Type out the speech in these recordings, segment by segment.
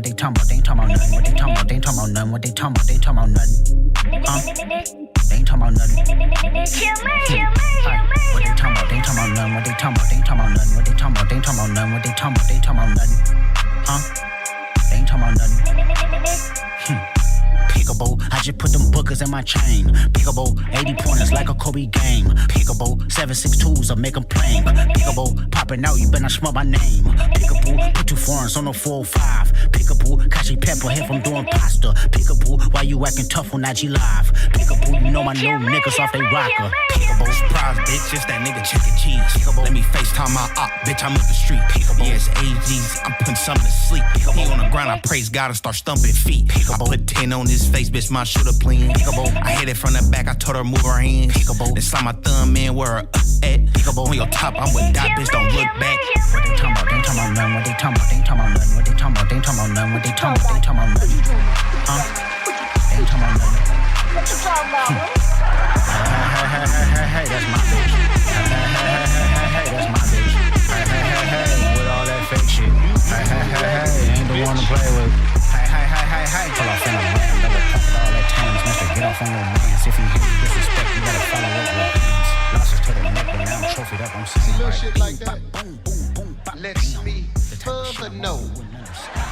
What they talking about? They ain't talking about nothing. What they talking about? They ain't talking about nothing. What they talking about? They ain't talking about nothing. Huh? They ain't talking about nothing. What they talking about? They ain't talking about nothing. What they talking about? They ain't talking about nothing. What they talking about? They ain't talking about nothing. What they talking about? They ain't talking about nothing. Huh? They ain't talking about nothing. Pickable, I just put them bookers in my chain. Pickable, 80 pointers like a Kobe game. Pickable, 7.62s, I make them plain. Pickable, popping out, you better not smell my name. Pickable, put 2 foreigns on the 405. Pickable, Kashi Pepper here from doing pasta. Pickable, why you acting tough on IG Live? Pickable, you know my new niggas off they rocker. Pickable, surprise, bitch, it's that nigga Chuck E. Cheese. Pickable, let me FaceTime my op, bitch, I'm up the street. Pickable, yes, AGs, I'm putting something to sleep. Pickable, he on the ground, I praise God and start stumping feet. Pickable, I put 10 on his face, bitch, my shooter clean. Pickable, I hit it from the back, I told her move her hands. Pickable, then slide my thumb in where her at. Pickable, on your top, I'm with that bitch, don't look back. What they talking about? They ain't talking about nothing. What they talking about? They ain't talking about nothing. What they talking about? They ain't talking about nothing. What they talking about? They ain't talking about nothing. Huh? They ain't talking about nothing. What you talking about? Hey, that's my bitch. Hey, that's my bitch. Hey, with all that fake shit. Hey, ain't the one to play with. Hey, till I finna ram, never talk about all that times, mister, get off on your mans. If you hear me disrespect, you better follow up with hands. Losses to the neck, but now I'm trophied up, I'm sitting little right. shit like that Boom, boom, boom, bop, lets bam. me The type of shit further I'm know on, you wouldn't understand.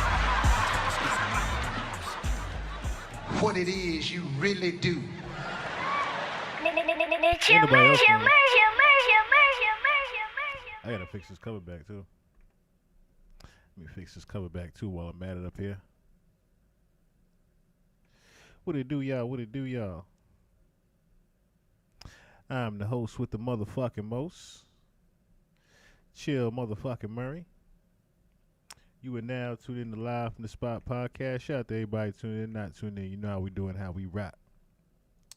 what it is you really do. Anybody else know? I gotta fix this cover back too. Let me fix this cover back too while I'm at it up here. What it do, y'all? What it do, y'all? I'm the host with the motherfucking most. Chill motherfucking Murray. You are now tuned in to Live from the Spot podcast. Shout out to everybody tuning in, not tuning in. You know how we doing, how we rap.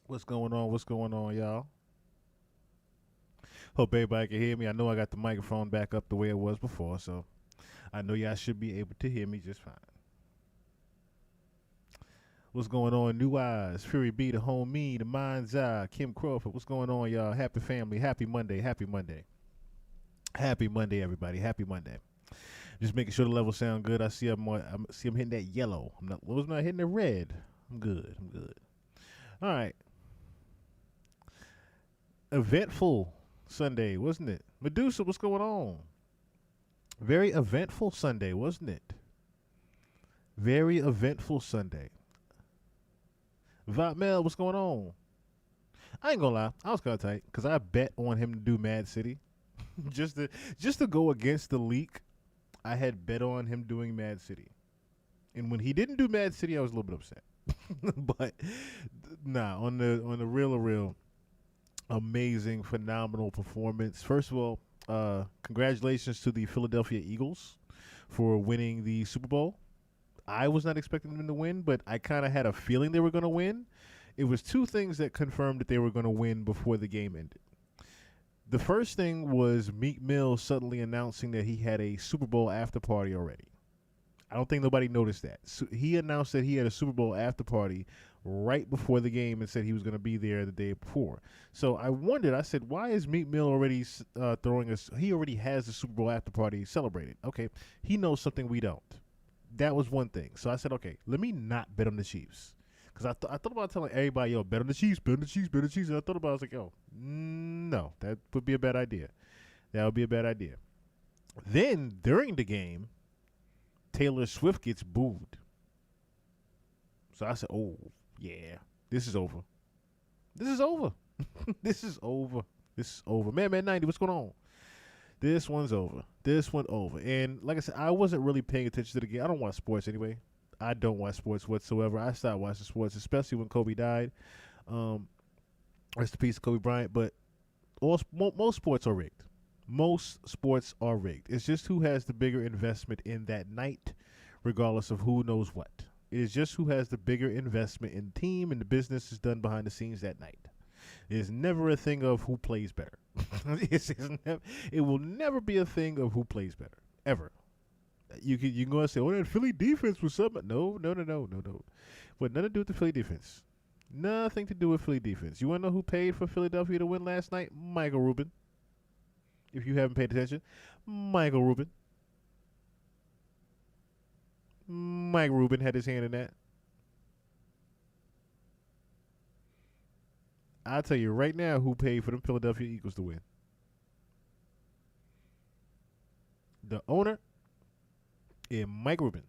What's going on? What's going on, y'all? Hope everybody can hear me. I know I got the microphone back up the way it was before, so I know y'all should be able to hear me just fine. What's going on? New Eyes, Fury B, the homie, the Mind's Eye, Kim Crawford. What's going on, y'all? Happy family. Happy Monday. Happy Monday. Happy Monday, everybody. Happy Monday. Just making sure the levels sound good. I see I'm hitting that yellow. I'm not hitting the red. I'm good. All right. Eventful Sunday, wasn't it? Medusa, what's going on? Very eventful Sunday, wasn't it? Very eventful Sunday. Votmel, what's going on? I ain't gonna lie, I was kind of tight because I bet on him to do Mad City, just to go against the leak. I had bet on him doing Mad City, and when he didn't do Mad City, I was a little bit upset. But nah, on the real, amazing, phenomenal performance. First of all, congratulations to the Philadelphia Eagles for winning the Super Bowl. I was not expecting them to win, but I kind of had a feeling they were going to win. It was two things that confirmed that they were going to win before the game ended. The first thing was Meek Mill suddenly announcing that he had a Super Bowl after party already. I don't think nobody noticed that. So he announced that he had a Super Bowl after party right before the game and said he was going to be there the day before. So I wondered, I said, why is Meek Mill already throwing us? He already has the Super Bowl after party celebrated. Okay, he knows something we don't. That was one thing. So I said, okay, let me not bet on the Chiefs. Because I thought about telling everybody, yo, bet on the Chiefs, bet on the Chiefs, bet on the Chiefs. And I thought about it, I was like, yo, no, that would be a bad idea. That would be a bad idea. Then, during the game, Taylor Swift gets booed. So I said, oh, yeah, this is over. This is over. This is over. This is over. Man 90, what's going on? This one's over. This one over. And like I said, I wasn't really paying attention to the game. I don't watch sports anyway. I don't watch sports whatsoever. I stopped watching sports, especially when Kobe died. Rest in peace, Kobe Bryant. But most sports are rigged. Most sports are rigged. It's just who has the bigger investment in that night, regardless of who knows what. It is just who has the bigger investment in the team and the business is done behind the scenes that night. It is never a thing of who plays better. It will never be a thing of who plays better, ever. You can go and say, oh, that Philly defense was something. No. What nothing to do with the Philly defense. Nothing to do with Philly defense. You want to know who paid for Philadelphia to win last night? Michael Rubin. If you haven't paid attention, Michael Rubin. Mike Rubin had his hand in that. I'll tell you right now who paid for the Philadelphia Eagles to win. The owner and Mike Rubin.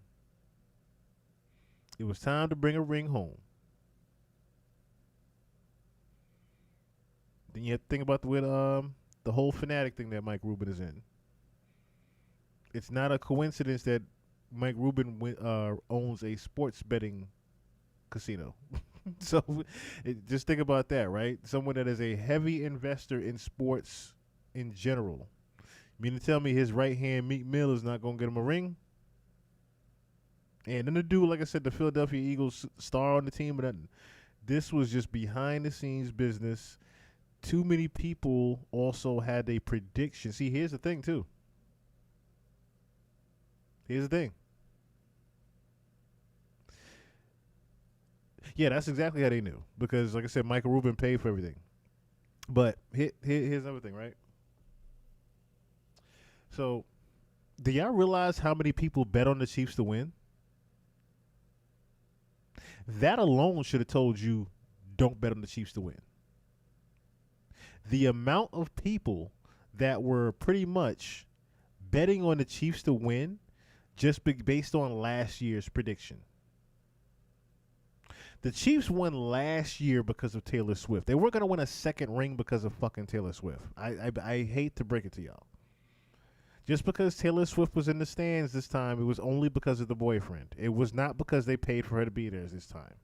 It was time to bring a ring home. Then you have to think about the whole fanatic thing that Mike Rubin is in. It's not a coincidence that Mike Rubin owns a sports betting casino. So just think about that, right? Someone that is a heavy investor in sports in general. You mean to tell me his right hand, Meek Mill, is not going to get him a ring? And then the dude, like I said, the Philadelphia Eagles star on the team, but this was just behind the scenes business. Too many people also had a prediction. See, here's the thing, too. Here's the thing. Yeah, that's exactly how they knew. Because, like I said, Michael Rubin paid for everything. But here's another thing, right? So, do y'all realize how many people bet on the Chiefs to win? That alone should have told you, don't bet on the Chiefs to win. The amount of people that were pretty much betting on the Chiefs to win just based on last year's prediction. The Chiefs won last year because of Taylor Swift. They weren't going to win a second ring because of fucking Taylor Swift. I hate to break it to y'all. Just because Taylor Swift was in the stands this time, it was only because of the boyfriend. It was not because they paid for her to be there this time.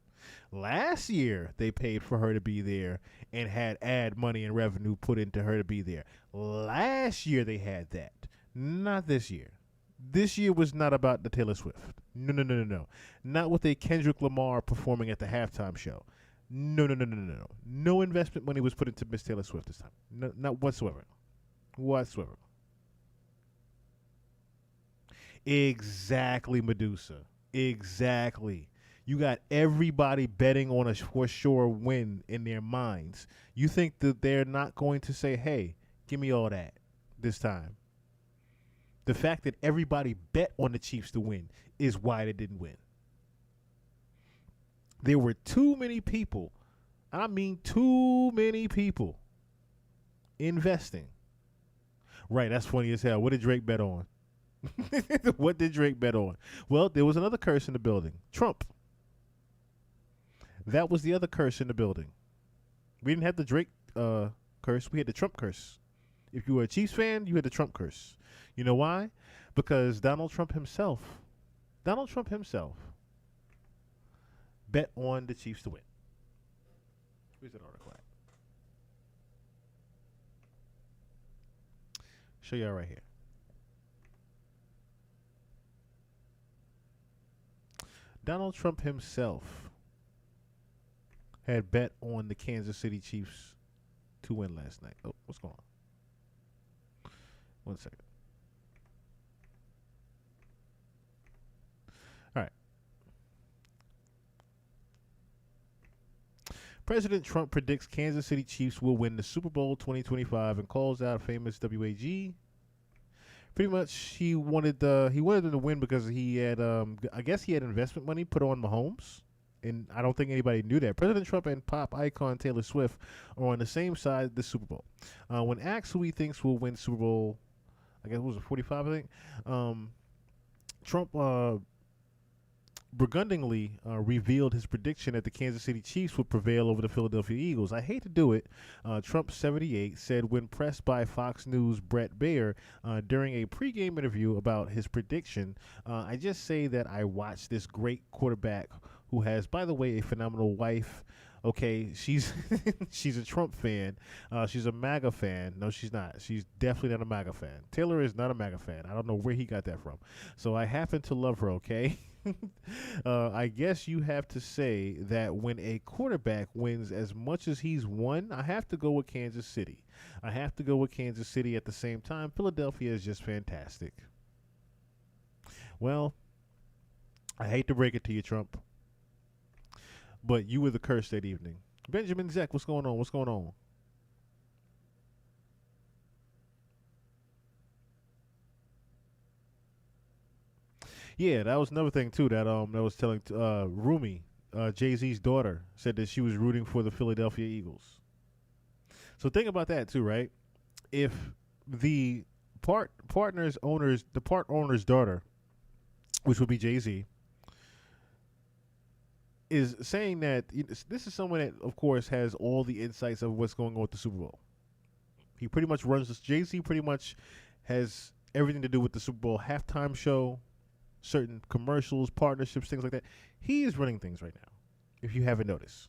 Last year, they paid for her to be there and had ad money and revenue put into her to be there. Last year, they had that. Not this year. This year was not about the Taylor Swift. No. Not with a Kendrick Lamar performing at the halftime show. No. No investment money was put into Miss Taylor Swift this time. No, not whatsoever. Exactly, Medusa. Exactly. You got everybody betting on a for sure win in their minds. You think that they're not going to say, hey, give me all that this time. The fact that everybody bet on the Chiefs to win is why they didn't win. There were too many people, I mean too many people, investing. Right, that's funny as hell. What did Drake bet on? What did Drake bet on? Well, there was another curse in the building. Trump. That was the other curse in the building. We didn't have the Drake curse. We had the Trump curse. If you were a Chiefs fan, you had the Trump curse. You know why? Because Donald Trump himself bet on the Chiefs to win. Where's that article at? Show y'all right here. Donald Trump himself had bet on the Kansas City Chiefs to win last night. Oh, what's going on? 1 second. All right. President Trump predicts Kansas City Chiefs will win the Super Bowl 2025 and calls out famous WAG. Pretty much, he wanted them to win because he had, I guess he had investment money put on Mahomes, and I don't think anybody knew that. President Trump and pop icon Taylor Swift are on the same side of the Super Bowl. When asked who he thinks will win Super Bowl, I guess it was 45, I think, Trump begrudgingly revealed his prediction that the Kansas City Chiefs would prevail over the Philadelphia Eagles. I hate to do it. Trump, 78, said when pressed by Fox News' Brett Baer during a pregame interview about his prediction, I just say that I watched this great quarterback who has, by the way, a phenomenal wife. Okay, she's she's a Trump fan. She's a MAGA fan. No, she's not. She's definitely not a MAGA fan. Taylor is not a MAGA fan. I don't know where he got that from. So I happen to love her, okay? I guess you have to say that when a quarterback wins as much as he's won, I have to go with Kansas City. I have to go with Kansas City at the same time. Philadelphia is just fantastic. Well, I hate to break it to you, Trump, but you were the curse that evening. Benjamin Zek, what's going on? What's going on? Yeah, that was another thing too that that was telling Rumi, Jay-Z's daughter, said that she was rooting for the Philadelphia Eagles. So think about that too, right? If the part owner's daughter, which would be Jay-Z, is saying that this is someone that, of course, has all the insights of what's going on with the Super Bowl. He pretty much runs this. Jay-Z pretty much has everything to do with the Super Bowl halftime show, certain commercials, partnerships, things like that. He is running things right now, if you haven't noticed.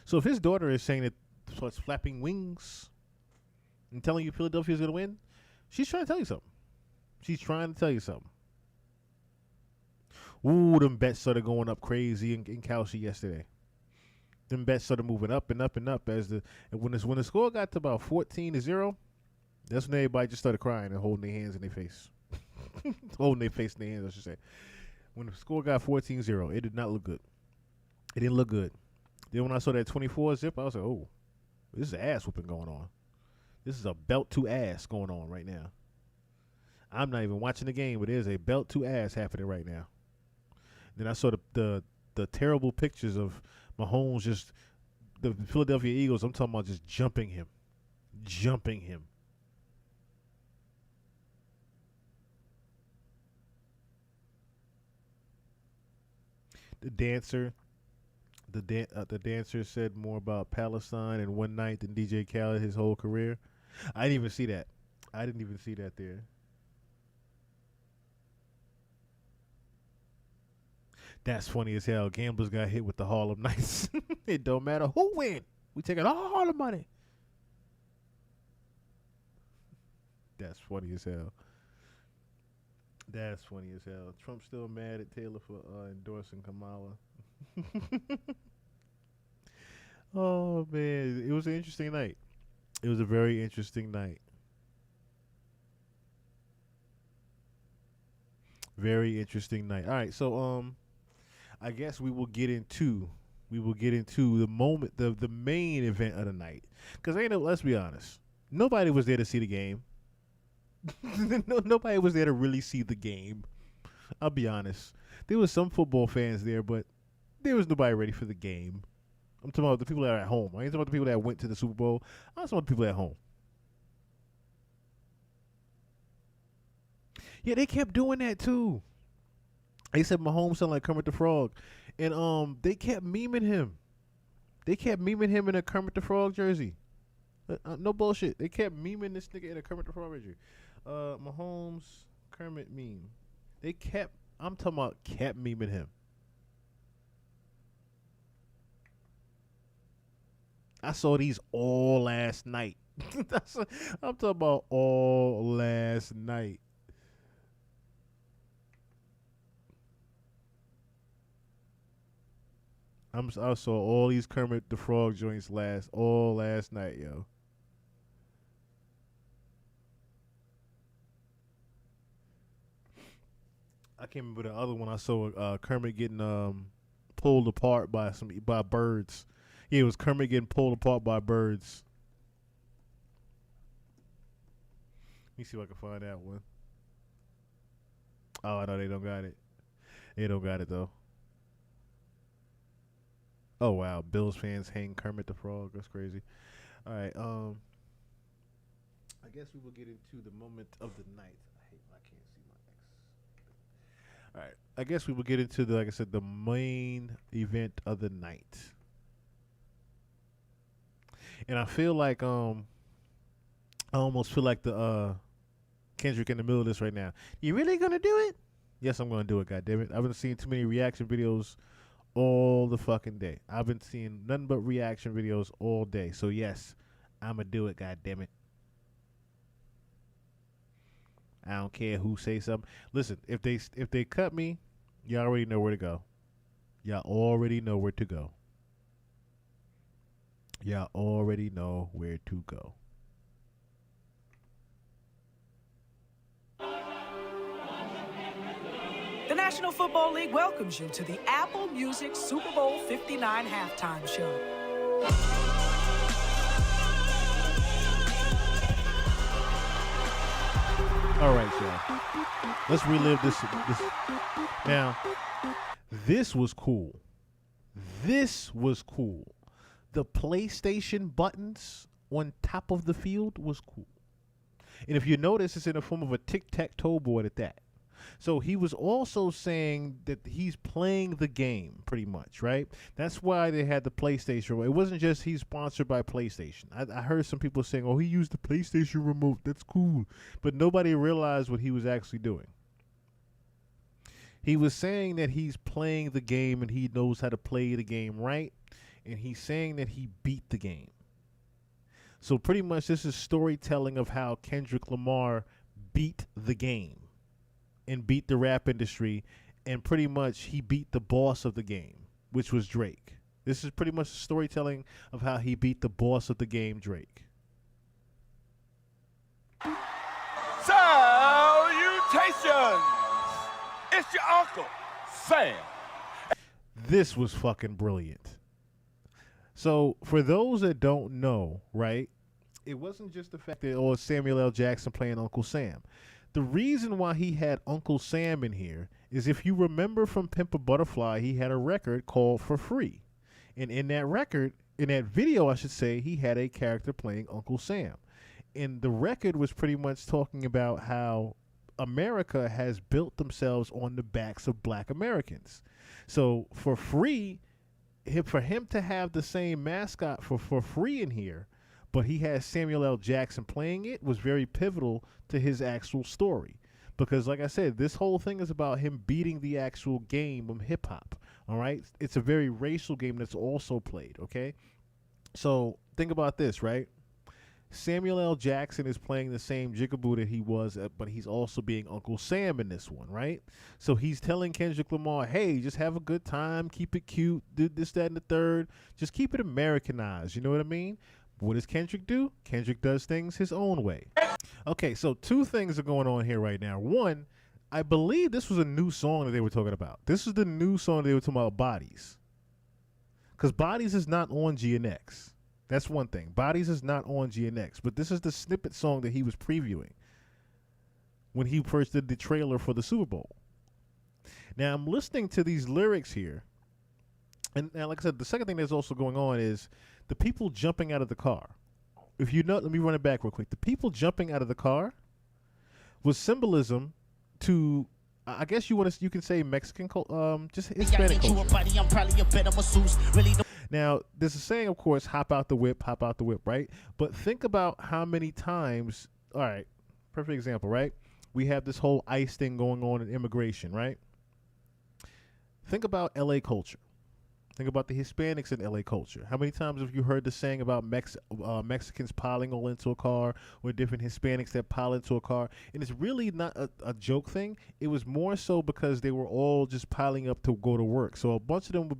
So if his daughter is saying that starts flapping wings and telling you Philadelphia is going to win, she's trying to tell you something. She's trying to tell you something. Ooh, them bets started going up crazy in Kalshi yesterday. Them bets started moving up and up and up when the score got to about 14-0. That's when everybody just started crying and holding their hands in their face. Holding their face in their hands, I should say. When the score got 14-0, it did not look good. It didn't look good. Then when I saw that 24 zip, I was like, oh, this is ass whooping going on. This is a belt to ass going on right now. I'm not even watching the game, but there's a belt to ass happening right now. Then I saw the terrible pictures of Mahomes, just the Philadelphia Eagles. I'm talking about just jumping him. The dancer said more about Palestine in one night than DJ Khaled his whole career. I didn't even see that. There. That's funny as hell. Gamblers got hit with the Harlem Nights. It don't matter who win. We taking all the money. That's funny as hell. Trump's still mad at Taylor for endorsing Kamala. Oh, man. It was an interesting night. It was a very interesting night. Very interesting night. All right, so I guess we will get into the moment, the main event of the night. Because let's be honest, nobody was there to see the game. Nobody was there to really see the game. I'll be honest. There was some football fans there, but there was nobody ready for the game. I'm talking about the people that are at home. I ain't talking about the people that went to the Super Bowl. I'm talking about the people at home. Yeah, they kept doing that too. They said Mahomes sounded like Kermit the Frog. And they kept memeing him. They kept memeing him in a Kermit the Frog jersey. No bullshit. They kept memeing this nigga in a Kermit the Frog jersey. Mahomes, Kermit meme. I'm talking about kept memeing him. I saw these all last night. I'm talking about all last night. I saw all these Kermit the Frog joints all last night, yo. I can't remember the other one. I saw Kermit getting pulled apart by birds. Yeah, it was Kermit getting pulled apart by birds. Let me see if I can find that one. Oh, I know they don't got it. They don't got it though. Oh wow, Bills fans hang Kermit the Frog. That's crazy. All right, I guess we will get into the moment of the night. I can't see my X. All right, I guess we will get into like I said, the main event of the night. And I feel like I almost feel like the Kendrick in the middle of this right now. You really gonna do it? Yes, I'm gonna do it. God damn it! I've been seeing too many reaction videos all the fucking day. I've been seeing nothing but reaction videos all day. So yes, I'ma do it. God damn it! I don't care who say something. Listen, if they cut me, y'all already know where to go. Y'all already know where to go. Y'all already know where to go. The National Football League welcomes you to the Apple Music Super Bowl 59 halftime show. All right, y'all. Let's relive this. Now, this was cool. This was cool. The PlayStation buttons on top of the field was cool. And if you notice, it's in the form of a tic-tac-toe board at that. So he was also saying that he's playing the game pretty much, right? That's why they had the PlayStation. It wasn't just he's sponsored by PlayStation. I heard some people saying, oh, he used the PlayStation remote. That's cool. But nobody realized what he was actually doing. He was saying that he's playing the game and he knows how to play the game right. And he's saying that he beat the game. So pretty much this is storytelling of how Kendrick Lamar beat the game and beat the rap industry, and pretty much he beat the boss of the game, which was Drake. This is pretty much the storytelling of how he beat the boss of the game, Drake. Salutations! It's your Uncle Sam. This was fucking brilliant. So for those that don't know, right, it wasn't just the fact that Samuel L. Jackson playing Uncle Sam. The reason why he had Uncle Sam in here is, if you remember from Pimp a Butterfly, he had a record called For Free. And in that record, in that video, I should say, he had a character playing Uncle Sam. And the record was pretty much talking about how America has built themselves on the backs of black Americans. So For Free, for him to have the same mascot for Free in here, but he has Samuel L. Jackson playing it, was very pivotal to his actual story. Because like I said, this whole thing is about him beating the actual game of hip hop. All right. It's a very racial game that's also played. Okay. So think about this, right? Samuel L. Jackson is playing the same jigaboo that he was, but he's also being Uncle Sam in this one, right? So he's telling Kendrick Lamar, hey, just have a good time, keep it cute, do this, that, and the third. Just keep it Americanized, you know what I mean? What does Kendrick do? Kendrick does things his own way. Okay, so two things are going on here right now. One, I believe this was a new song that they were talking about. This is the new song they were talking about, Bodies. Because Bodies is not on GNX. That's one thing. Bodies is not on GNX, but this is the snippet song that he was previewing when he first did the trailer for the Super Bowl. Now, I'm listening to these lyrics here, and like I said, the second thing that's also going on is the people jumping out of the car. If you know, let me run it back real quick. The people jumping out of the car was symbolism to, I guess you can say Mexican, just Hispanic culture. Now, there's a saying, of course, hop out the whip, right? But think about how many times, all right, perfect example, right? We have this whole ICE thing going on in immigration, right? Think about LA culture. Think about the Hispanics in LA culture. How many times have you heard the saying about Mexicans piling all into a car, or different Hispanics that pile into a car? And it's really not a joke thing. It was more so because they were all just piling up to go to work. So a bunch of them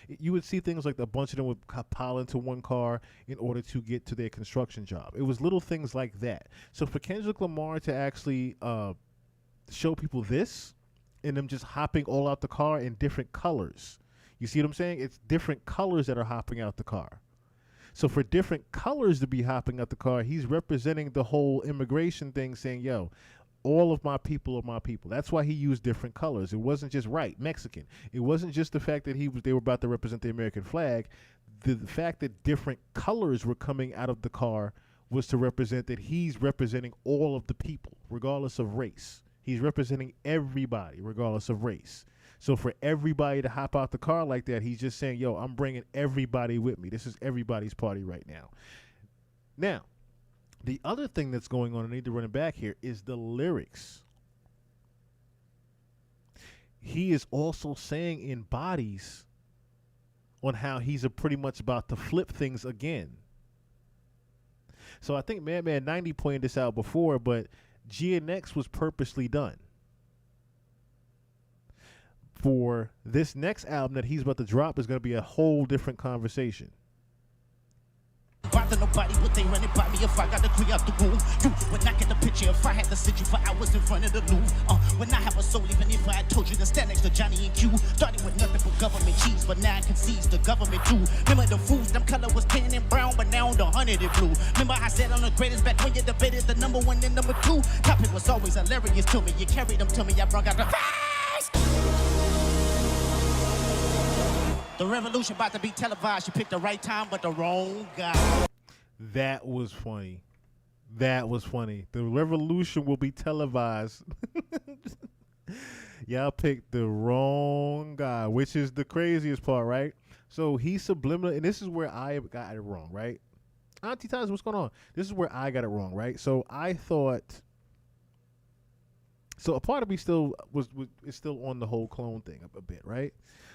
you would see things like a bunch of them would pile into one car in order to get to their construction job. It was little things like that. So for Kendrick Lamar to actually show people this, and them just hopping all out the car in different colors. You see what I'm saying? It's different colors that are hopping out the car. So for different colors to be hopping out the car, he's representing the whole immigration thing, saying, yo, all of my people are my people. That's why he used different colors. It wasn't just Mexican. It wasn't just the fact that they were about to represent the American flag. The fact that different colors were coming out of the car was to represent that he's representing all of the people, regardless of race. He's representing everybody, regardless of race. So for everybody to hop out the car like that, he's just saying, yo, I'm bringing everybody with me. This is everybody's party right now. Now, the other thing that's going on, I need to run it back here, is the lyrics. He is also saying in Bodies on how he's pretty much about to flip things again. So I think Madman 90 pointed this out before, but GNX was purposely done. For this next album that he's about to drop is going to be a whole different conversation. Bother nobody, but they running by me if I got to clear out the room. You would not get the picture if I had to sit you for hours in front of the Louvre. When I have a soul, even if I had told you to stand next to Johnny and Q. Started with nothing but government cheese, but now I can seize the government too. Remember the fools, them color was tan and brown, but now the 100 is blue. Remember I said I'm the greatest back when you debated the number one and number two. Topic was always hilarious to me. You carried them to me, I brought out the facts. The revolution about to be televised. You picked the right time, but the wrong guy. That was funny. That was funny. The revolution will be televised. Y'all picked the wrong guy, which is the craziest part, right? So he's subliminal, and this is where I got it wrong, right? Auntie Tyson, what's going on? This is where I got it wrong, right? So I thought, so a part of me still is still on the whole clone thing a bit, right?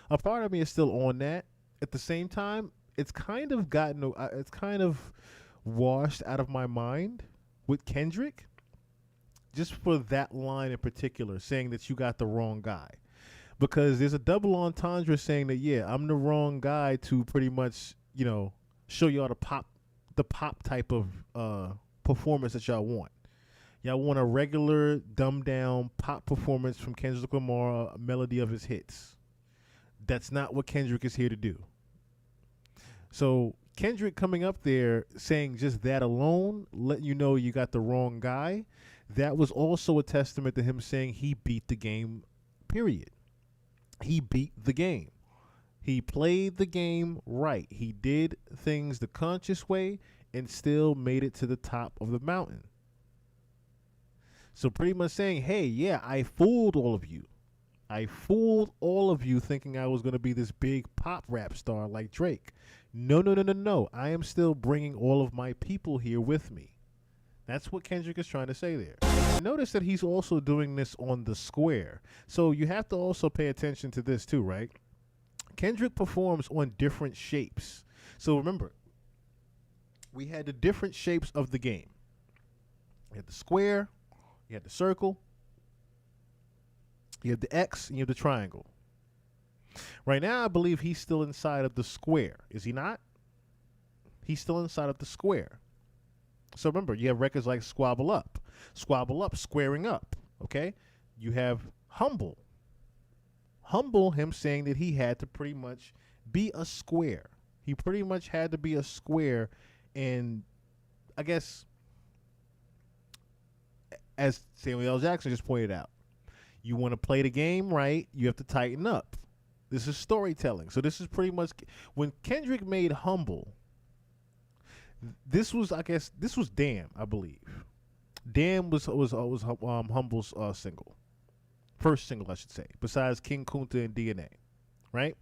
A part of me is still on that. At the same time, it's kind of washed out of my mind with Kendrick, just for that line in particular, saying that you got the wrong guy. Because there's a double entendre saying that, yeah, I'm the wrong guy to pretty much, show y'all the pop type of performance that y'all want. Y'all want a regular, dumbed down pop performance from Kendrick Lamar, a melody of his hits. That's not what Kendrick is here to do. So Kendrick coming up there saying just that alone, letting you know you got the wrong guy, that was also a testament to him saying he beat the game, period. He beat the game. He played the game right. He did things the conscious way and still made it to the top of the mountain. So pretty much saying, hey, yeah, I fooled all of you. I fooled all of you thinking I was going to be this big pop rap star like Drake. No. I am still bringing all of my people here with me. That's what Kendrick is trying to say there. Notice that he's also doing this on the square. So you have to also pay attention to this too, right? Kendrick performs on different shapes. So remember, we had the different shapes of the game. You had the square, you had the circle, you have the X, and you have the triangle. Right now, I believe he's still inside of the square. Is he not? He's still inside of the square. So remember, you have records like Squabble Up, Squaring Up, okay? You have Humble, him saying that he had to pretty much be a square. He pretty much had to be a square, and I guess, as Samuel L. Jackson just pointed out, you want to play the game right, you have to tighten up. This is storytelling. So this is pretty much, when Kendrick made Humble, this was Damn, I believe. Damn was Humble's single. First single, I should say, besides King Kunta and DNA, right?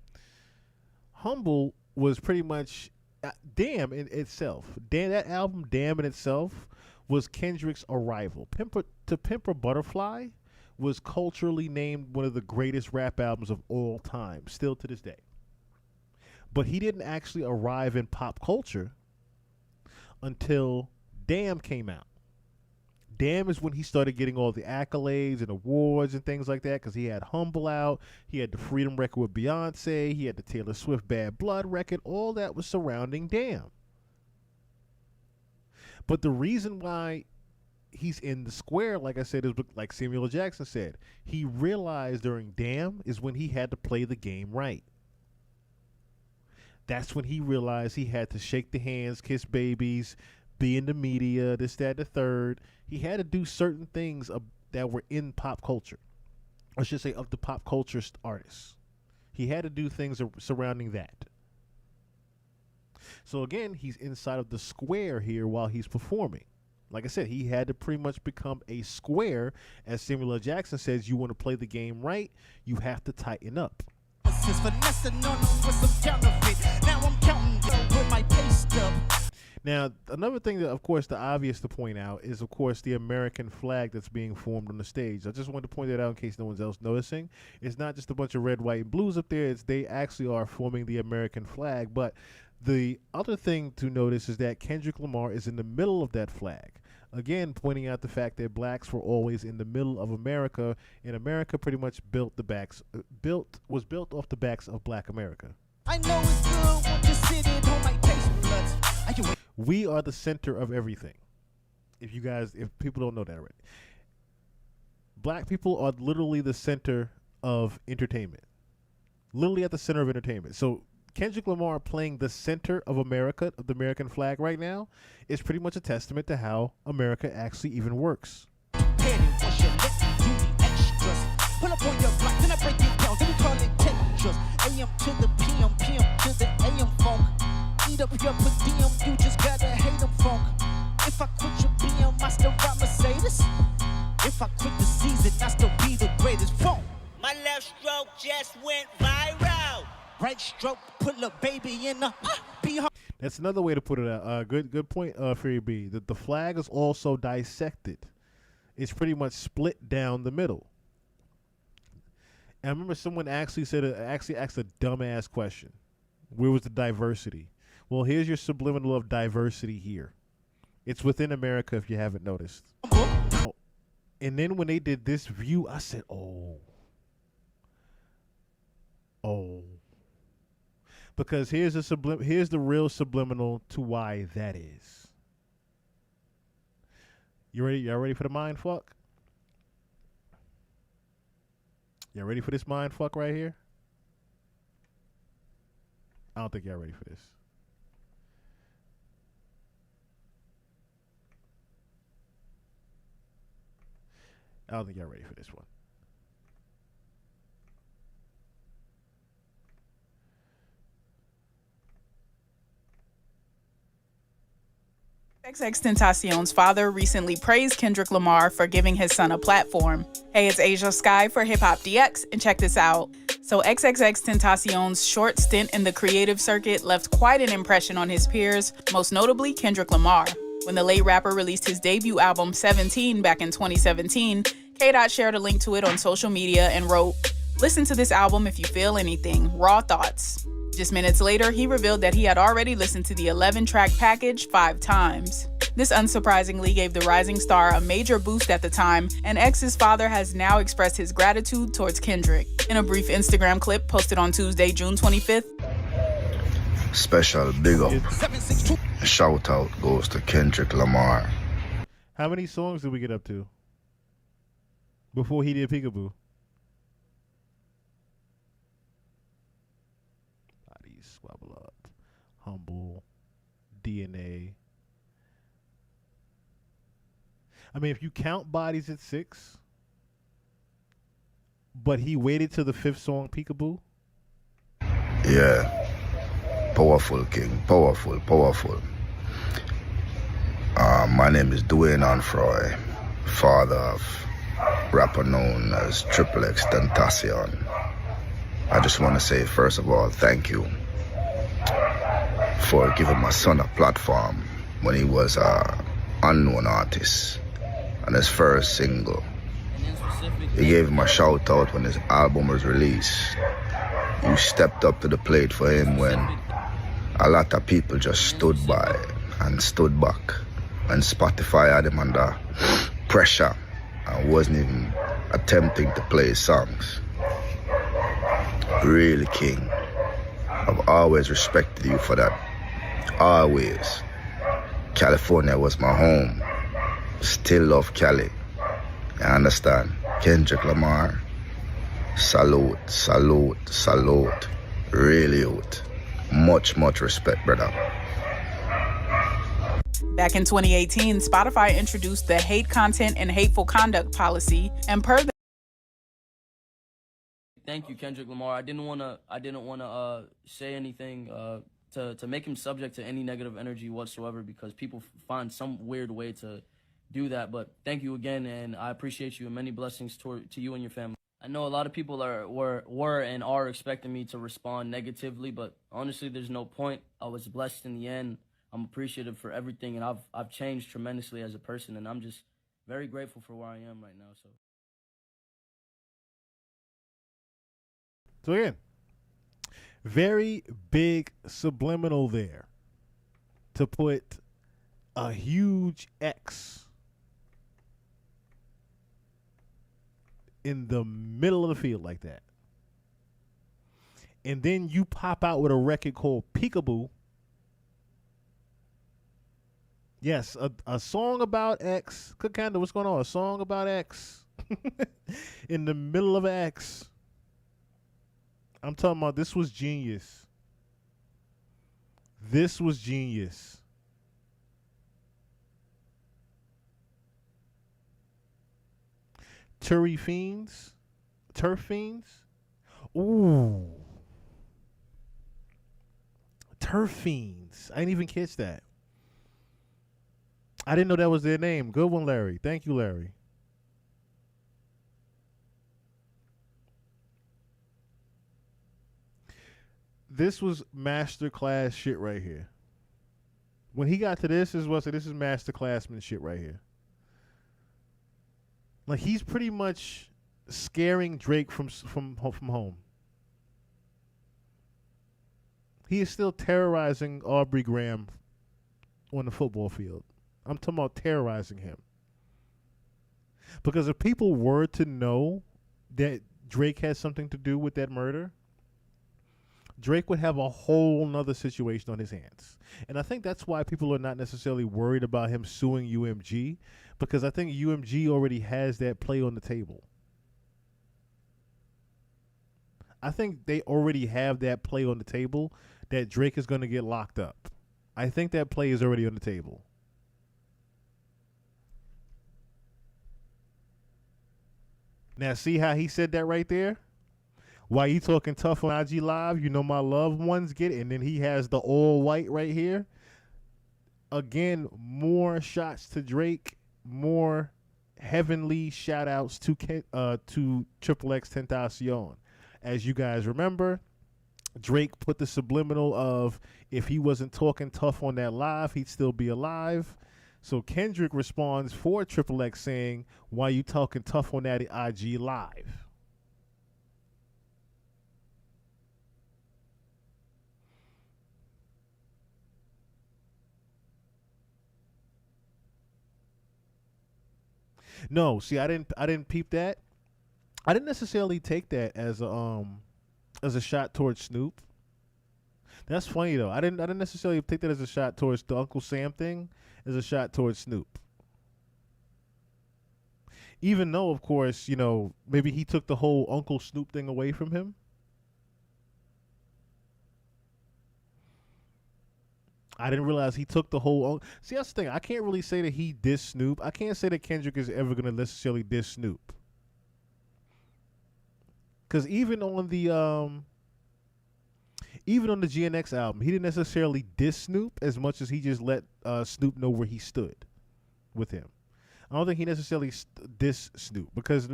Humble was pretty much Damn in itself. That album, Damn in itself, was Kendrick's arrival. To Pimp a Butterfly was culturally named one of the greatest rap albums of all time, still to this day. But he didn't actually arrive in pop culture until Damn came out. Damn is when he started getting all the accolades and awards and things like that, because he had Humble out, he had the Freedom record with Beyonce, he had the Taylor Swift Bad Blood record, all that was surrounding Damn. But the reason why he's in the square, like I said, is like Samuel L. Jackson said, he realized during Damn is when he had to play the game right. That's when he realized he had to shake the hands, kiss babies, be in the media, this, that, the third. He had to do certain things that were in pop culture. I should say of the pop culture artists. He had to do things surrounding that. So again, he's inside of the square here while he's performing. Like I said, he had to pretty much become a square. As Samuel L. Jackson says, you want to play the game right, you have to tighten up. Now, another thing that, of course, the obvious to point out is, of course, the American flag that's being formed on the stage. I just wanted to point that out in case no one's else noticing. It's not just a bunch of red, white, and blues up there. They actually are forming the American flag. But the other thing to notice is that Kendrick Lamar is in the middle of that flag. Again, pointing out the fact that blacks were always in the middle of America, and America pretty much was built off the backs of Black America. I know it's good when you sit it on my taste buds. We are the center of everything. If people don't know that already. Black people are literally the center of entertainment. Literally at the center of entertainment. So Kendrick Lamar playing the center of America, of the American flag right now, is pretty much a testament to how America actually even works. Pull up on your block, then I break it down, then we call it Tetris. AM to the PM, PM to the AM funk. Eat up your per diem, you just gotta hate them funk. If I quit your BM, I still ride Mercedes. If I quit the season, I still be the greatest funk. My left stroke just went viral. Right stroke, put a baby in the be hard. That's another way to put it out. Good point, Fury B. The flag is also dissected. It's pretty much split down the middle. And I remember someone actually asked a dumbass question. Where was the diversity? Well, here's your subliminal of diversity here. It's within America, if you haven't noticed. Oh. And then when they did this view, I said, oh. Because here's the real subliminal to why that is. You ready? Y'all ready for the mind fuck? Y'all ready for this mind fuck right here? I don't think y'all ready for this. I don't think y'all ready for this one. XXXTentacion's father recently praised Kendrick Lamar for giving his son a platform. Hey, it's Asia Sky for Hip Hop DX, and check this out. So XXXTentacion's short stint in the creative circuit left quite an impression on his peers, most notably Kendrick Lamar. When the late rapper released his debut album 17 back in 2017, K-Dot shared a link to it on social media and wrote, "Listen to this album if you feel anything, raw thoughts." Just minutes later, he revealed that he had already listened to the 11-track package 5 times. This unsurprisingly gave the rising star a major boost at the time, and X's father has now expressed his gratitude towards Kendrick. In a brief Instagram clip posted on Tuesday, June 25th, special big up. A shout out goes to Kendrick Lamar. How many songs did we get up to before he did Peekaboo? Swabble Up, Humble, DNA. I mean, if you count Bodies at 6, but he waited till the 5th song, Peekaboo. Yeah, powerful king, powerful. My name is Dwayne Onfroy, father of rapper known as XXXTentacion. I just want to say, first of all, thank you for giving my son a platform when he was an unknown artist on his first single. He gave him a shout out when his album was released. You stepped up to the plate for him when a lot of people just stood by and stood back, and Spotify had him under pressure and wasn't even attempting to play his songs. Really, King. I've always respected you for that. Always. California was my home. Still love Cali. You understand? Kendrick Lamar. Salute. Really out. Much respect, brother. Back in 2018, Spotify introduced the hate content and hateful conduct policy, and per the Thank you, Kendrick Lamar. I didn't want to say anything to make him subject to any negative energy whatsoever, because people find some weird way to do that. But thank you again, and I appreciate you, and many blessings to you and your family. I know a lot of people were and are expecting me to respond negatively, but honestly, there's no point. I was blessed in the end. I'm appreciative for everything, and I've changed tremendously as a person, and I'm just very grateful for where I am right now. So again, very big subliminal there to put a huge X in the middle of the field like that. And then you pop out with a record called Peekaboo Yes, a song about X. Kakanda, what's going on? A song about X. In the middle of X. I'm talking about this was genius. This was genius. Turf Fiends? Ooh. Turf Fiends. I didn't even catch that. I didn't know that was their name. Good one, Larry. Thank you, Larry. This was masterclass shit right here. When he got to this is masterclassman shit right here. Like he's pretty much scaring Drake from home. He is still terrorizing Aubrey Graham on the football field. I'm talking about terrorizing him. Because if people were to know that Drake had something to do with that murder, Drake would have a whole nother situation on his hands. And I think that's why people are not necessarily worried about him suing UMG, because I think UMG already has that play on the table. I think they already have that play on the table that Drake is going to get locked up. I think that play is already on the table. Now, see how he said that right there? Why you talking tough on IG Live? You know my loved ones get it. And then he has the all white right here. Again, more shots to Drake, more heavenly shout outs to Triple X Tentacion. As you guys remember, Drake put the subliminal of if he wasn't talking tough on that live, he'd still be alive. So Kendrick responds for Triple X saying, why you talking tough on that IG Live? No, see, I didn't peep that. I didn't necessarily take that as a shot towards Snoop. That's funny though. I didn't necessarily take that as a shot towards the Uncle Sam thing, as a shot towards Snoop. Even though, of course, you know, maybe he took the whole Uncle Snoop thing away from him. I didn't realize he took the whole. See, that's the thing. I can't really say that he dissed Snoop. I can't say that Kendrick is ever going to necessarily diss Snoop. Because even on the GNX album, he didn't necessarily diss Snoop as much as he just let Snoop know where he stood with him. I don't think he necessarily dissed Snoop because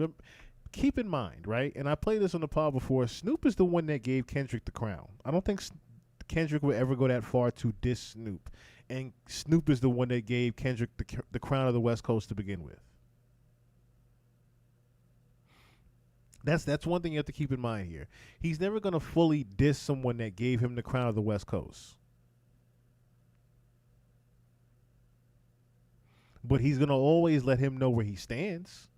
keep in mind, right? And I played this on the pod before. Snoop is the one that gave Kendrick the crown. I don't think Kendrick would ever go that far to diss Snoop, and Snoop is the one that gave Kendrick the crown of the West Coast to begin with. That's one thing you have to keep in mind here. He's never going to fully diss someone that gave him the crown of the West Coast. But he's going to always let him know where he stands.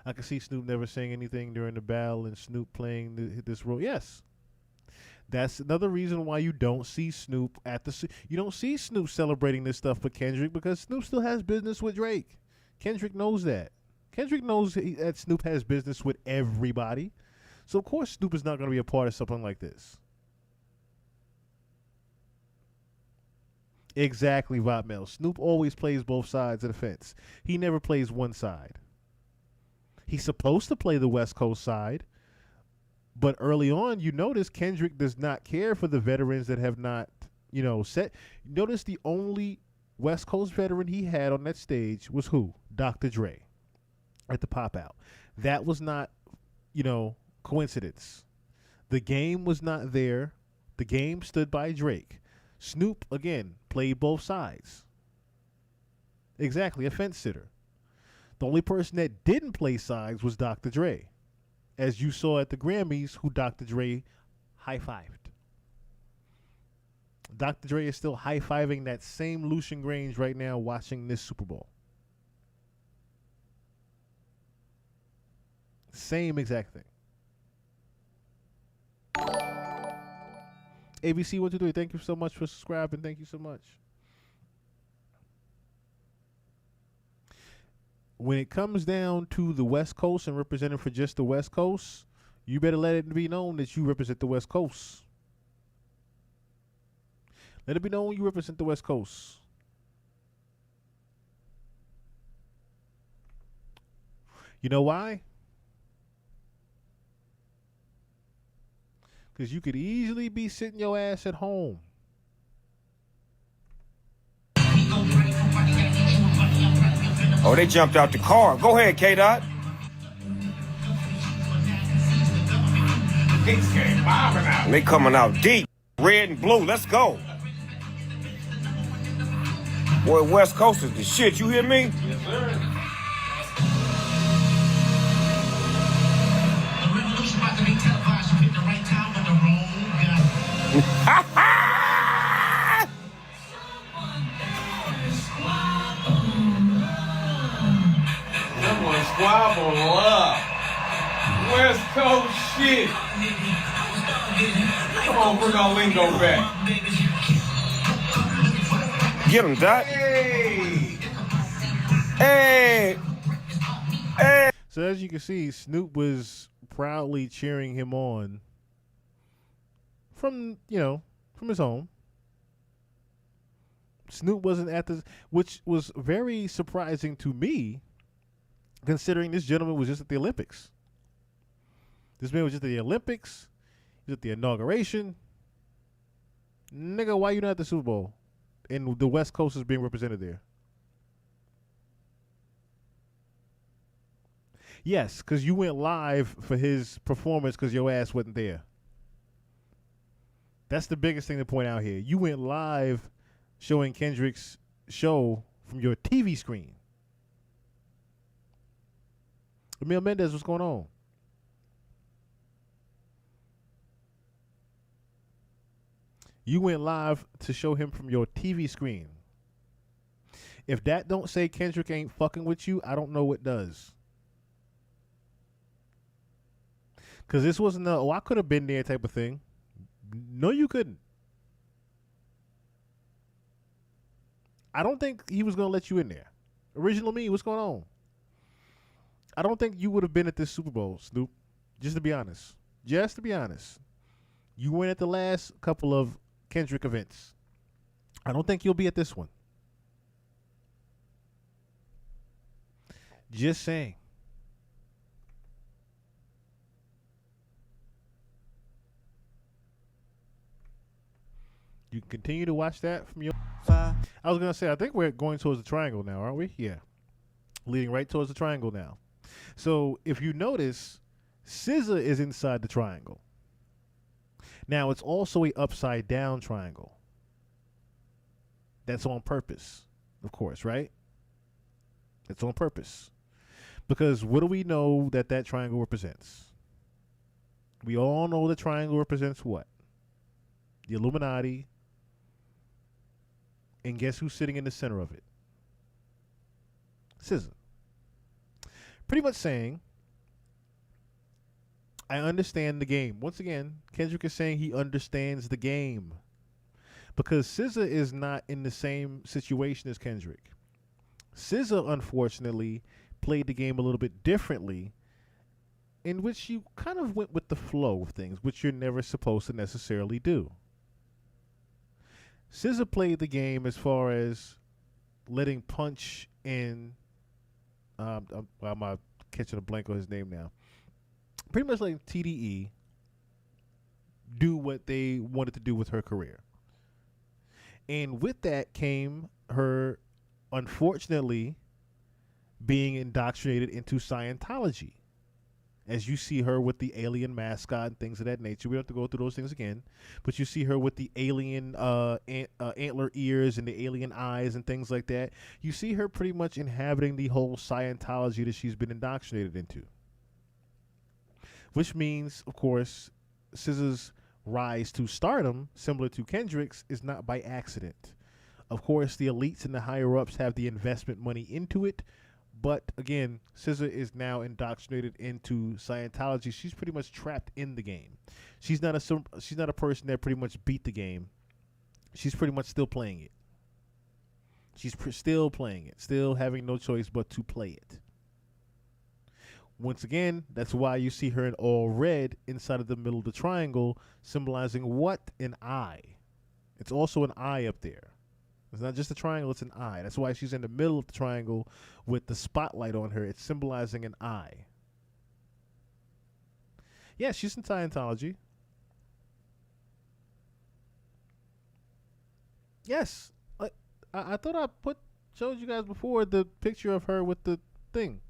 I can see Snoop never saying anything during the battle and Snoop playing this role. Yes. That's another reason why you don't see Snoop you don't see Snoop celebrating this stuff for Kendrick, because Snoop still has business with Drake. Kendrick knows that. Kendrick knows that Snoop has business with everybody. So of course Snoop is not going to be a part of something like this. Exactly, Votmel. Snoop always plays both sides of the fence. He never plays one side. He's supposed to play the West Coast side. But early on, you notice Kendrick does not care for the veterans that have not, set. Notice the only West Coast veteran he had on that stage was who? Dr. Dre at the pop out. That was not, coincidence. The game was not there. The game stood by Drake. Snoop, again, played both sides. Exactly, a fence sitter. The only person that didn't play sides was Dr. Dre, as you saw at the Grammys, who Dr. Dre high-fived. Dr. Dre is still high-fiving that same Lucian Grange right now watching this Super Bowl. Same exact thing. ABC123, thank you so much for subscribing. Thank you so much. When it comes down to the West Coast and representing for just the West Coast, you better let it be known that you represent the West Coast. Let it be known you represent the West Coast. You know why? Because you could easily be sitting your ass at home. Oh, they jumped out the car. Go ahead, K-Dot. They coming out deep. Red and blue. Let's go. Boy, West Coast is the shit. You hear me? Yes, sir. Someone squabble up. West Coast shit. Come on, bring our lingo back. Get him, Dot. Hey. Hey. Hey. So as you can see, Snoop was proudly cheering him on from his home. Snoop wasn't at this, which was very surprising to me, considering this gentleman was just at the Olympics. This man was just at the Olympics. He was at the inauguration. Nigga, why you not at the Super Bowl? And the West Coast is being represented there. Yes, because you went live for his performance because your ass wasn't there. That's the biggest thing to point out here. You went live showing Kendrick's show from your TV screen. Emil Mendez, what's going on? You went live to show him from your TV screen. If that don't say Kendrick ain't fucking with you, I don't know what does. Because this wasn't I could have been there type of thing. No, you couldn't. I don't think he was going to let you in there. Original me, what's going on? I don't think you would have been at this Super Bowl, Snoop. Just to be honest. Just to be honest. You went at the last couple of Kendrick events. I don't think you'll be at this one. Just saying. You can continue to watch that from your... I was going to say, I think we're going towards the triangle now, aren't we? Yeah. Leading right towards the triangle now. So, if you notice, SZA is inside the triangle. Now, it's also a upside down triangle. That's on purpose, of course, right? It's on purpose. Because what do we know that triangle represents? We all know the triangle represents what? The Illuminati. And guess who's sitting in the center of it? SZA. Pretty much saying, I understand the game. Once again, Kendrick is saying he understands the game. Because SZA is not in the same situation as Kendrick. SZA, unfortunately, played the game a little bit differently, in which you kind of went with the flow of things, which you're never supposed to necessarily do. SZA played the game as far as letting Punch and I'm catching a blank on his name now. Pretty much letting TDE do what they wanted to do with her career. And with that came her, unfortunately, being indoctrinated into Scientology. As you see her with the alien mascot and things of that nature. We don't have to go through those things again. But you see her with the alien antler ears and the alien eyes and things like that. You see her pretty much inhabiting the whole Scientology that she's been indoctrinated into. Which means, of course, SZA's rise to stardom, similar to Kendrick's, is not by accident. Of course, the elites and the higher-ups have the investment money into it, But again, SZA is now indoctrinated into Scientology. She's pretty much trapped in the game. She's not a person that pretty much beat the game. She's pretty much still playing it. She's still playing it, still having no choice but to play it. Once again, that's why you see her in all red inside of the middle of the triangle, symbolizing what? An eye. It's also an eye up there. It's not just a triangle, it's an eye. That's why she's in the middle of the triangle with the spotlight on her. It's symbolizing an eye. Yeah, she's in Scientology. Yes. I thought I showed you guys before the picture of her with the thing.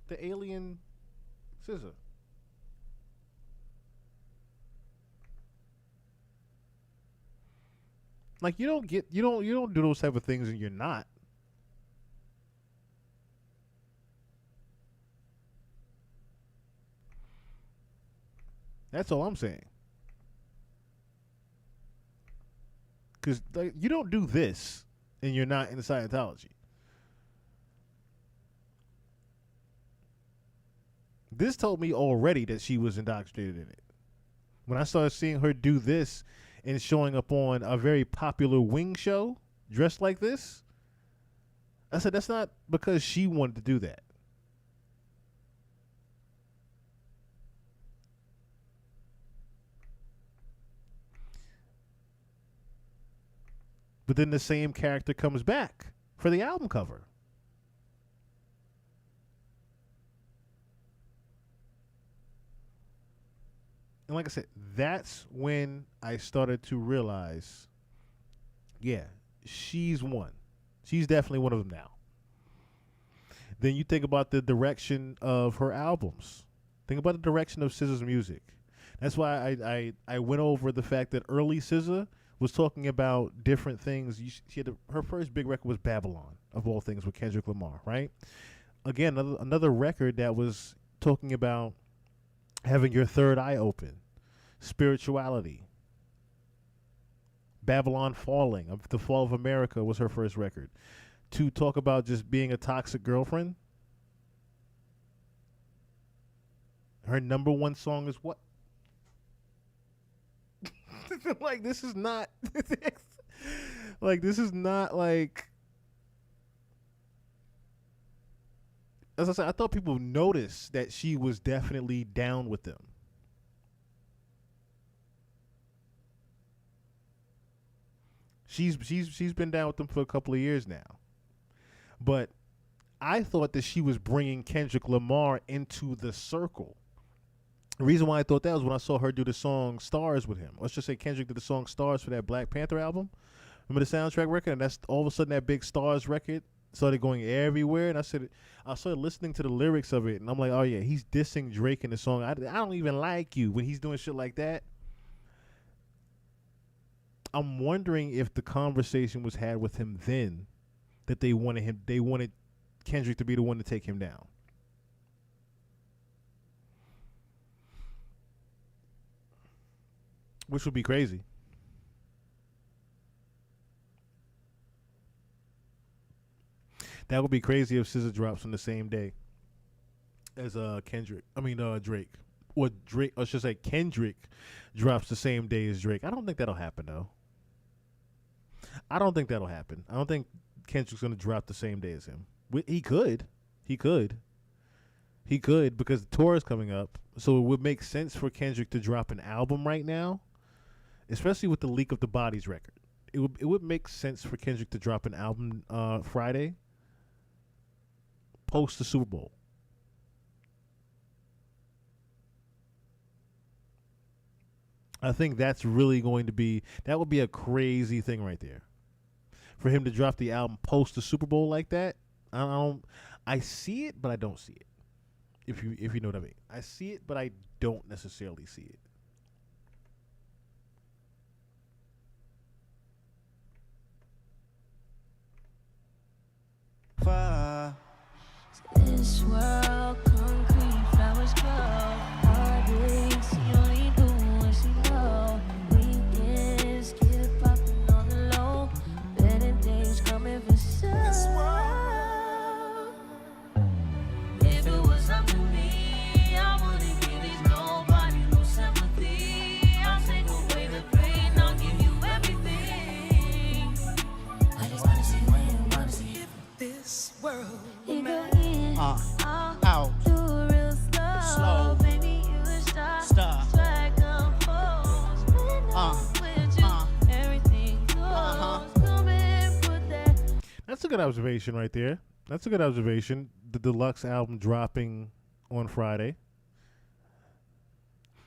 The alien SZA. Like you don't do those type of things and you're not. That's all I'm saying. Because like, you don't do this and you're not in Scientology. This told me already that she was indoctrinated in it. When I started seeing her do this and showing up on a very popular wing show dressed like this, I said, that's not because she wanted to do that. But then the same character comes back for the album cover. And like I said, that's when I started to realize, yeah, she's one. She's definitely one of them now. Then you think about the direction of her albums. Think about the direction of SZA's music. That's why I went over the fact that early SZA was talking about different things. She had her first big record was Babylon, of all things, with Kendrick Lamar, right? Again, another record that was talking about having your third eye open, spirituality. Babylon Falling, The Fall of America was her first record. To talk about just being a toxic girlfriend. Her number one song is what? Like, this is not like, this is not like, as I said, I thought people noticed that she was definitely down with them. She's been down with them for a couple of years now. But I thought that she was bringing Kendrick Lamar into the circle. The reason why I thought that was when I saw her do the song Stars with him. Let's just say Kendrick did the song Stars for that Black Panther album. Remember the soundtrack record? And that's all of a sudden that big Stars record started going everywhere. And I started listening to the lyrics of it. And I'm like, oh yeah, he's dissing Drake in the song. I don't even like you when he's doing shit like that. I'm wondering if the conversation was had with him then that they wanted Kendrick to be the one to take him down. Which would be crazy. That would be crazy if SZA drops on the same day as Drake. Or Drake, I should say Kendrick drops the same day as Drake. I don't think that'll happen though. I don't think that'll happen. I don't think Kendrick's going to drop the same day as him. He could because the tour is coming up. So it would make sense for Kendrick to drop an album right now, especially with the leak of the Bodies record. It would make sense for Kendrick to drop an album Friday, post the Super Bowl. I think that's really that would be a crazy thing right there. For him to drop the album post the Super Bowl like that, I see it, but I don't see it. If you know what I mean. I see it, but I don't necessarily see it. This world, concrete flowers grow. Heartbreaks, you only do when she low. Weekends, get it poppin' on the low. Better days coming for sure. That's a good observation right there. That's a good observation. The deluxe album dropping on Friday.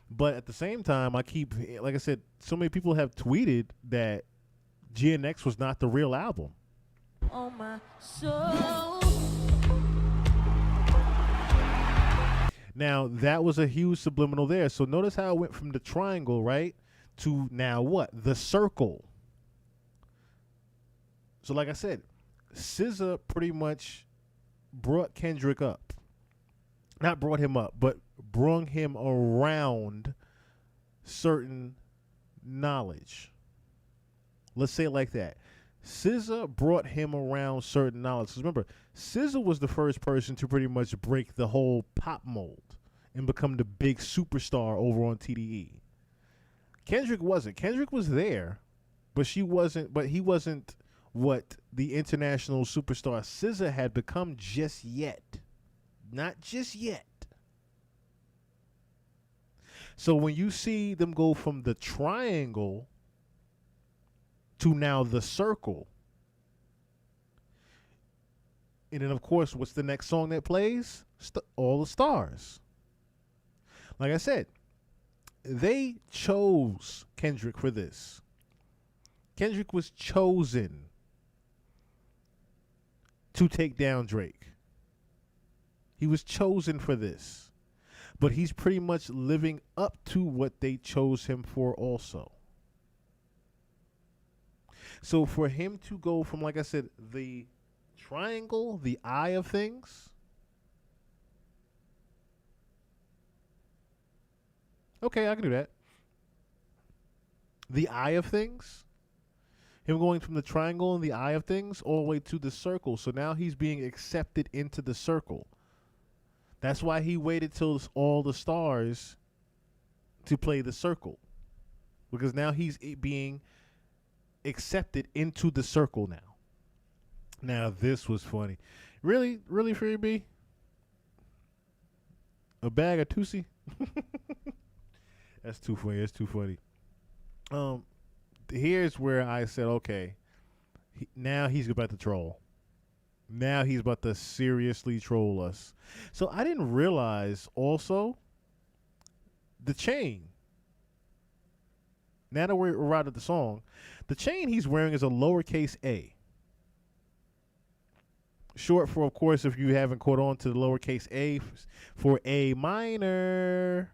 But at the same time, like I said, so many people have tweeted that GNX was not the real album. On my soul. Now, that was a huge subliminal there. So notice how it went from the triangle, right, to now what? The circle. So like I said, SZA pretty much brought Kendrick up. Not brought him up, but brung him around certain knowledge. Let's say it like that. SZA brought him around certain knowledge. Because remember, SZA was the first person to pretty much break the whole pop mold and become the big superstar over on TDE. Kendrick wasn't. Kendrick was there, but he wasn't what the international superstar SZA had become just yet. Not just yet. So when you see them go from the triangle to now the circle, and then of course, what's the next song that plays? All the Stars. Like I said, they chose Kendrick for this. Kendrick was chosen to take down Drake. He was chosen for this. But he's pretty much living up to what they chose him for also. So for him to go from, like I said, the triangle, the eye of things. Okay, I can do that. The eye of things. Him going from the triangle and the eye of things all the way to the circle. So now he's being accepted into the circle. That's why he waited till All the Stars to play the circle. Because now he's being accepted into the circle now. Now, this was funny. Really? Really, Free B? A bag of Tootsie? That's too funny. That's too funny. Here's where I said, okay, now he's about to troll. Now he's about to seriously troll us. So I didn't realize also the chain. Now that we're right at the song, the chain he's wearing is a lowercase a. Short for, of course, if you haven't caught on to the lowercase a, for A minor.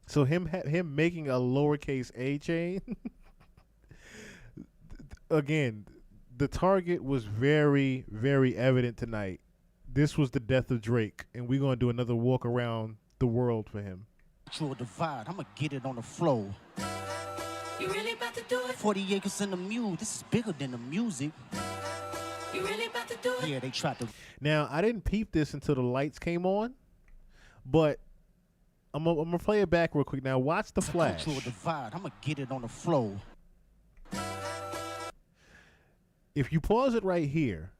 So him making a lowercase a chain, again, the target was very, very evident tonight. This was the death of Drake, and we're going to do another walk around the world for him. True divide, I'm going to get it on the flow. You really about to do it? 40 acres in the mule, this is bigger than the music. You really about to do it? Yeah, they tried to. Now, I didn't peep this until the lights came on, but I'm gonna play it back real quick. Now, watch the flash. True divide, I'm going to get it on the flow. If you pause it right here,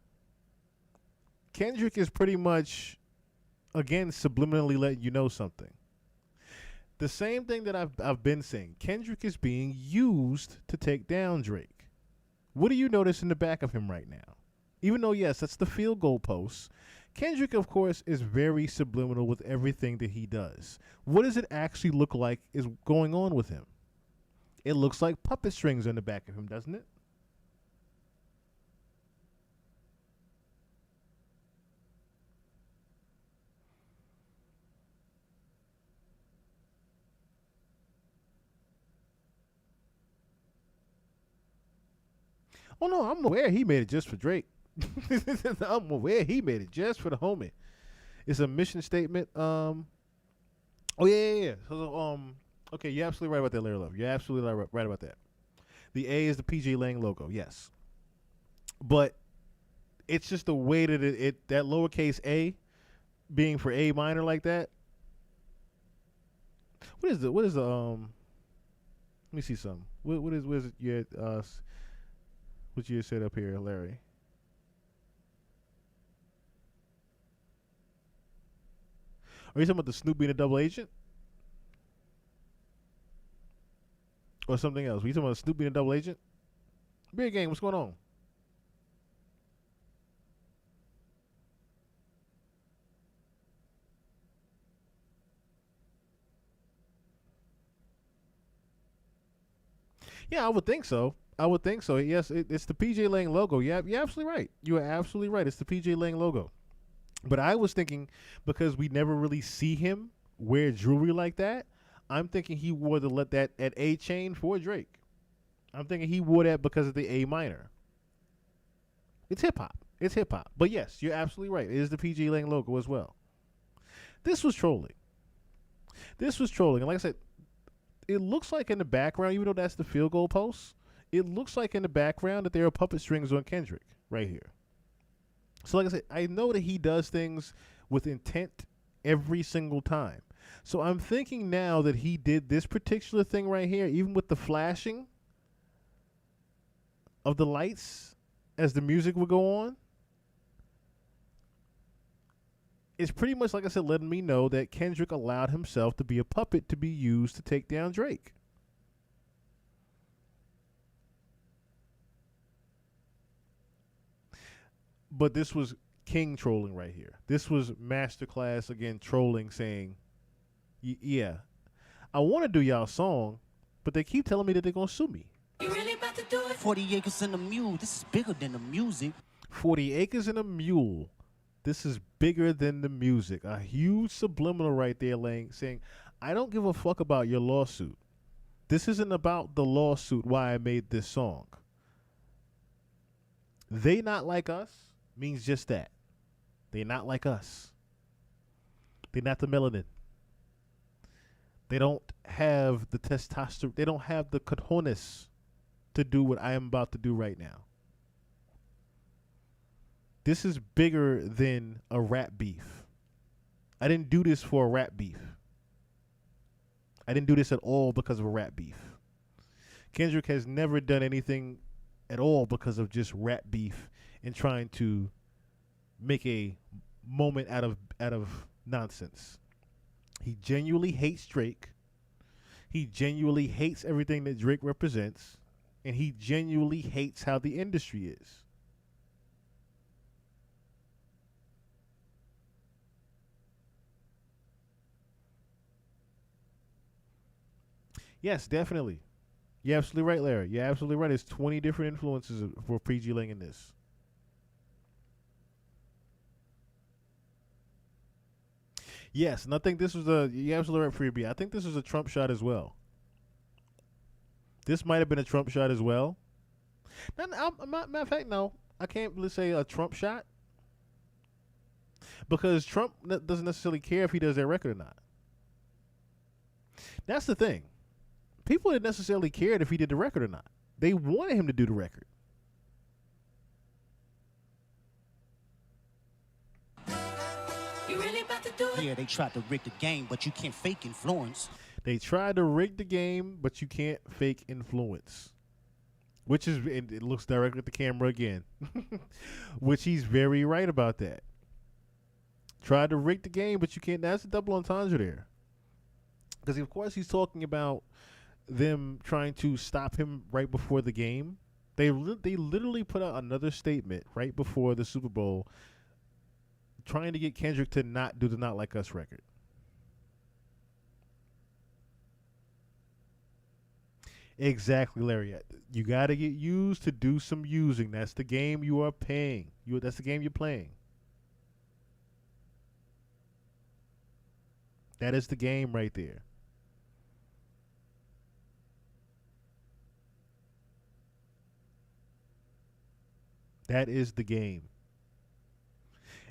Kendrick is pretty much, again, subliminally letting you know something. The same thing that I've been saying. Kendrick is being used to take down Drake. What do you notice in the back of him right now? Even though, yes, that's the field goal post, Kendrick, of course, is very subliminal with everything that he does. What does it actually look like is going on with him? It looks like puppet strings on the back of him, doesn't it? Oh, no, I'm aware he made it just for Drake. I'm aware he made it just for the homie. It's a mission statement. Oh, yeah. So, okay, you're absolutely right about that, Larry Love. You're absolutely right about that. The A is the PJ Lang logo, yes. But it's just the way that that lowercase a being for A minor like that. What is the let me see something. What is your what you said up here, Larry? Are you talking about the Snoop being a double agent? Or something else? Were you talking about Snoop being a double agent? Beer Gang, what's going on? Yeah, I would think so. I would think so. Yes, it's the PJ Lang logo. Yeah, you're absolutely right. You are absolutely right. It's the PJ Lang logo. But I was thinking, because we never really see him wear jewelry like that, I'm thinking he wore that A chain for Drake. I'm thinking he wore that because of the A minor. It's hip hop. It's hip hop. But yes, you're absolutely right. It is the PJ Lang logo as well. This was trolling. And like I said, it looks like in the background, even though that's the field goal post, it looks like in the background that there are puppet strings on Kendrick right here. So like I said, I know that he does things with intent every single time. So I'm thinking now that he did this particular thing right here, even with the flashing of the lights as the music would go on, it's pretty much, like I said, letting me know that Kendrick allowed himself to be a puppet to be used to take down Drake. But this was King trolling right here. This was masterclass, again, trolling, saying, yeah, I want to do y'all song, but they keep telling me that they're going to sue me. You really about to do it? 40 acres and a mule. This is bigger than the music. 40 acres and a mule. This is bigger than the music. A huge subliminal right there, Lang, saying, I don't give a fuck about your lawsuit. This isn't about the lawsuit, why I made this song. They not like us means just that. They not like us. They not the melanin. They don't have the testosterone. They don't have the cojones to do what I am about to do right now. This is bigger than a rap beef. I didn't do this for a rap beef. I didn't do this at all because of a rap beef. Kendrick has never done anything at all because of just rap beef and trying to make a moment out of nonsense. He genuinely hates Drake. He genuinely hates everything that Drake represents. And he genuinely hates how the industry is. Yes, definitely. You're absolutely right, Larry. You're absolutely right. There's 20 different influences for PG Lang in this. Yes, and I think this was you're absolutely right, Freebie. I think this was a Trump shot as well. This might have been a Trump shot as well. Matter of fact, no. I can't really say a Trump shot. Because Trump doesn't necessarily care if he does that record or not. That's the thing. People didn't necessarily care if he did the record or not. They wanted him to do the record. You really about to do it? Yeah, they tried to rig the game, but you can't fake influence. They tried to rig the game, but you can't fake influence. Which is, it looks directly at the camera again. Which he's very right about that. Tried to rig the game, but you can't. That's a double entendre there. Because, of course, he's talking about them trying to stop him right before the game. They literally put out another statement right before the Super Bowl trying to get Kendrick to not do the Not Like Us record. Exactly, Larry. You got to get used to do some using. That's the game you are paying. That's the game you're playing. That is the game right there. That is the game.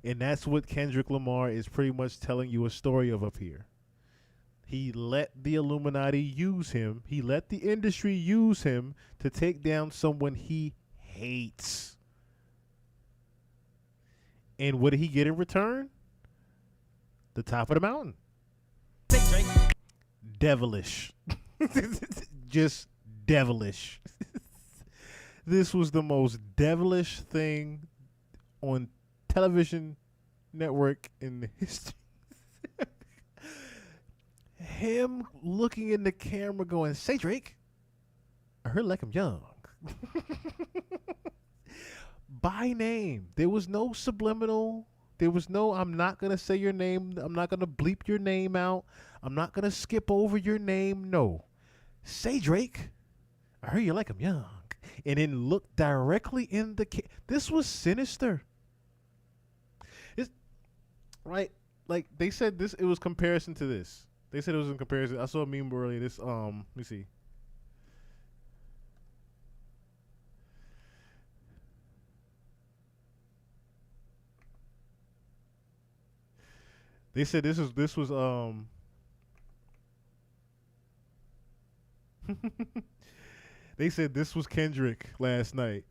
And that's what Kendrick Lamar is pretty much telling you a story of up here. He let the Illuminati use him. He let the industry use him to take down someone he hates. And what did he get in return? The top of the mountain. Devilish. Just devilish. This was the most devilish thing on television network in the history. Him looking in the camera going, say Drake, I heard like I'm young. By name. There was no subliminal. There was no, I'm not going to say your name. I'm not going to bleep your name out. I'm not going to skip over your name. No. Say Drake. I heard you like him young. And then look directly in the this was sinister. It's right. Like they said this, it was comparison to this. They said it was in comparison. I saw a meme earlier. This let me see. They said this was they said this was Kendrick last night.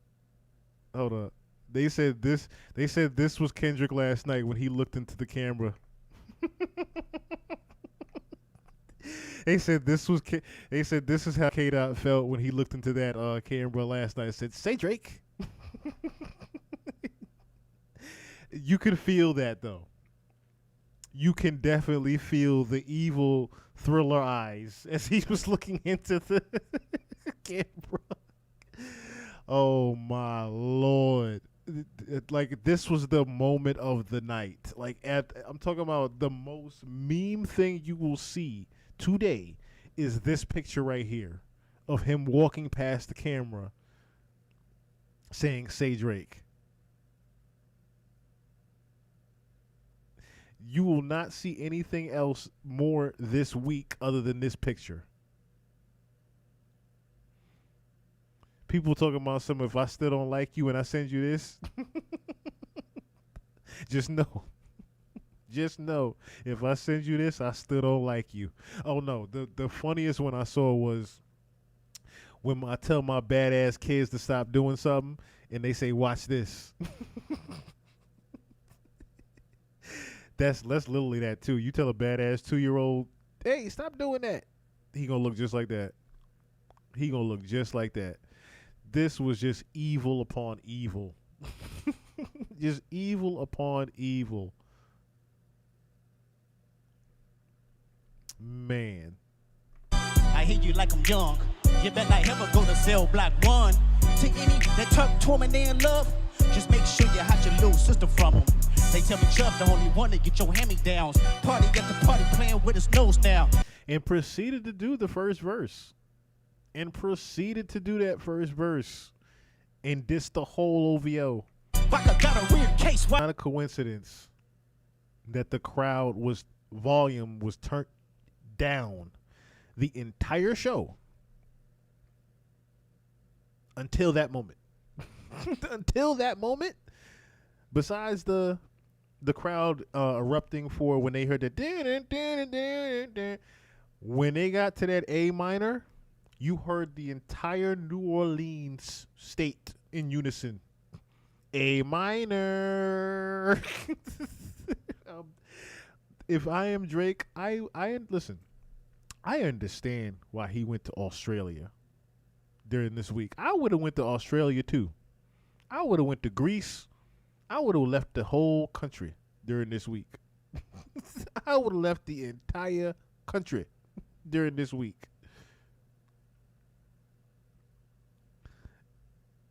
Hold up. They said this was Kendrick last night when he looked into the camera. They said this is how K-Dot felt when he looked into that camera last night. It said, "Say Drake." You can feel that though. You can definitely feel the evil Thriller eyes as he was looking into the camera. Oh my Lord. Like this was the moment of the night. Like I'm talking about the most meme thing you will see today is this picture right here of him walking past the camera saying, "Say Drake." You will not see anything else more this week other than this picture. People talking about some, if I still don't like you and I send you this, just know. Just know, if I send you this, I still don't like you. Oh no, the funniest one I saw was when I tell my badass kids to stop doing something and they say, "Watch this." That's literally that too. You tell a badass 2-year-old, "Hey, stop doing that." He gonna look just like that. He gonna look just like that. This was just evil upon evil. Just evil upon evil. Man. I hear you like I'm young. You better not ever go to cell block 1. To any that talk torment in love, just make sure you hide your little sister from them. They tell me Chubb the only one to get your hand-me-downs. Party at the party playing with his nose now. And proceeded to do the first verse. And proceeded to do that first verse. And diss the whole OVO. Baka got a weird case. Not a coincidence that the crowd volume was turned down the entire show until that moment. Until that moment. Besides the crowd erupting for when they heard the when they got to that A minor, you heard the entire New Orleans state in unison. A minor. If I am Drake, I listen. I understand why he went to Australia during this week. I would have went to Australia too. I would have went to Greece. I would have left the whole country during this week. I would have left the entire country during this week.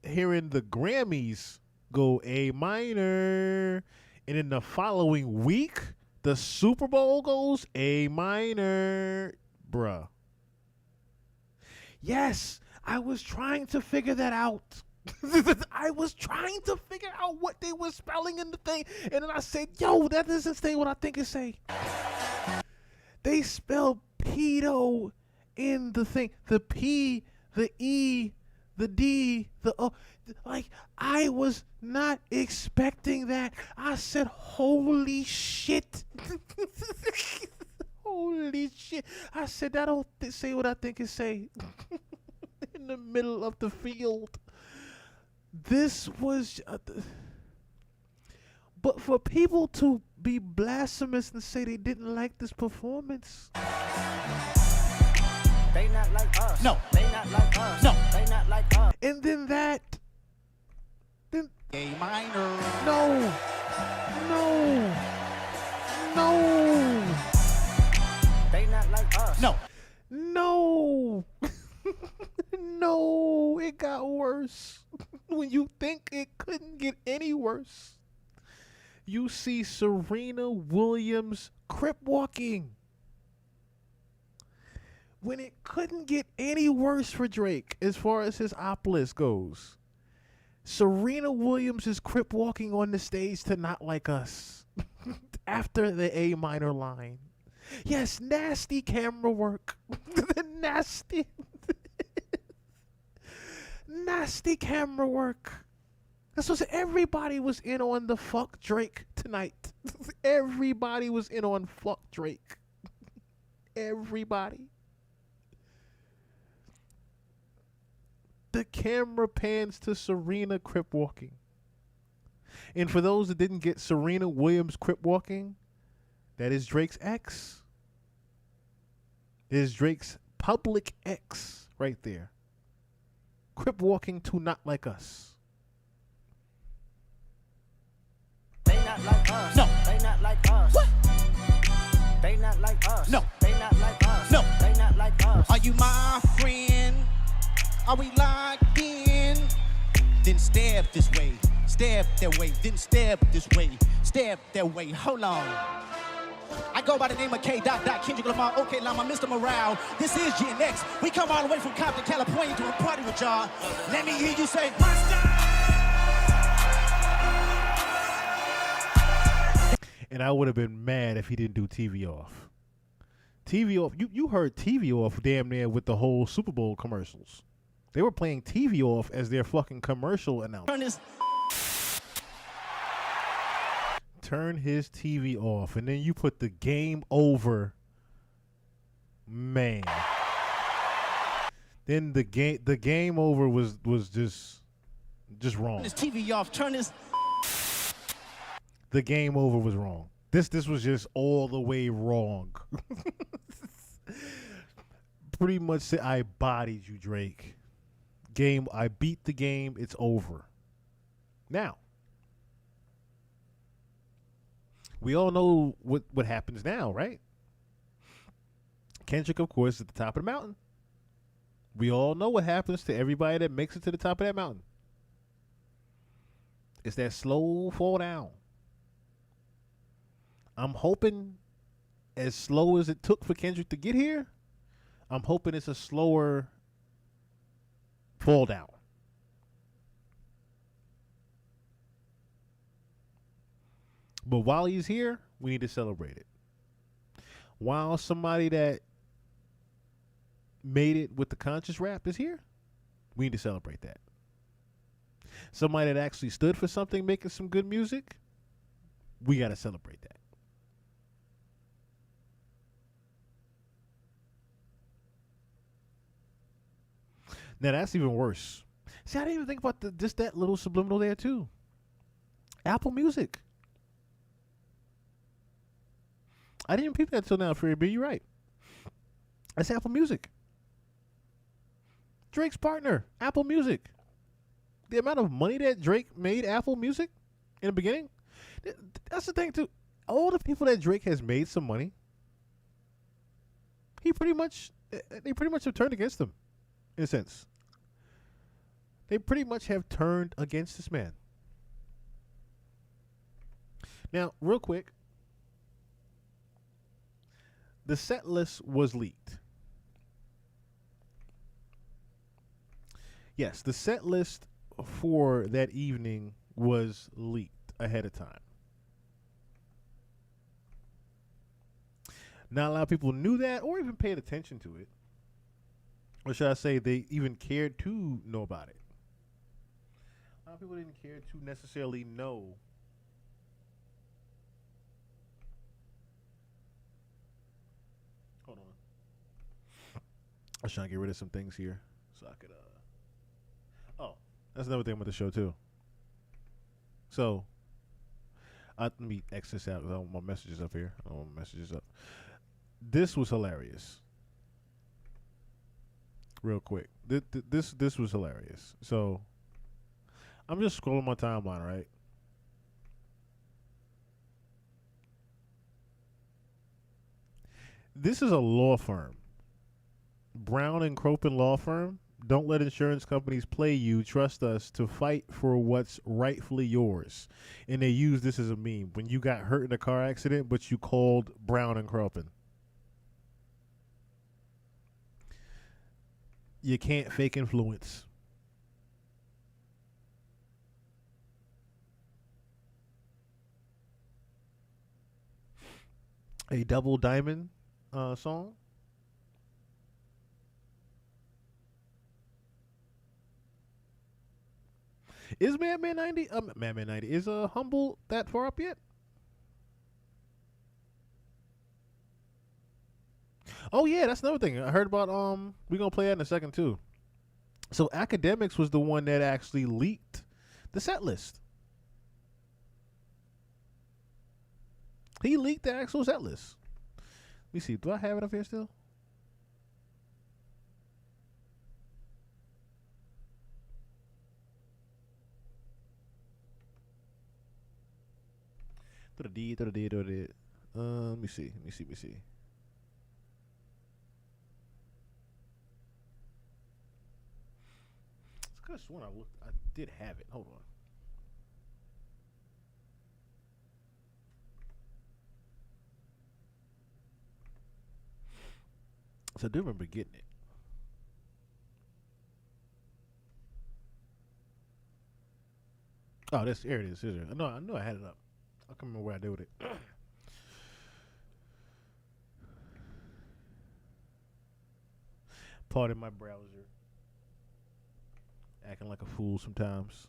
Hearing the Grammys go A minor, and in the following week, the Super Bowl goes A minor. Bruh. Yes, I was trying to figure that out. I was trying to figure out what they were spelling in the thing, and then I said, "Yo, that doesn't say what I think it say." They spelled pedo in the thing. The P, the E, the D, the O. Like, I was not expecting that. I said, "Holy shit." Holy shit. I said, "That don't say what I think it say." In the middle of the field. This was, but for people to be blasphemous and say they didn't like this performance. They not like us. No. They not like us. No. They not like us. And then A minor. No. They not like us. No. No. No. it got worse. When you think it couldn't get any worse, you see Serena Williams crip walking. When it couldn't get any worse for Drake as far as his op list goes, Serena Williams is crip walking on the stage to Not Like Us after the A minor line. Yes, nasty camera work. nasty camera work. That's what everybody was in on the fuck Drake tonight. Everybody was in on fuck Drake. Everybody. The camera pans to Serena crip walking. And for those that didn't get Serena Williams crip walking, that is Drake's ex. It is Drake's public ex right there. Crip walking to Not Like Us. They not like us. No. They not like us. What? They not like us. No. They not like us. No. They not like us. Are you my friend? Are we locked in? Then stab this way, stab that way, then stab this way, stab that way. Hold on. I go by the name of K. Kendrick Lamar, OK Llama, Mr. Morale. This is Gen X. We come all the way from Compton, California to a party with y'all. Let me hear you say, And I would have been mad if he didn't do TV Off. TV Off, you heard TV Off damn near with the whole Super Bowl commercials. They were playing TV Off as their fucking commercial announcement. Turn his TV off, and then you put the game over. Man. Then the game over was just wrong. Turn this TV off, turn this. The game over was wrong. This was just all the way wrong. Pretty much said, I bodied you, Drake. I beat the game, it's over. Now, we all know what happens now, right? Kendrick, of course, is at the top of the mountain. We all know what happens to everybody that makes it to the top of that mountain. It's that slow fall down. I'm hoping, as slow as it took for Kendrick to get here, I'm hoping it's a slower fall down. But while he's here, we need to celebrate it. While somebody that made it with the conscious rap is here, we need to celebrate that. Somebody that actually stood for something, making some good music, we got to celebrate that. Now that's even worse. See, I didn't even think about just that little subliminal there too. Apple Music. I didn't even peep that until now, Free B. You're right. That's Apple Music. Drake's partner, Apple Music. The amount of money that Drake made Apple Music in the beginning, that's the thing too. All the people that Drake has made some money, they pretty much have turned against him, in a sense. They pretty much have turned against this man. Now, real quick, the set list was leaked. Yes, the set list for that evening was leaked ahead of time. Not a lot of people knew that or even paid attention to it. Or should I say they even cared to know about it. A lot of people didn't care to necessarily know. Hold on. I was trying to get rid of some things here so I could oh, that's another thing about the show too. So let me X this out because I want my messages up here. I want my messages up. This was hilarious. Real quick. This was hilarious. So I'm just scrolling my timeline, right? This is a law firm. Brown and Cropin law firm. Don't let insurance companies play you. Trust us to fight for what's rightfully yours. And they use this as a meme. When you got hurt in a car accident, but you called Brown and Croughton. You can't fake influence. A Double Diamond song. Is Madman 90? Madman 90. Is Humble that far up yet? Oh yeah, that's another thing. I heard about we're gonna play that in a second too. So Academics was the one that actually leaked the set list. He leaked the actual set list. Let me see. Do I have it up here still? Let me see. I could have sworn I did have it. Hold on. So I do remember getting it. Oh, here it is. I know I had it up. I can't remember what I did with it. Pardon my browser. Acting like a fool sometimes.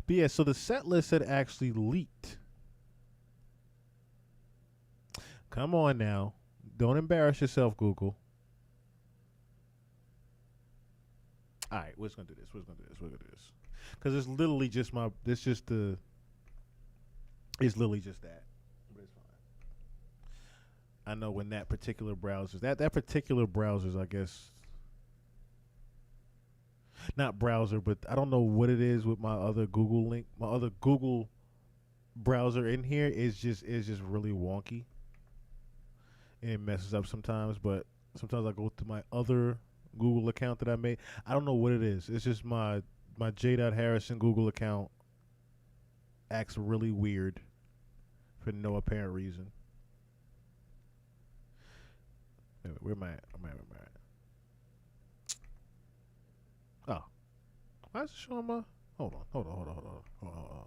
But yeah, so the set list had actually leaked. Come on now. Don't embarrass yourself, Google. All right, we're just going to do this. Because it's literally just it's literally just that. But it's fine. I know when that particular browser's, that particular browser's, I guess, not browser, but I don't know what it is with my other Google link. My other Google browser in here is just really wonky. And it messes up sometimes, but sometimes I go to my other Google account that I made. I don't know what it is. It's just my J. Harrison Google account acts really weird for no apparent reason. Where am I at? Oh. Why is it showing my... Hold on.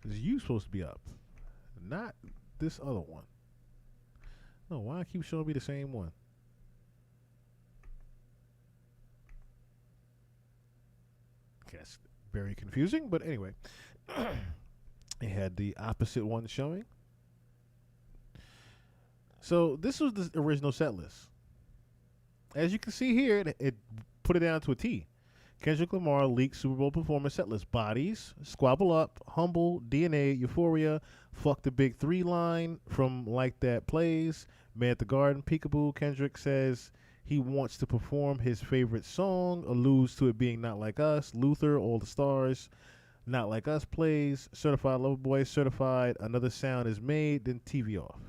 Because you supposed to be up. Not this other one. No, why I keep showing me the same one? Okay, that's very confusing, but anyway. It had the opposite one showing. So this was the original set list. As you can see here, it put it down to a T. Kendrick Lamar leaked Super Bowl performance set list. Bodies, Squabble Up, Humble, DNA, Euphoria, Fuck the Big Three line from Like That Plays, Man at the Garden, Peekaboo. Kendrick says he wants to perform his favorite song, alludes to it being Not Like Us. Luther, All the Stars, Not Like Us plays. Certified Lover Boy, Certified, Another Sound is made, then TV off.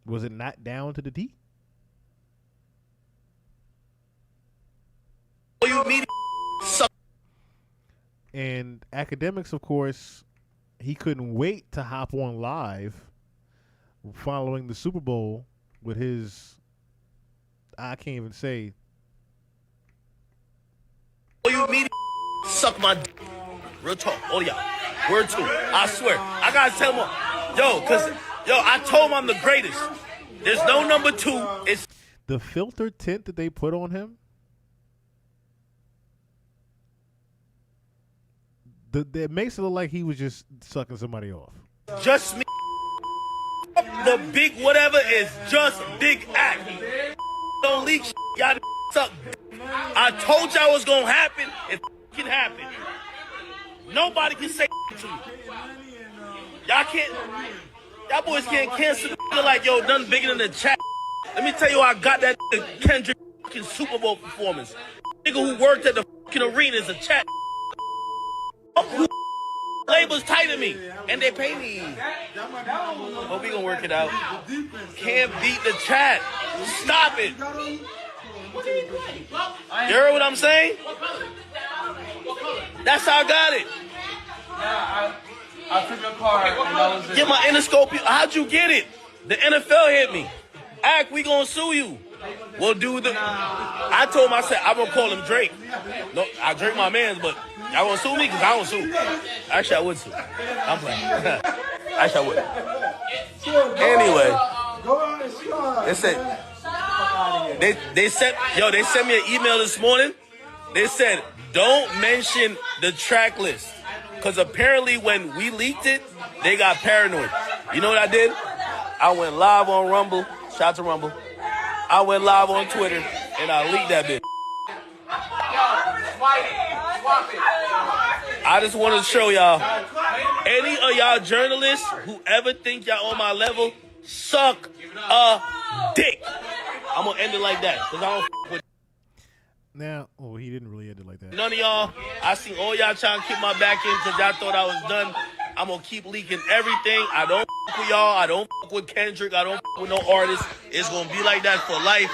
Was it not down to the D? And Academics, of course, he couldn't wait to hop on live following the Super Bowl with his, I can't even say. You mean suck my d- real talk. Oh yeah, word two. I swear. I gotta tell him, I told him I'm the greatest. There's no number two. It's the filter tint that they put on him. It makes it look like he was just sucking somebody off. Just me. The big whatever is just big act. Don't leak shit. Y'all suck. I told y'all what's gonna happen. It can happen. Nobody can say to me. Y'all boys can't cancel the like, yo, nothing bigger than the chat. Let me tell you how I got that Kendrick Super Bowl performance. Nigga who worked at the arena is a chat. labels tight to me, and they pay me. But we gonna work it out. Can't beat the chat. Stop it. You heard what I'm saying? That's how I got it. I took a card and that was it. Get my Interscope. How'd you get it? The NFL hit me. Act, we gonna sue you. We'll do the. I told myself I'm gonna call him Drake. No, I Drake my man's, but y'all gonna sue me because I don't sue. Actually, I would sue. I'm playing. Actually, I would. Anyway, they sent me an email this morning. They said don't mention the track list because apparently when we leaked it, they got paranoid. You know what I did? I went live on Rumble. Shout out to Rumble. I went live on Twitter and I leaked that bitch. I just want to show y'all, any of y'all journalists who ever think y'all on my level, suck a dick. I'm gonna end it like that because I don't with Now, he didn't really end it like that. none of y'all. I seen all y'all trying to keep my back in because y'all thought I was done. I'm gonna keep leaking everything. I don't with y'all. I don't with Kendrick. I don't with no artist. It's gonna be like that for life.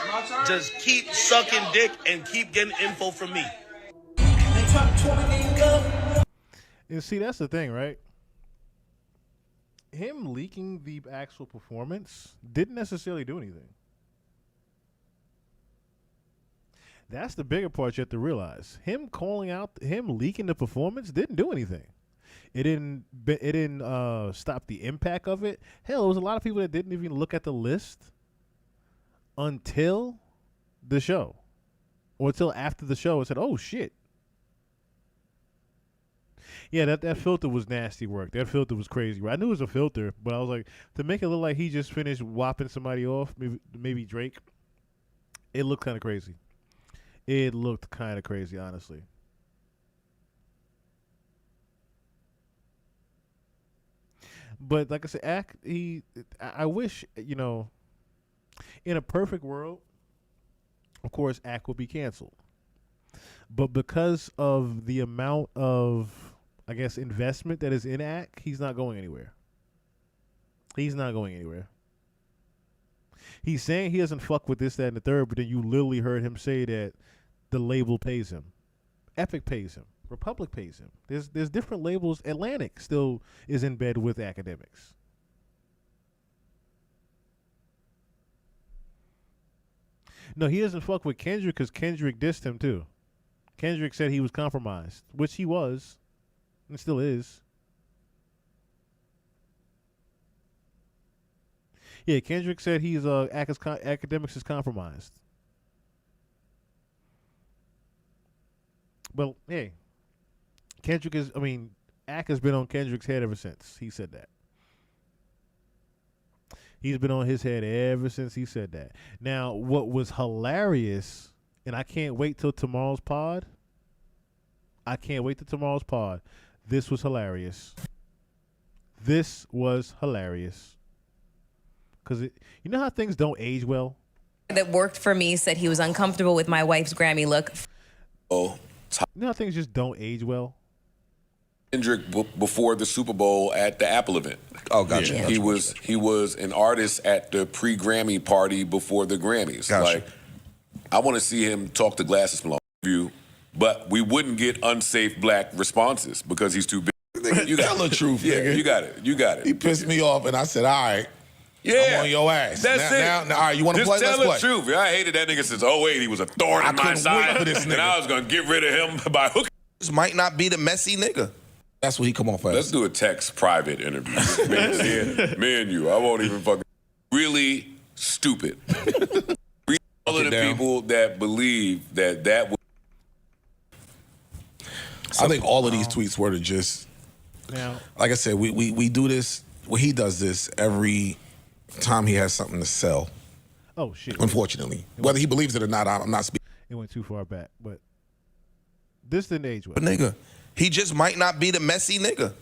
Just keep sucking dick and keep getting info from me. And see, that's the thing, right? Him leaking the actual performance didn't necessarily do anything. That's the bigger part you have to realize. Him leaking the performance didn't do anything. It didn't stop the impact of it. Hell, there was a lot of people that didn't even look at the list until the show, or until after the show, and said, "Oh shit." Yeah, that filter was nasty work. That filter was crazy. I knew it was a filter, but I was like, to make it look like he just finished whopping somebody off, maybe Drake, it looked kind of crazy. It looked kind of crazy, honestly. But like I said, I wish, in a perfect world, of course, Act would be canceled. But because of the amount of, I guess, investment that is in Act, he's not going anywhere. He's not going anywhere. He's saying he doesn't fuck with this, that, and the third, but then you literally heard him say that the label pays him. Epic pays him. Republic pays him. There's different labels. Atlantic still is in bed with academics. No, he doesn't fuck with Kendrick because Kendrick dissed him too. Kendrick said he was compromised, which he was, and still is. Yeah, Kendrick said he's academics is compromised. Well, hey, Ack has been on Kendrick's head ever since he said that. He's been on his head ever since he said that. Now, what was hilarious, and I can't wait till tomorrow's pod. This was hilarious. Because you know how things don't age well? That worked for me said he was uncomfortable with my wife's Grammy look. You know how things just don't age well? Kendrick before the Super Bowl at the Apple event. Oh, gotcha. Yeah. He was an artist at the pre-Grammy party before the Grammys. Gotcha. Like, I want to see him talk to Glasses Malone, but we wouldn't get unsafe black responses because he's too big. You tell the truth, yeah, nigga. You got it. He pissed me off, and I said, all right. Yeah. I'm on your ass. That's now, all right, you want to play? Just Let's tell play. the truth. I hated that nigga since 08. He was a thorn in my side. For this nigga. And I was going to get rid of him by hook. This might not be the messy nigga. That's what he come off as. Let's do a text private interview. me and you. I won't even fucking. Really stupid. All of the people that believe that would. I think all of these tweets were to just. Now, like I said, we do this. Well, he does this every time he has something to sell. Oh shit! Unfortunately, whether he believes it or not, I'm not speaking. It went too far back, but this didn't age well. But nigga, he just might not be the messy nigga.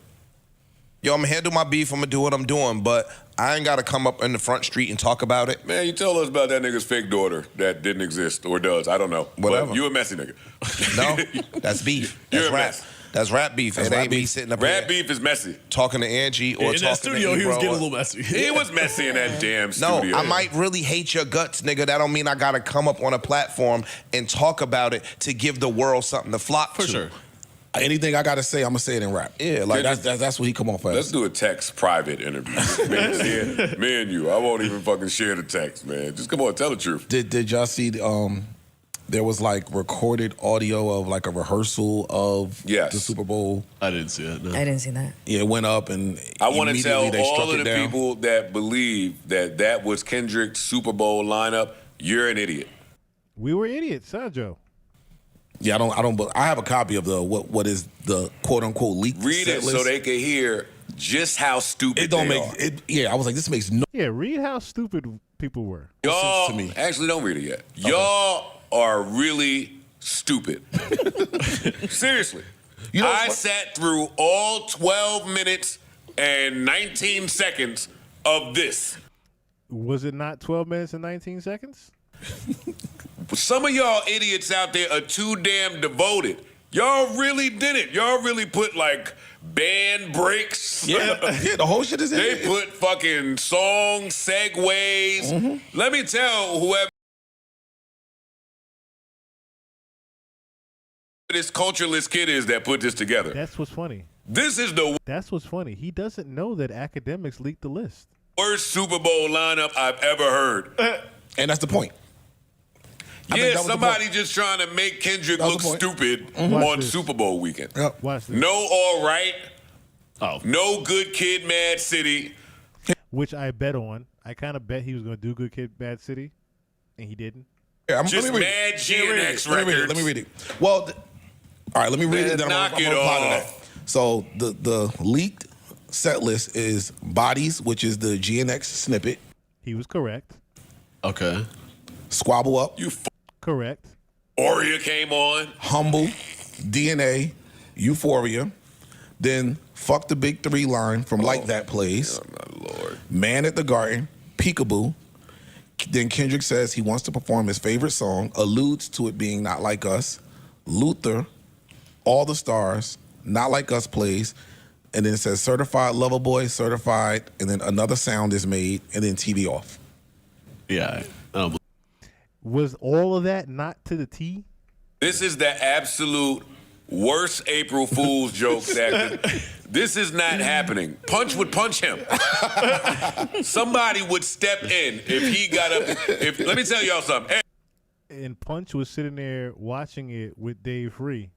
Yo, I'm gonna handle my beef. I'm gonna do what I'm doing, but I ain't gotta come up in the front street and talk about it. Man, you tell us about that nigga's fake daughter that didn't exist or does. I don't know. Whatever. But you a messy nigga. No, that's beef. That's You're a rap. mess. That's rap beef. It ain't me sitting up Rap here beef is messy. talking to Angie or In talking that studio, to he was Ebro. getting a little messy. He was messy in that damn No, studio. I might really hate your guts, nigga. That don't mean I gotta come up on a platform and talk about it to give the world something to flock to. For sure. Anything I gotta say, I'm gonna say it in rap. Yeah, like that's what he come off as. Let's do a text private interview. Me and you. I won't even fucking share the text, man. Just come on, tell the truth. Did y'all see there was like recorded audio of like a rehearsal of the Super Bowl? I didn't see it. No. I didn't see that. Yeah, it went up and I want to tell immediately they all struck of it the down. people that believe that that was Kendrick's Super Bowl lineup, you're an idiot. We were idiots, Sanjo. Yeah, I have a copy of the what is the quote unquote leaked Read set it list. so they can hear just how stupid It don't they make are. it. Yeah, I was like, this makes no. Yeah, read how stupid people were. Y'all, to me. actually don't read it yet. Y'all are really stupid. Seriously. I sat through all 12 minutes and 19 seconds of this. Was it not 12 minutes and 19 seconds? Some of y'all idiots out there are too damn devoted. Y'all really did it. Y'all really put like band breaks. Yeah, the whole shit is in They it. put fucking song segues. Let me tell whoever this cultureless kid is that put this together. That's what's funny. That's what's funny. He doesn't know that academics leaked the list. worst Super Bowl lineup I've ever heard. And that's the point. I think Yeah, that was the somebody point. just trying to make Kendrick That was look the point. stupid Watch on this. Super Bowl weekend. Watch this. No all right. No good kid, Mad City. Which I bet on. I kind of bet he was going to do Good Kid, Bad City, and he didn't. Yeah, Just let me read mad it. GNX Let me read it. records. Let me read it. Well, all right, let me read Man, it. Then knock I'm it gonna reply to off. that. So the leaked set list is Bodies, which is the GNX snippet. He was correct. Okay. Squabble Up. You Correct. Warrior came on. Humble, DNA, Euphoria. Then Fuck the Big Three line from Like That plays. Oh, my Lord. Man at the Garden, Peekaboo. Then Kendrick says he wants to perform his favorite song, alludes to it being Not Like Us. Luther, All the Stars, Not Like Us plays. And then it says Certified Lover Boy, Certified, and then Another Sound is made, and then TV off. Yeah. Was all of that not to the T? This is the absolute worst April Fool's joke that this is not happening. Punch would punch him. Somebody would step in if he got up. Let me tell y'all something. And Punch was sitting there watching it with Dave Free.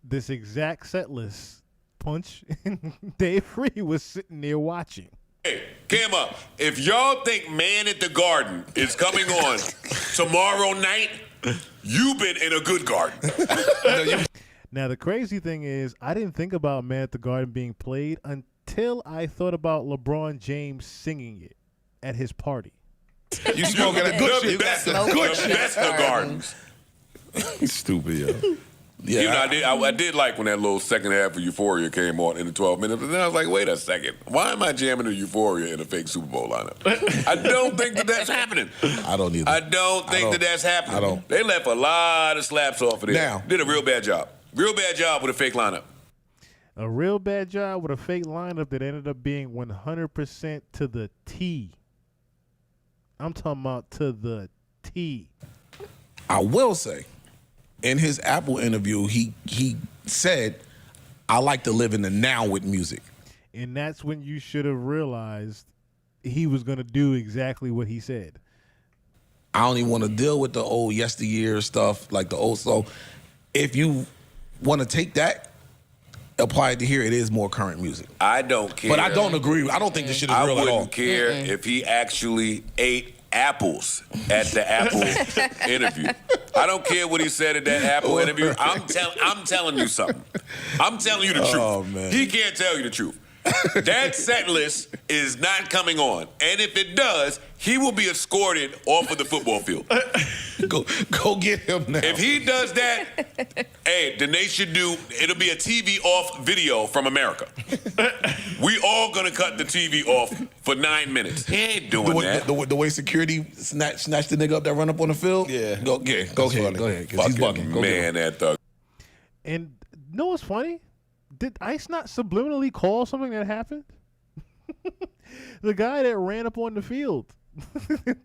This exact set list, Punch and Dave Free was sitting there watching. Hey, Cam up. If y'all think Man at the Garden is coming on tomorrow night, you've been in a good garden. Now, the crazy thing is, I didn't think about Man at the Garden being played until I thought about LeBron James singing it at his party. You smoking that good shit. That's The the gardens. Stupid, yo. You know, I did like when that little second half of Euphoria came on in the 12 minutes, but then I was like, wait a second. Why am I jamming to Euphoria in a fake Super Bowl lineup? I don't think that's happening. I don't either. I don't think that's happening. I don't. They left a lot of slaps off of there. Now. Did a real bad job. Real bad job with a fake lineup. A real bad job with a fake lineup that ended up being 100% to the T. I'm talking about to the T. I will say, in his Apple interview, he said, I like to live in the now with music. And that's when you should have realized he was going to do exactly what he said. I don't even want to deal with the old yesteryear stuff, like the old. So if you want to take that, apply it to here, it is more current music. I don't care. But I don't agree. I don't think this shit is I real at all. wouldn't care if he actually ate apples at the Apple interview. I don't care what he said at that Apple interview. I'm telling you something. I'm telling you the truth. Oh, man. He can't tell you the truth. That set list is not coming on. And if it does, he will be escorted off of the football field. Go get him now. If he does that, hey, then they should it'll be a TV off video from America. We all gonna cut the TV off for 9 minutes. He ain't doing that. The way security snatched the nigga up that run up on the field? Yeah. Go ahead. Go ahead. Because he's bugging. Man at the... And know what's funny? Did Ice not subliminally call something that happened? The guy that ran up on the field. It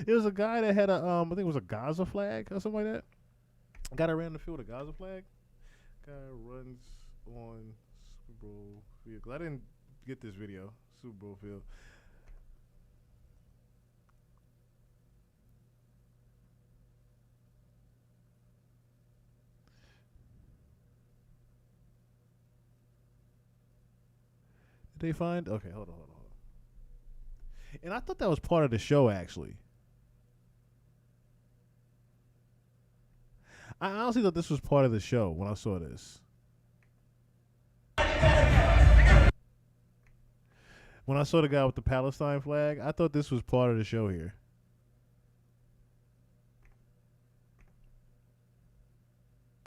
was a guy that had a I think it was a Gaza flag or something like that. A guy that ran the field with a Gaza flag. Guy runs on Super Bowl field. I didn't get this video. Super Bowl field. Did they find? Okay, hold on. And I thought that was part of the show, actually. I honestly thought this was part of the show when I saw this. When I saw the guy with the Palestine flag, I thought this was part of the show here.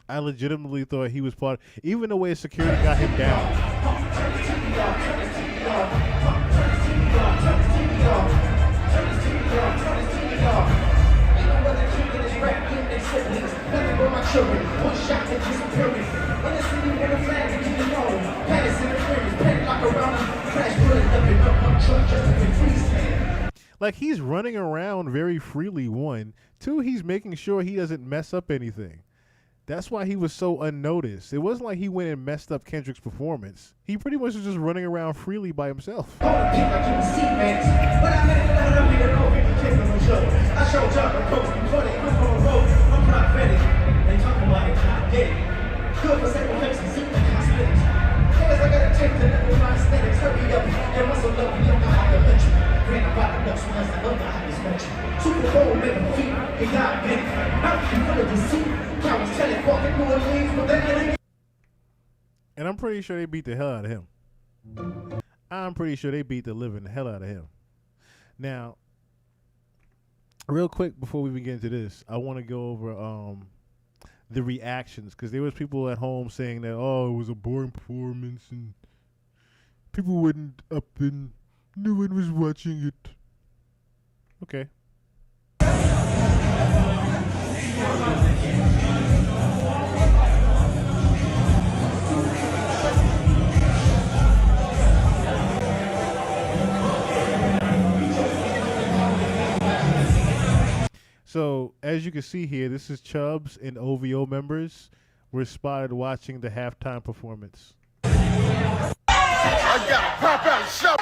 I legitimately thought he was part, even the way security got him down. Like, he's running around very freely, one. Two, he's making sure he doesn't mess up anything. That's why he was so unnoticed. It wasn't like he went and messed up Kendrick's performance. He pretty much was just running around freely by himself. And I'm pretty sure they beat the hell out of him. I'm pretty sure they beat the living hell out of him. Now, real quick before we even get into this, I want to go over the reactions, because there was people at home saying that, oh, it was a boring performance and people wouldn't up and no one was watching it. Okay. So, as you can see here, this is Chubbs and OVO members were spotted watching the halftime performance. I gotta pop out and show.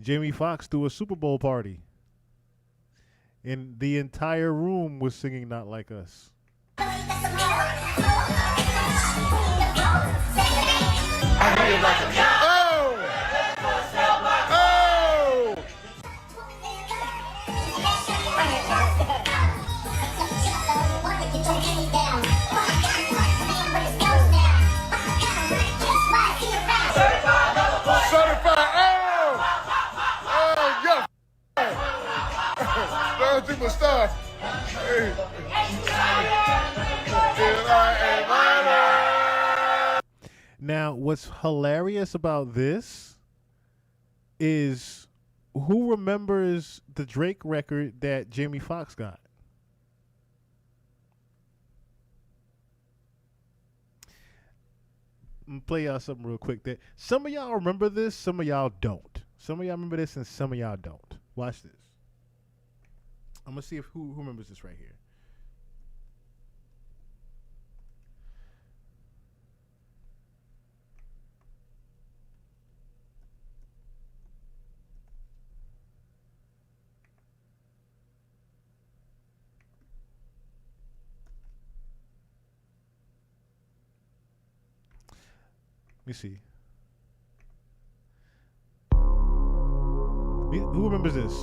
Jamie Foxx threw a Super Bowl party, and the entire room was singing "Not Like Us." I hear like a stuff. Now, what's hilarious about this is, who remembers the Drake record that Jamie Foxx got? I'm gonna play y'all something real quick. That some of y'all remember this, some of y'all don't. Some of y'all remember this, and some of y'all don't. Watch this. I'm gonna see if who remembers this right here. Let me see. Who remembers this?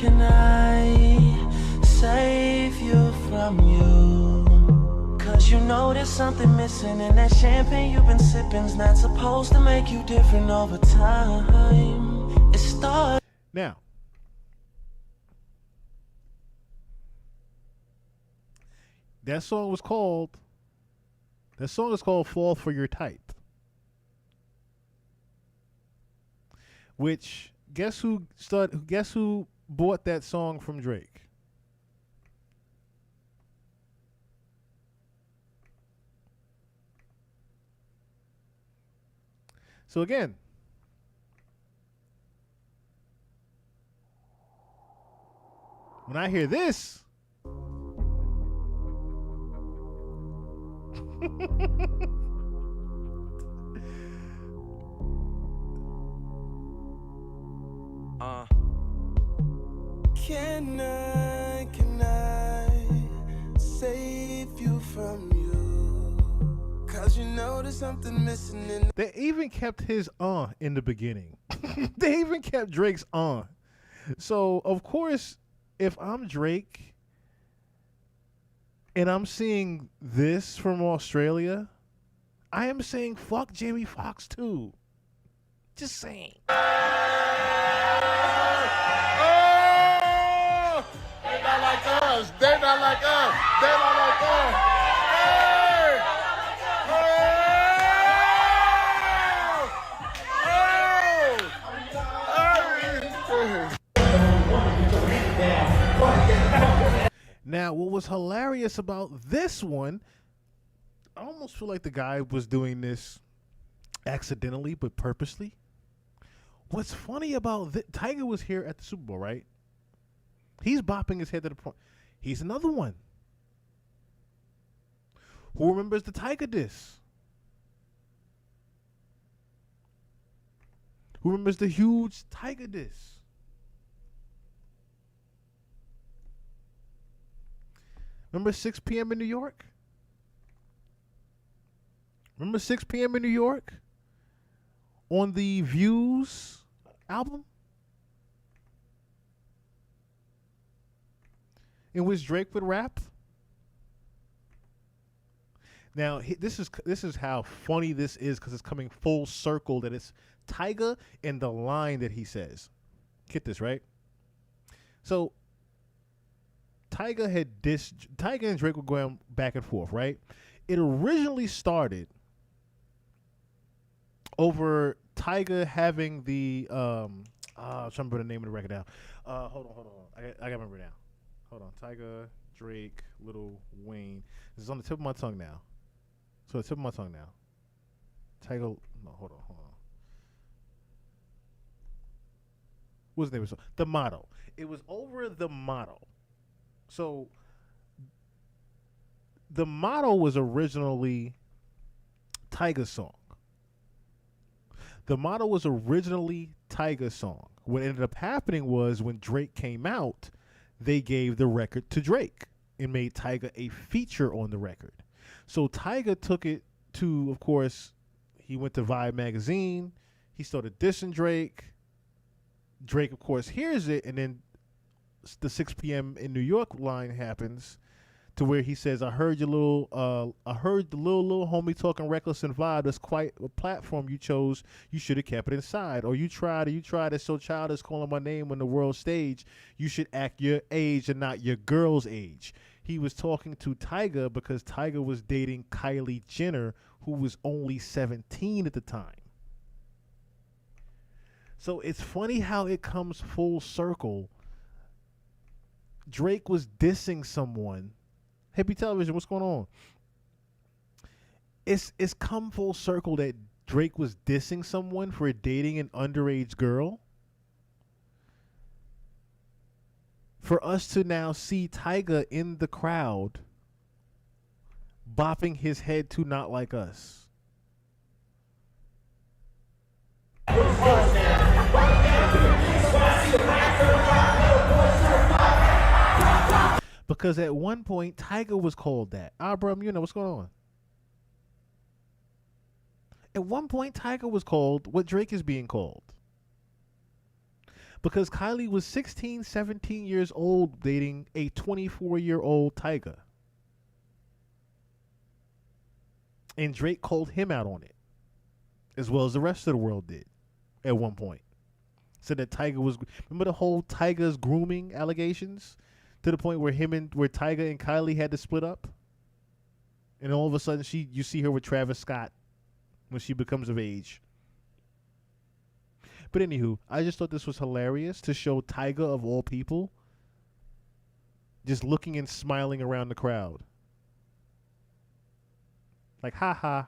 Can I save you from you? Cause you know there's something missing in that champagne you've been sipping's not supposed to make you different over time. It starts. Now, That song is called Fall for Your Type. Which guess who bought that song from Drake? So again, when I hear this, Can I save you from you? Cause you know there's something missing in they even kept his in the beginning. They even kept Drake's So, of course, if I'm Drake and I'm seeing this from Australia, I am saying fuck Jamie Foxx too. Just saying. They're not like us. They're not like us. They're not like us. Hey! Now, what was hilarious about this one, I almost feel like the guy was doing this accidentally but purposely. What's funny about this, Tiger was here at the Super Bowl, right? He's bopping his head to the point. He's another one. Who remembers the Tiger diss? Who remembers the huge Tiger diss? Remember 6 p.m. in New York? Remember 6 p.m. in New York? On the Views album? In which Drake would rap? Now, this is how funny this is because it's coming full circle that it's Tyga and the line that he says. Get this, right? So, Tyga and Drake were going back and forth, right? It originally started over Tyga having the I'm trying to remember the name of the record now. Hold on. I gotta remember now. Hold on. Tyga, Drake, Lil Wayne. This is on the tip of my tongue now. Tyga, no, hold on. What's the name of the song? The Motto. It was over The Motto. So, The Motto was originally Tyga's song. The Motto was originally Tyga's song. What ended up happening was when Drake came out, they gave the record to Drake and made Tyga a feature on the record. So Tyga took it to, of course, he went to Vibe magazine. He started dissing Drake. Drake, of course, hears it, and then the 6 p.m. in New York line happens to where he says, I heard the little homie talking reckless and vibe. That's quite a platform you chose. You should have kept it inside. Or you tried it so childish calling my name on the world stage. You should act your age and not your girl's age. He was talking to Tyga because Tyga was dating Kylie Jenner, who was only 17 at the time. So it's funny how it comes full circle. Drake was dissing someone. Hippie Television, what's going on? It's come full circle that Drake was dissing someone for dating an underage girl. For us to now see Tyga in the crowd bopping his head to Not Like Us. Because at one point, Tyga was called that. Bro, you know what's going on. At one point, Tyga was called what Drake is being called. Because Kylie was 16, 17 years old dating a 24-year-old Tyga. And Drake called him out on it. As well as the rest of the world did at one point. Said that Tyga was... Remember the whole Tyga's grooming allegations? To the point where Tyga and Kylie had to split up? And all of a sudden, you see her with Travis Scott when she becomes of age. But anywho, I just thought this was hilarious to show Tyga, of all people, just looking and smiling around the crowd. Like, ha ha.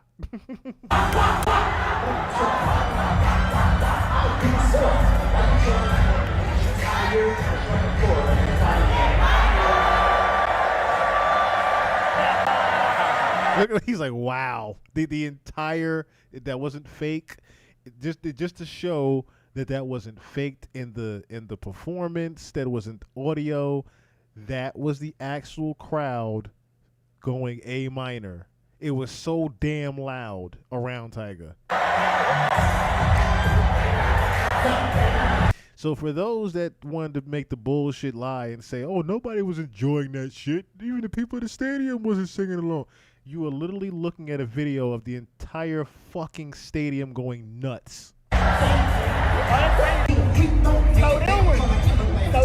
Look, he's like, wow. The entire, that wasn't fake. Just to show that wasn't faked in the performance, that wasn't audio. That was the actual crowd going A minor. It was so damn loud around Tyga. So for those that wanted to make the bullshit lie and say, oh, nobody was enjoying that shit, even the people in the stadium wasn't singing along. You are literally looking at a video of the entire fucking stadium going nuts. So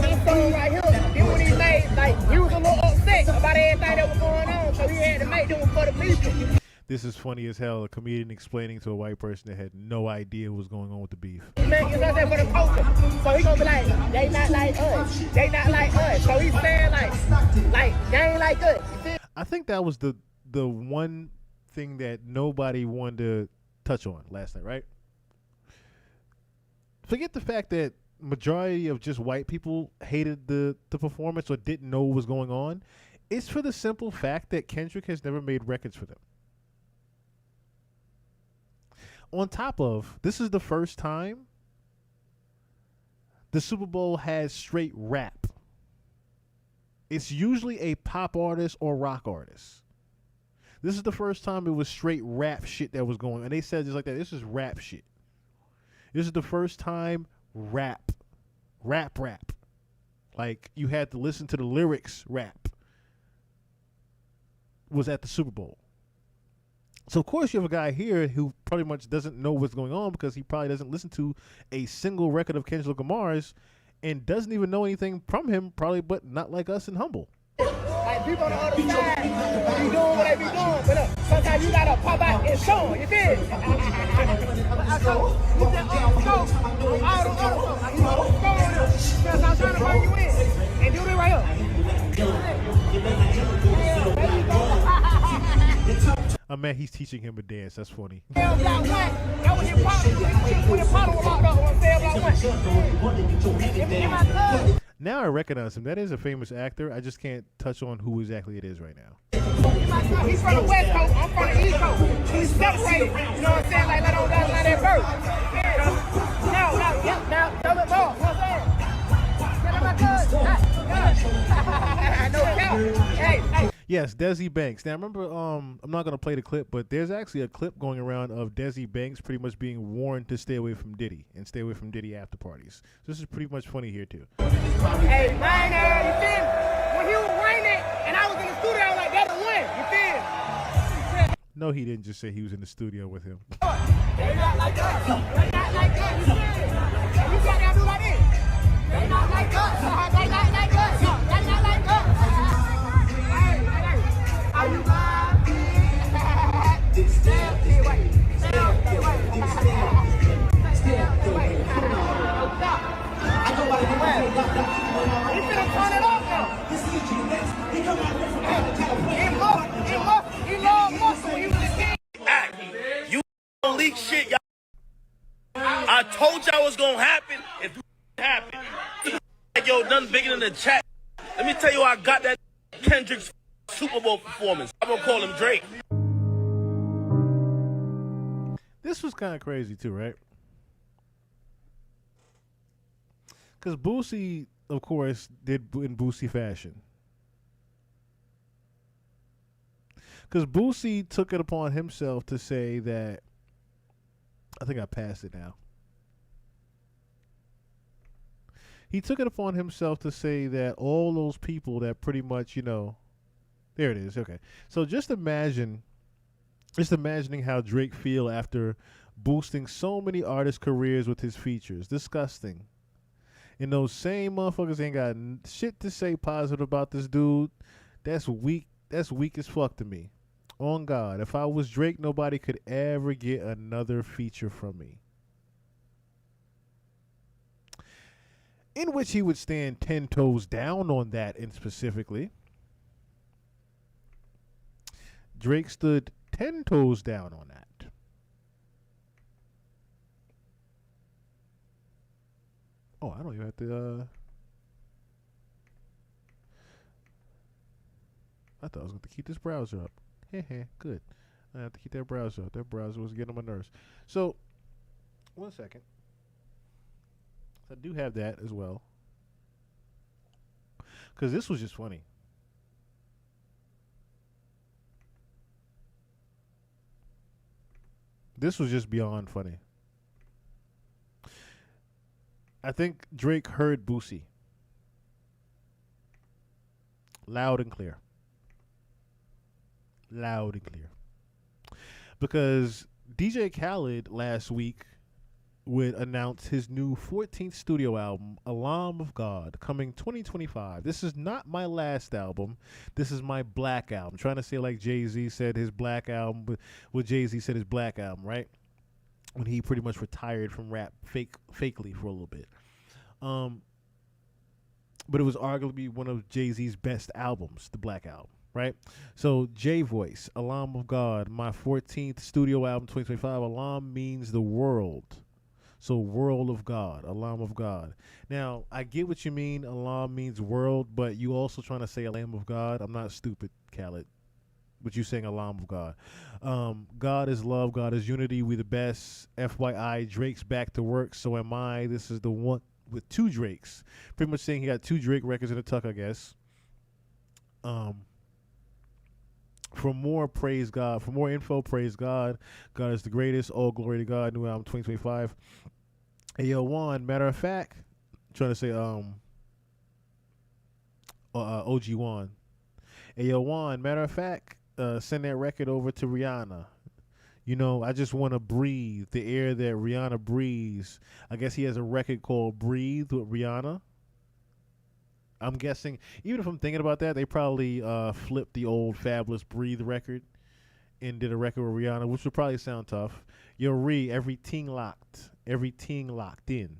this song right here, then when he made, like, he was a little upset about everything that was going on, so he had to make them for the people. This is funny as hell, a comedian explaining to a white person that had no idea what was going on with the beef. Man, you know what I'm saying, for the culture. So he gonna be like, they not like us. They not like us. So he's saying like, they ain't like us. I think that was the one thing that nobody wanted to touch on last night, right? Forget the fact that majority of just white people hated the performance or didn't know what was going on. It's for the simple fact that Kendrick has never made records for them. On top of, this is the first time the Super Bowl has straight rap. It's usually a pop artist or rock artist. This is the first time it was straight rap shit that was going on. And they said just like that, this is rap shit. This is the first time rap. Like, you had to listen to the lyrics rap was at the Super Bowl. So, of course, you have a guy here who pretty much doesn't know what's going on because he probably doesn't listen to a single record of Kendrick Lamar's and doesn't even know anything from him, probably, but not like us and humble. Like, people on the other side be doing what they be doing, but sometimes you gotta pop out and show them, you feel me? Because I'm trying to bring you in and do this right here. Man, he's teaching him a dance. That's funny. Now I recognize him. That is a famous actor. I just can't touch on who exactly it is right now. He's from the West Coast. I'm from the East Coast. He's separated. You know what I'm saying? Like, let that bird. Now, tell it more. You know what I'm saying? No doubt. Hey. Yes, Desi Banks. Now, remember, I'm not going to play the clip, but there's actually a clip going around of Desi Banks pretty much being warned to stay away from Diddy and stay away from Diddy after parties. So this is pretty much funny here, too. Hey, man, you feel me? When he was raining and I was in the studio, I was like, that's a win. You feel me? No, he didn't just say he was in the studio with him. They not like us. They not like us. You feel me? You gotta do like this. They not like us. They not like us. They not like us. Are you lying? Stay away. Stay away. I go by the way. You finna turn it off now. He loved muscle when he was a kid. You don't leak shit, y'all. I told y'all what's gonna happen if it happened. Like, yo, nothing bigger than the chat. Let me tell you how I got that Kendrick's Super Bowl performance. I'm gonna call him Drake. This was kind of crazy too, right? Because Boosie, of course, did in Boosie fashion. Because Boosie took it upon himself to say that, I think I passed it now. He took it upon himself to say that all those people that pretty much, you know, there it is. Okay. So just imagining how Drake feel after boosting so many artists' careers with his features. Disgusting. And those same motherfuckers ain't got shit to say positive about this dude. That's weak. That's weak as fuck to me. On God, if I was Drake, nobody could ever get another feature from me. In which he would stand 10 toes down on that, and specifically, Drake stood 10 toes down on that. Oh, I don't even have to, I thought I was going to keep this browser up. Good. I have to keep that browser up. That browser was getting on my nerves. So, 1 second. I do have that as well. Because this was just funny. This was just beyond funny. I think Drake heard Boosie. Loud and clear. Loud and clear. Because DJ Khaled last week would announce his new 14th studio album, Alarm of God, coming 2025. This is not my last album. This is my black album. I'm trying to say like Jay-Z said his black album, but what Jay-Z said his black album, right? When he pretty much retired from rap fakely for a little bit. But it was arguably one of Jay-Z's best albums, the Black Album, right? So J-Voice, Alarm of God, my 14th studio album, 2025. Alarm means the world. So world of God, Alarm of God. Now, I get what you mean, Alarm means world, but you also trying to say Lamb of God. I'm not stupid, Khaled. But you saying Alarm of God. God is love, God is unity, we the best. FYI, Drake's back to work, so am I. This is the one with 2 Drakes. Pretty much saying he got 2 Drake records in the tuck, I guess. For more, praise God. For more info, praise God. God is the greatest. All glory to God. New album 2025. Hey, yo, Juan, matter of fact, I'm trying to say OG Juan. Hey, yo, Juan, matter of fact, send that record over to Rihanna. You know, I just want to breathe the air that Rihanna breathes. I guess he has a record called Breathe with Rihanna. I'm guessing, even if I'm thinking about that, they probably flipped the old Fabulous Breathe record and did a record with Rihanna, which would probably sound tough. Yo, everything locked in.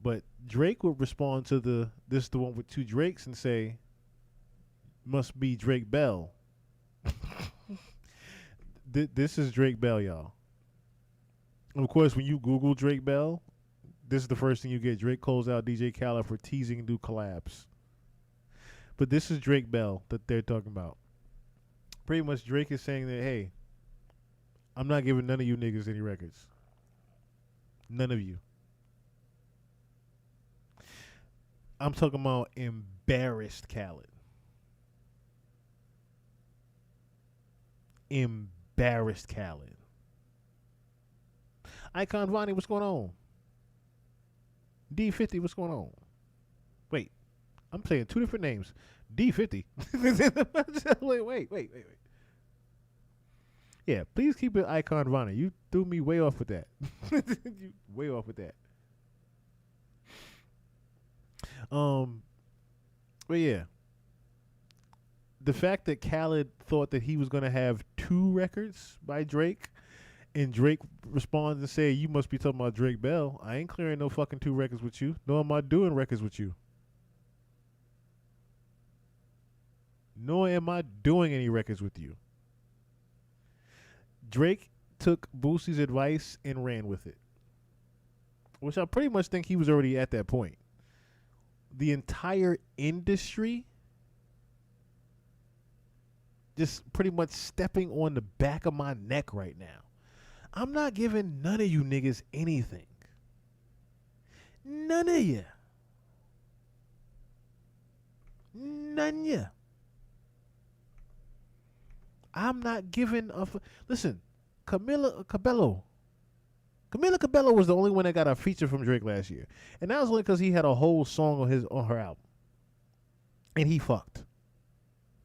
But Drake would respond to the one with 2 Drakes and say, must be Drake Bell. This is Drake Bell, y'all. And of course, when you Google Drake Bell, this is the first thing you get. Drake calls out DJ Khaled for teasing new collabs. But this is Drake Bell that they're talking about. Pretty much Drake is saying that, hey, I'm not giving none of you niggas any records. None of you. I'm talking about embarrassed Khaled. Embarrassed Khaled. Icon Vonnie, what's going on? D50, what's going on? Wait, I'm saying 2 different names. D50. wait. Yeah, please keep it Icon Vonnie. You threw me way off with that. You way off with that. But yeah. The fact that Khaled thought that he was going to have 2 records by Drake, and Drake responds and say, you must be talking about Drake Bell. I ain't clearing no fucking 2 records with you. Nor am I doing records with you. Nor am I doing any records with you. Drake took Boosie's advice and ran with it. Which I pretty much think he was already at that point. The entire industry just pretty much stepping on the back of my neck right now. I'm not giving none of you niggas anything. None of you. None of you. I'm not giving a... Listen, Camila Cabello was the only one that got a feature from Drake last year. And that was only because he had a whole song on her album. And he fucked.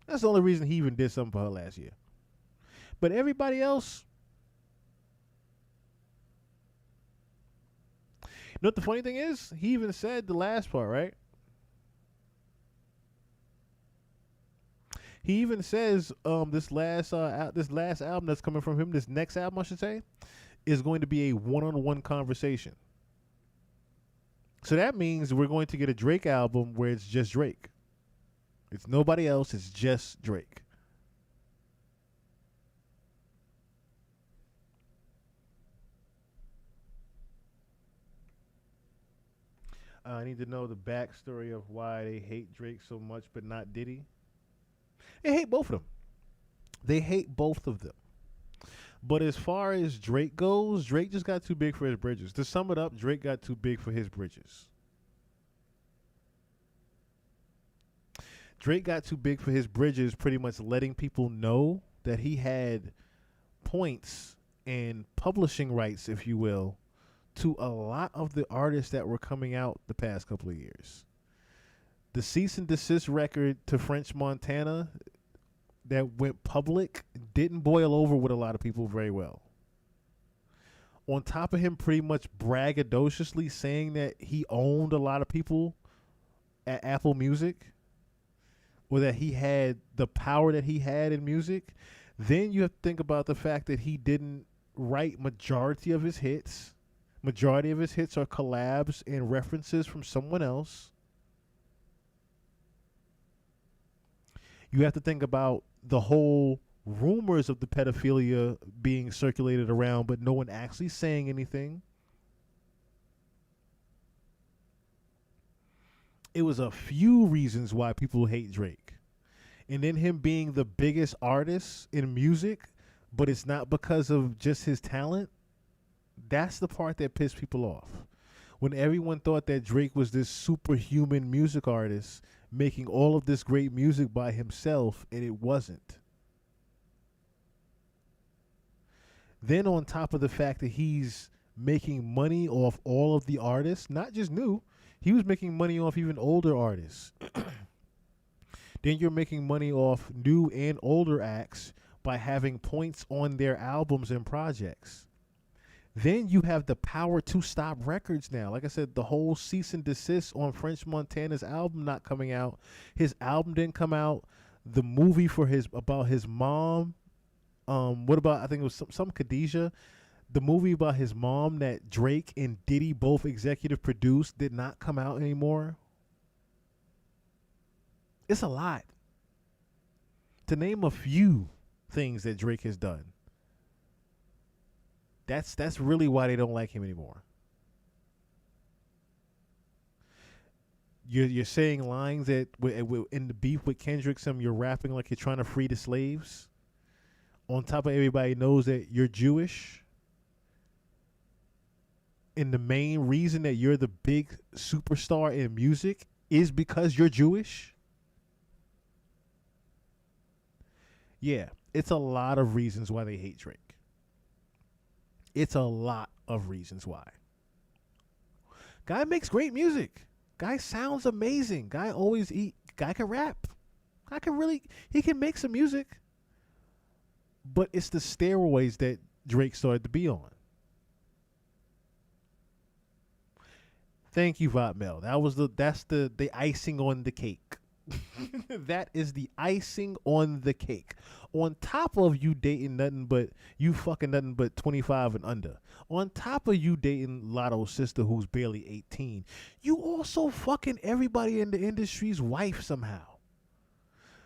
That's the only reason he even did something for her last year. But everybody else... You know what the funny thing is? He even said the last part, right? He even says this last album that's coming from him, this next album I should say, is going to be a one-on-one conversation. So that means we're going to get a Drake album where it's just Drake. It's nobody else, it's just Drake. I need to know the backstory of why they hate Drake so much but not Diddy. They hate both of them. They hate both of them. But as far as Drake goes, Drake just got too big for his bridges. To sum it up, Drake got too big for his bridges. Drake got too big for his bridges, pretty much letting people know that he had points and publishing rights, if you will, to a lot of the artists that were coming out the past couple of years. The cease and desist record to French Montana that went public didn't boil over with a lot of people very well. On top of him pretty much braggadociously saying that he owned a lot of people at Apple Music, or that he had the power that he had in music, then you have to think about the fact that he didn't write majority of his hits. Majority of his hits are collabs and references from someone else. You have to think about the whole rumors of the pedophilia being circulated around, but no one actually saying anything. It was a few reasons why people hate Drake. And then him being the biggest artist in music, but it's not because of just his talent. That's the part that pissed people off. When everyone thought that Drake was this superhuman music artist making all of this great music by himself, and it wasn't. Then on top of the fact that he's making money off all of the artists, not just new, he was making money off even older artists. Then you're making money off new and older acts by having points on their albums and projects. Then you have the power to stop records now. Like I said, the whole cease and desist on French Montana's album not coming out. His album didn't come out. The movie about his mom. What about, I think it was some Khadijah. The movie about his mom that Drake and Diddy both executive produced did not come out anymore. It's a lot. To name a few things that Drake has done. That's really why they don't like him anymore. You're saying lines that in the beef with Kendrick, you're rapping like you're trying to free the slaves. On top of everybody knows that you're Jewish. And the main reason that you're the big superstar in music is because you're Jewish. Yeah, it's a lot of reasons why they hate Drake. It's a lot of reasons why. Guy makes great music. Guy sounds amazing. Guy can rap. He can make some music. But it's the steroids that Drake started to be on. Thank you, Votmel. That's the icing on the cake. That is the icing on the cake. On top of you dating fucking nothing but 25 and under. On top of you dating Lotto's sister who's barely 18. You also fucking everybody in the industry's wife somehow.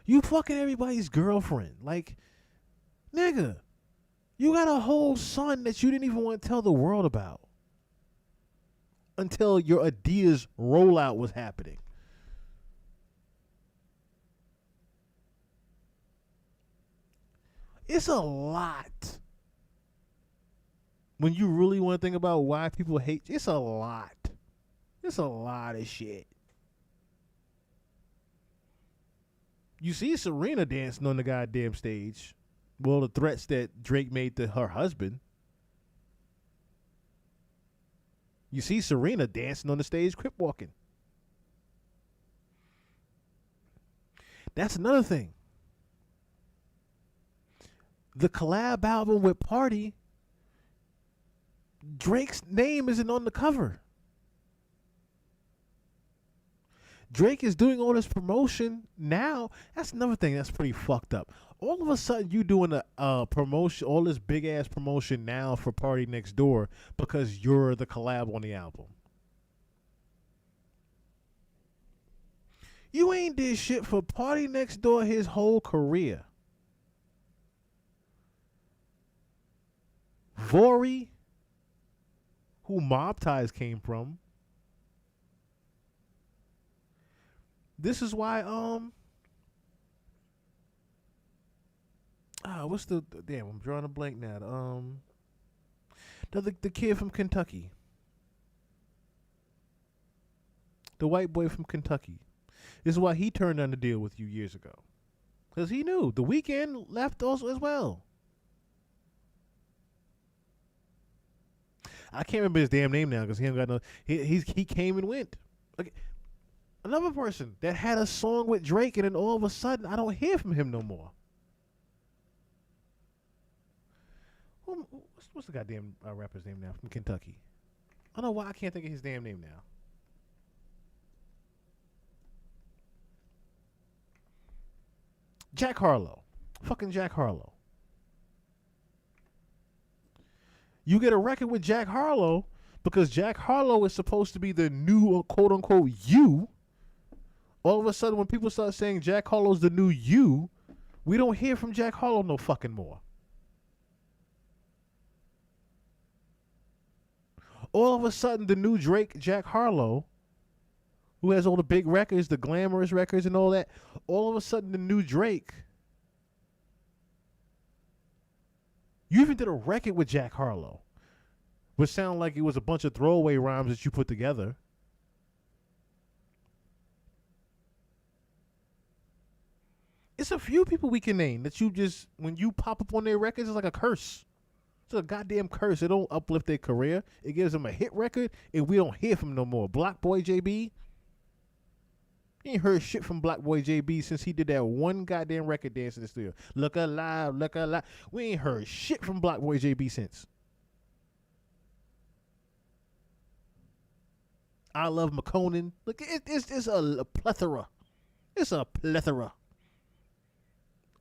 You fucking everybody's girlfriend. Like, nigga, you got a whole son that you didn't even want to tell the world about. Until your Adidas rollout was happening. It's a lot. When you really want to think about why people hate, it's a lot. It's a lot of shit. You see Serena dancing on the goddamn stage. Well, the threats that Drake made to her husband. You see Serena dancing on the stage, crip walking. That's another thing. The collab album with Party, Drake's name isn't on the cover. Drake is doing all this promotion now. That's another thing that's pretty fucked up. All of a sudden, you doing a promotion, all this big ass promotion now for Party Next Door because you're the collab on the album. You ain't did shit for Party Next Door his whole career. Vori, who Mob Ties came from. This is why what's the damn? I'm drawing a blank now. The kid from Kentucky, the white boy from Kentucky. This is why he turned down the deal with you years ago, because he knew The Weeknd left also as well. I can't remember his damn name now because he ain't got no. He came and went. Okay. Another person that had a song with Drake, and then all of a sudden I don't hear from him no more. What's the goddamn rapper's name now from Kentucky? I don't know why I can't think of his damn name now. Jack Harlow. Fucking Jack Harlow. You get a record with Jack Harlow because Jack Harlow is supposed to be the new quote unquote you. All of a sudden, when people start saying Jack Harlow's the new you, we don't hear from Jack Harlow no fucking more. All of a sudden, the new Drake, Jack Harlow, who has all the big records, the glamorous records and all that, all of a sudden, the new Drake, you even did a record with Jack Harlow, which sounded like it was a bunch of throwaway rhymes that you put together. It's a few people we can name that you just, when you pop up on their records, it's like a curse. It's a goddamn curse. It don't uplift their career. It gives them a hit record, and we don't hear from them no more. Black Boy JB, you ain't heard shit from Black Boy JB since he did that one goddamn record dance in the studio. Look alive, look alive. We ain't heard shit from Black Boy JB since. I Love McConan. Look, it's a plethora. It's a plethora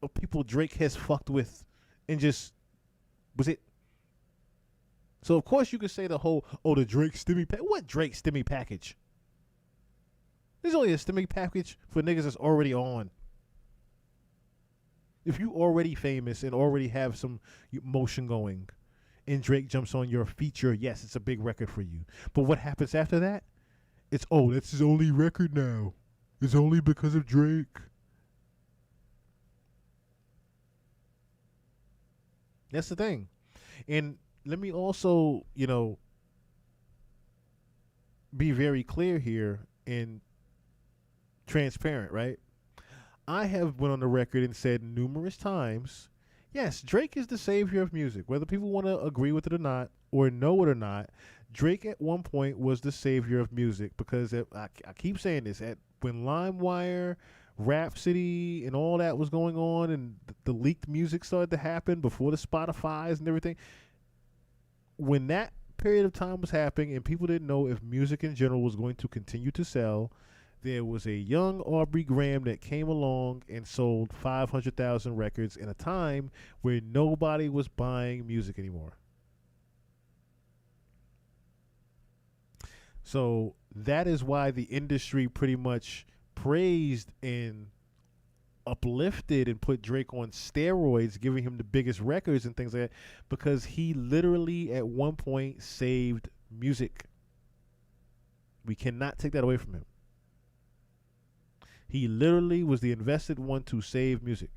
of people Drake has fucked with and just was it. So of course you could say the whole, the Drake stimmy package. What Drake stimmy package? There's only a stimmy package for niggas that's already on. If you already famous and already have some motion going and Drake jumps on your feature, yes, it's a big record for you. But what happens after that? It's, that's his only record now. It's only because of Drake. That's the thing. And let me also, be very clear here and transparent, right? I have went on the record and said numerous times, yes, Drake is the savior of music. Whether people want to agree with it or not, or know it or not, Drake at one point was the savior of music because I keep saying this, when LimeWire, Rhapsody, and all that was going on, and the leaked music started to happen before the Spotify's and everything. When that period of time was happening and people didn't know if music in general was going to continue to sell, there was a young Aubrey Graham that came along and sold 500,000 records in a time where nobody was buying music anymore. So that is why the industry pretty much praised and uplifted and put Drake on steroids, giving him the biggest records and things like that, because he literally at one point saved music. We cannot take that away from him. He literally was the invested one to save music.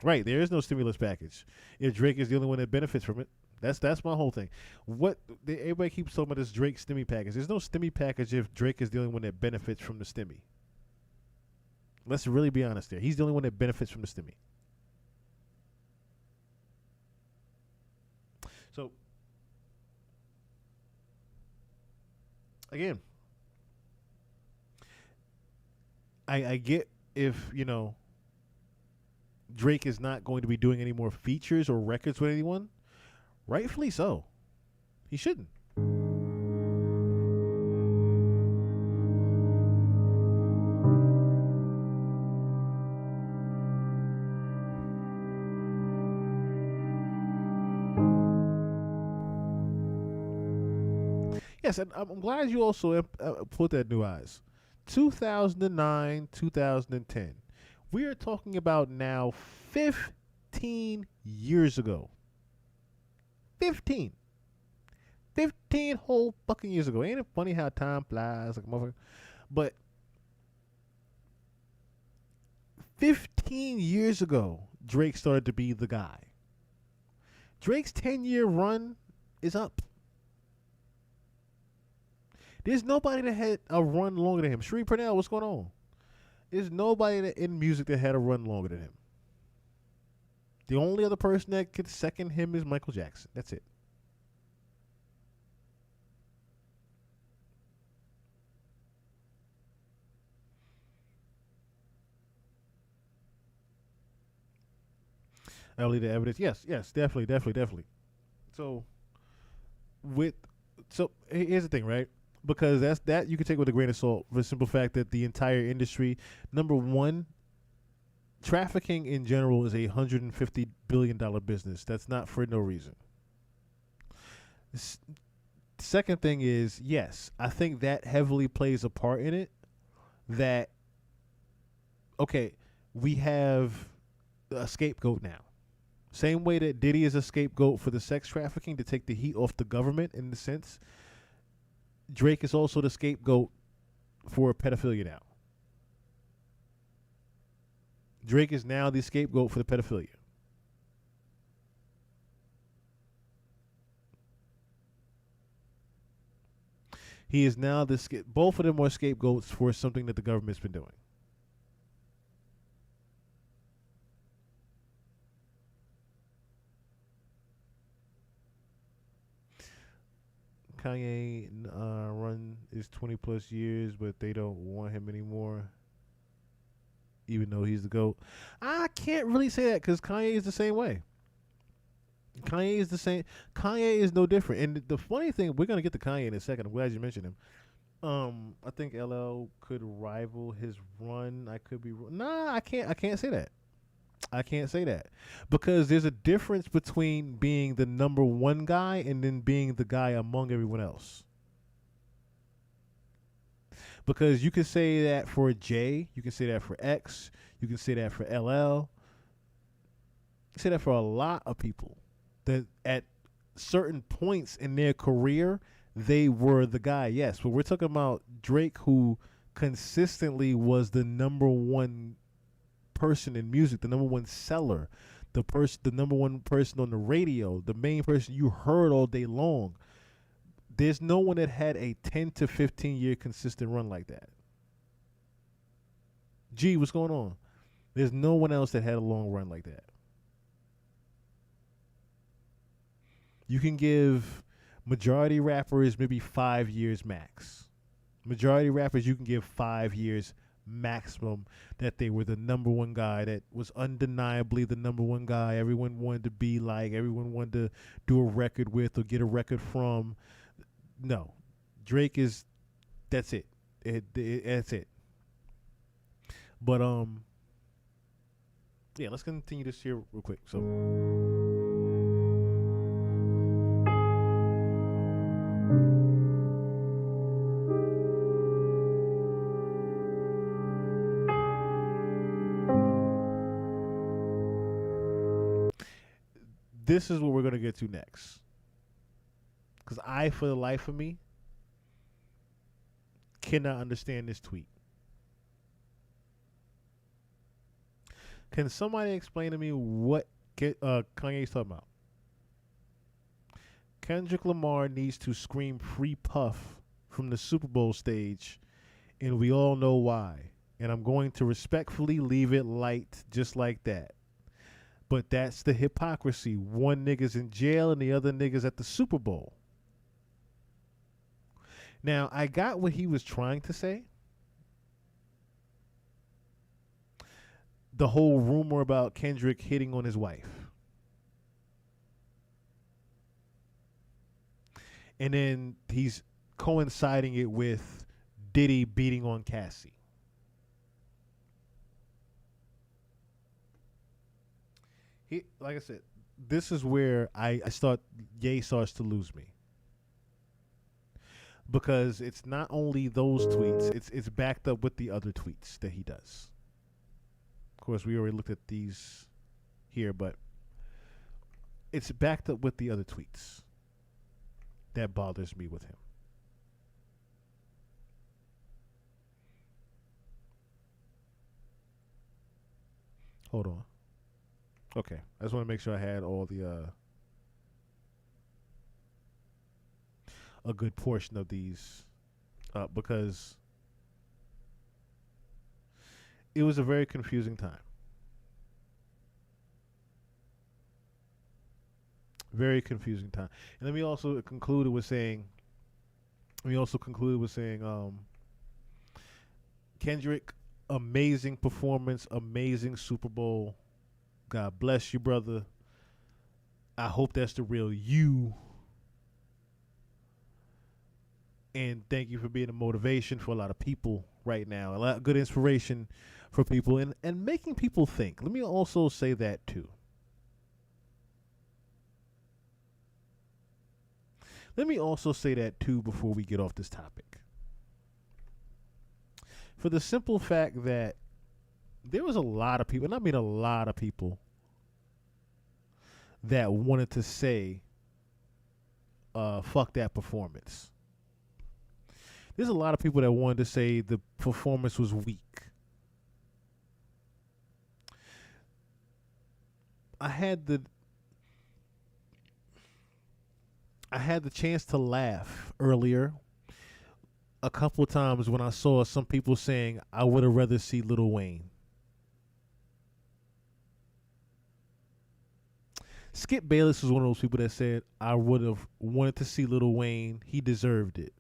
Right, there is no stimulus package. If Drake is the only one that benefits from it, that's my whole thing. Everybody keeps talking about this Drake stimmy package. There's no stimmy package if Drake is the only one that benefits from the stimmy. Let's really be honest there. He's the only one that benefits from the stimmy. So, again, I get if, Drake is not going to be doing any more features or records with anyone. Rightfully so. He shouldn't. yes, and I'm glad you also put that new eyes. 2009, 2010. We are talking about now 15 years ago. 15 whole fucking years ago. Ain't it funny how time flies like a motherfucker? But 15 years ago, Drake started to be the guy. Drake's 10-year run is up. There's nobody that had a run longer than him. Sheree Purnell, what's going on? There's nobody in music that had a run longer than him. The only other person that could second him is Michael Jackson. That's it. I'll leave the evidence. Yes, definitely. So, here's the thing, right? Because that you can take with a grain of salt for the simple fact that the entire industry, number one, trafficking in general is a $150 billion business. That's not for no reason. Second thing is, yes, I think that heavily plays a part in it. That, okay, we have a scapegoat now. Same way that Diddy is a scapegoat for the sex trafficking to take the heat off the government in the sense, Drake is also the scapegoat for pedophilia now. Drake is now the scapegoat for the pedophilia. He is now both of them are scapegoats for something that the government's been doing. Kanye run is 20 plus years, but they don't want him anymore, even though he's the GOAT. I can't really say that because Kanye is the same way. Kanye is the same. Kanye is no different. And the funny thing, we're gonna get to Kanye in a second. I'm glad you mentioned him. I think LL could rival his run. I could be wrong. Nah, I can't say that. I can't say that because there's a difference between being the number one guy and then being the guy among everyone else. Because you can say that for Jay, you can say that for X, you can say that for LL. You can say that for a lot of people that at certain points in their career, they were the guy. Yes, but we're talking about Drake, who consistently was the number one person in music, the number one seller, the number one person on the radio, the main person you heard all day long. There's no one that had a 10 to 15 year consistent run like that. G, what's going on? There's no one else that had a long run like that. You can give majority rappers maybe 5 years max. Majority rappers, you can give 5 years maximum that they were the number one guy, that was undeniably the number one guy everyone wanted to be like, everyone wanted to do a record with or get a record from. No, Drake is, that's it. That's it. But yeah, let's continue this here real quick. So this is what we're going to get to next. Because I, for the life of me, cannot understand this tweet. Can somebody explain to me what Kanye's talking about? Kendrick Lamar needs to scream "Free Puff" from the Super Bowl stage, and we all know why. And I'm going to respectfully leave it light just like that. But that's the hypocrisy. One nigga's in jail and the other nigga's at the Super Bowl. Now, I got what he was trying to say. The whole rumor about Kendrick hitting on his wife. And then he's coinciding it with Diddy beating on Cassie. Like I said, this is where Ye starts to lose me. because it's not only those tweets, it's backed up with the other tweets that he does. Of course, we already looked at these here, but it's backed up with the other tweets that bothers me with him. Hold on. Okay, I just want to make sure I had all the a good portion of these up, because it was a very confusing time. Very confusing time. And let me also conclude with saying Kendrick, amazing performance, amazing Super Bowl. God bless you, brother. I hope that's the real you. And thank you for being a motivation for a lot of people right now. A lot of good inspiration for people and making people think. Let me also say that too. Let me also say that too before we get off this topic. For the simple fact that there was a lot of people, and I mean a lot of people, that wanted to say, fuck that performance. There's a lot of people that wanted to say the performance was weak. I had the chance to laugh earlier a couple of times when I saw some people saying, I would have rather see Lil Wayne. Skip Bayless was one of those people that said, I would have wanted to see Lil Wayne. He deserved it.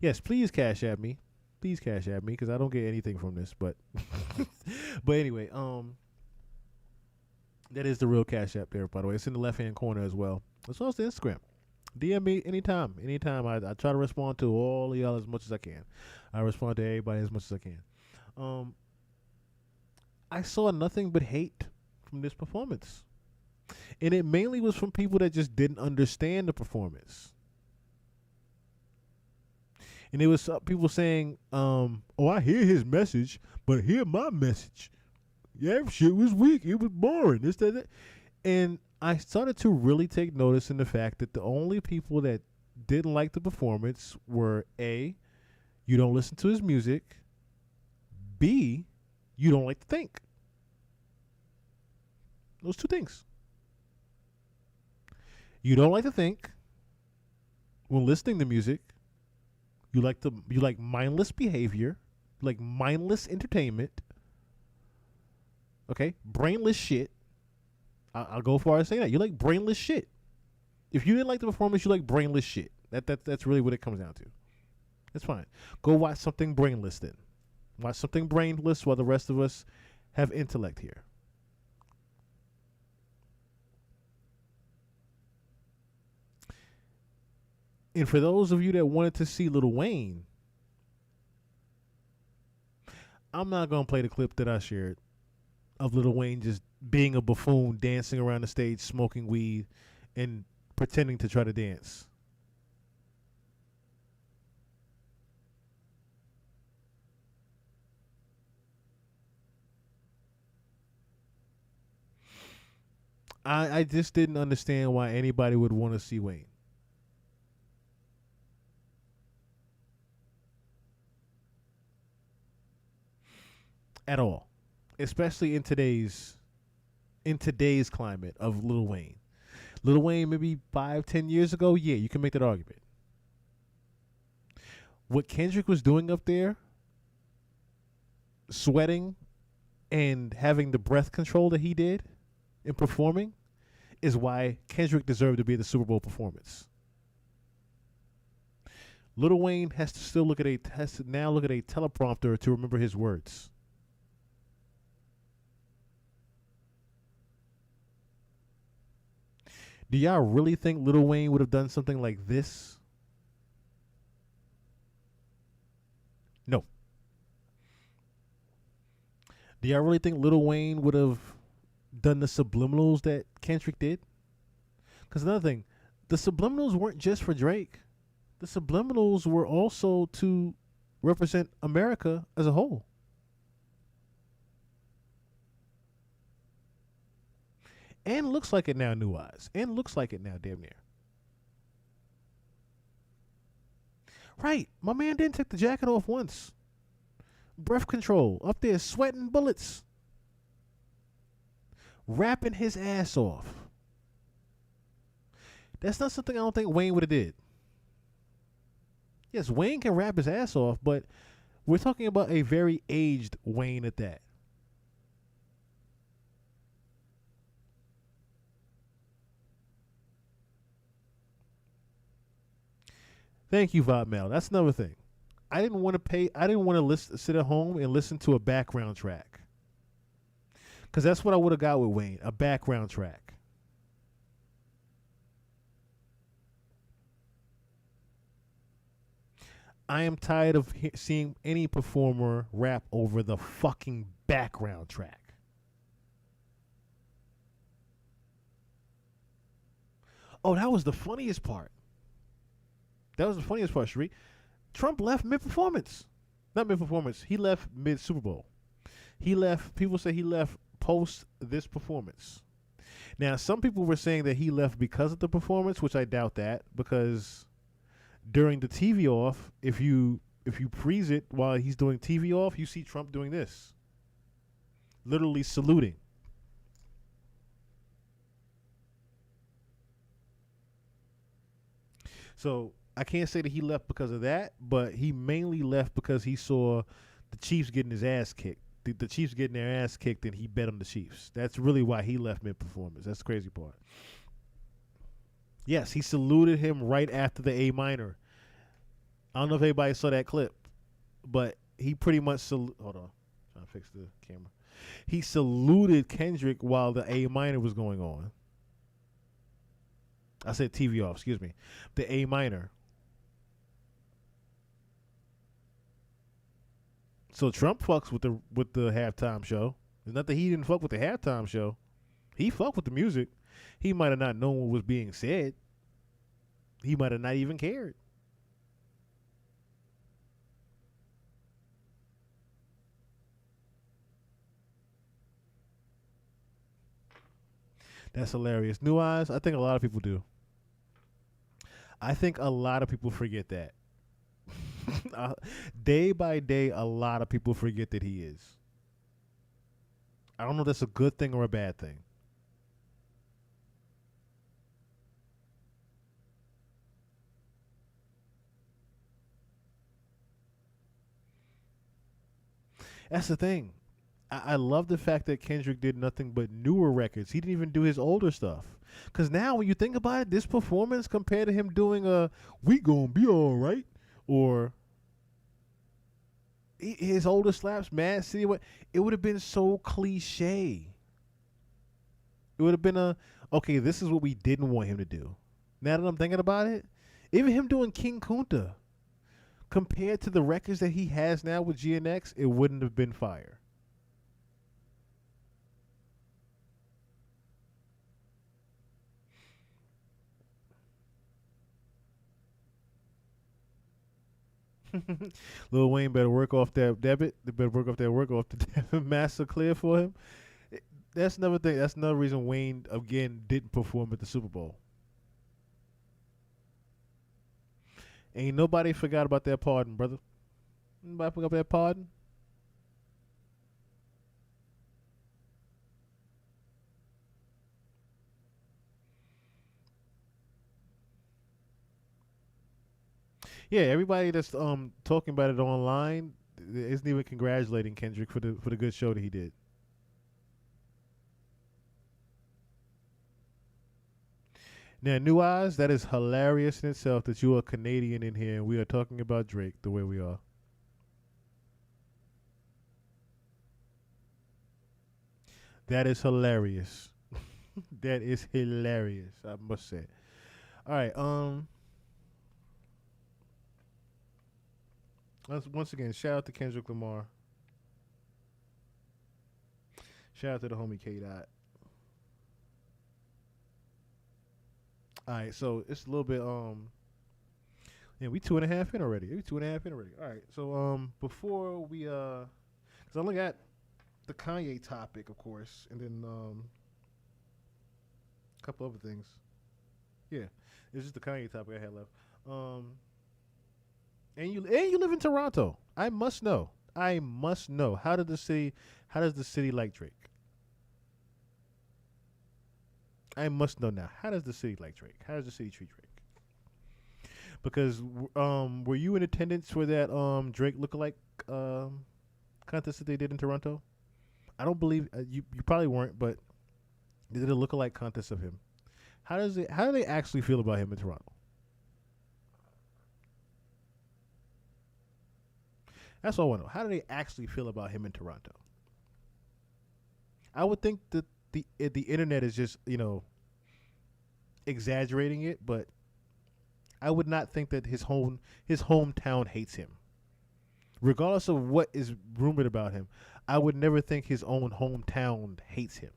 Yes, please cash at me. Please cash at me, because I don't get anything from this. But but anyway, that is the real Cash App there, by the way. It's in the left-hand corner as well. As well as the Instagram. DM me anytime. Anytime. I try to respond to all of y'all as much as I can. I respond to everybody as much as I can. I saw nothing but hate from this performance. And it mainly was from people that just didn't understand the performance. And it was people saying, oh, I hear his message, but hear my message. Yeah, shit was weak. It was boring. This, that. And I started to really take notice in the fact that the only people that didn't like the performance were A, you don't listen to his music, B, you don't like to think. Those two things. You don't like to think when listening to music. You like mindless behavior, you like mindless entertainment. Okay, brainless shit. I'll go far as saying that. You like brainless shit. If you didn't like the performance, you like brainless shit. That's really what it comes down to. That's fine. Go watch something brainless then. Watch something brainless while the rest of us have intellect here. And for those of you that wanted to see Lil Wayne, I'm not going to play the clip that I shared of Lil Wayne just being a buffoon, dancing around the stage, smoking weed, and pretending to try to dance. I just didn't understand why anybody would want to see Wayne. At all, especially in today's climate of Lil Wayne. Lil Wayne maybe 5-10 years ago, yeah, you can make that argument. What Kendrick was doing up there, sweating and having the breath control that he did in performing, is why Kendrick deserved to be the Super Bowl performance. Lil Wayne has to now look at a teleprompter to remember his words. Do y'all really think Lil Wayne would have done something like this? No. Do y'all really think Lil Wayne would have done the subliminals that Kendrick did? Because another thing, the subliminals weren't just for Drake. The subliminals were also to represent America as a whole. And looks like it now, New Eyes. And looks like it now, damn near. Right. My man didn't take the jacket off once. Breath control. Up there sweating bullets. Rapping his ass off. That's not something I don't think Wayne would have did. Yes, Wayne can rap his ass off, but we're talking about a very aged Wayne at that. Thank you, Vibe Mail. That's another thing. I didn't want to sit at home and listen to a background track. Because that's what I would have got with Wayne, a background track. I am tired of seeing any performer rap over the fucking background track. Oh, that was the funniest part. That was the funniest part, Sheree. Trump left mid-performance. Not mid-performance. He left mid-Super Bowl. He left, people say he left post this performance. Now, some people were saying that he left because of the performance, which I doubt that, because during the TV off, if you freeze it while he's doing TV off, you see Trump doing this. Literally saluting. So I can't say that he left because of that, but he mainly left because he saw the Chiefs getting his ass kicked. The Chiefs getting their ass kicked, and he bet on the Chiefs. That's really why he left mid-performance. That's the crazy part. Yes, he saluted him right after the A minor. I don't know if anybody saw that clip, but he pretty much hold on, trying to fix the camera. He saluted Kendrick while the A minor was going on. I said TV off, excuse me. The A minor. So Trump fucks with the halftime show. It's not that he didn't fuck with the halftime show. He fucked with the music. He might have not known what was being said. He might have not even cared. That's hilarious. New Eyes, I think a lot of people do. I think a lot of people forget that. Day by day, a lot of people forget that he is. I don't know if that's a good thing or a bad thing. That's the thing. I love the fact that Kendrick did nothing but newer records. He didn't even do his older stuff. Because now when you think about it, this performance compared to him doing a "We Gonna Be Alright" or his older slaps, Mad City, it would have been so cliche. It would have been okay, this is what we didn't want him to do. Now that I'm thinking about it, even him doing King Kunta, compared to the records that he has now with GNX, it wouldn't have been fire. Lil Wayne better work off that debit. They better work off the debit master clear for him. That's another thing. That's another reason Wayne again didn't perform at the Super Bowl. Ain't nobody forgot about that pardon, brother. Nobody forgot about that pardon. Yeah, everybody that's talking about it online isn't even congratulating Kendrick for the good show that he did. Now, New Eyes, that is hilarious in itself that you are Canadian in here and we are talking about Drake the way we are. That is hilarious. That is hilarious, I must say. All right, once again, shout out to Kendrick Lamar. Shout out to the homie K. Dot. All right, so it's a little bit yeah, we 2.5 in already. All right, so before we cause I look at the Kanye topic, of course, and then a couple other things. Yeah, it's just the Kanye topic I had left. And you live in Toronto. I must know. How does the city like Drake? I must know now. How does the city like Drake? How does the city treat Drake? Because were you in attendance for that Drake lookalike contest that they did in Toronto? I don't believe you probably weren't, but they did a lookalike contest of him. How do they actually feel about him in Toronto? That's all I want to know. How do they actually feel about him in Toronto? I would think that the internet is just, exaggerating it, but I would not think that his hometown hates him. Regardless of what is rumored about him, I would never think his own hometown hates him.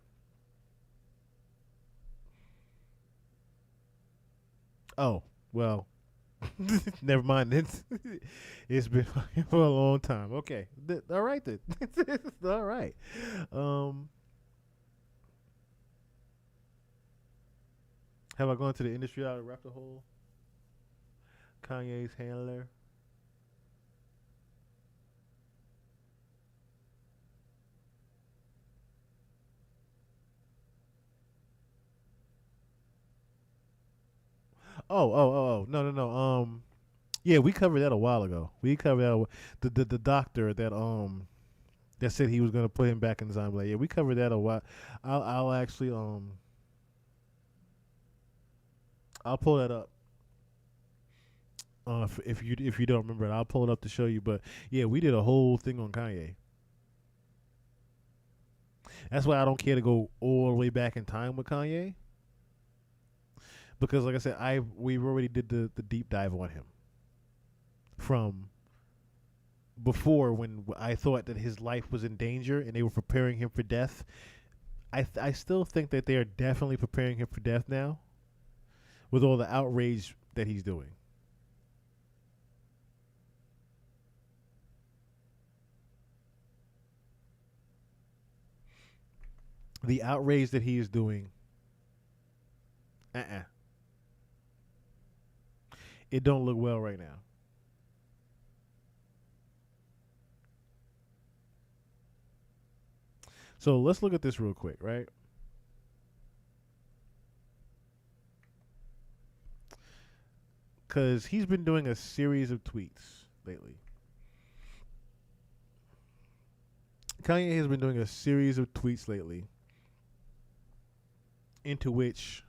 Oh, well, never mind. It's been for a long time. Okay. All right then. All right. Have I gone to the industry out and wrapped the whole Kanye's handler? Oh. No. Yeah, we covered that a while ago. We covered that the doctor that said he was gonna put him back in Zion. Yeah, we covered that a while. I'll actually I'll pull that up. If you don't remember it, I'll pull it up to show you. But yeah, we did a whole thing on Kanye. That's why I don't care to go all the way back in time with Kanye. Because like I said, we already did the deep dive on him. From before, when I thought that his life was in danger and they were preparing him for death. I still think that they are definitely preparing him for death now, with all the outrage that he's doing. The outrage that he is doing, it don't look well right now. So let's look at this real quick, right? Because he's been doing a series of tweets lately. Kanye has been doing a series of tweets lately into which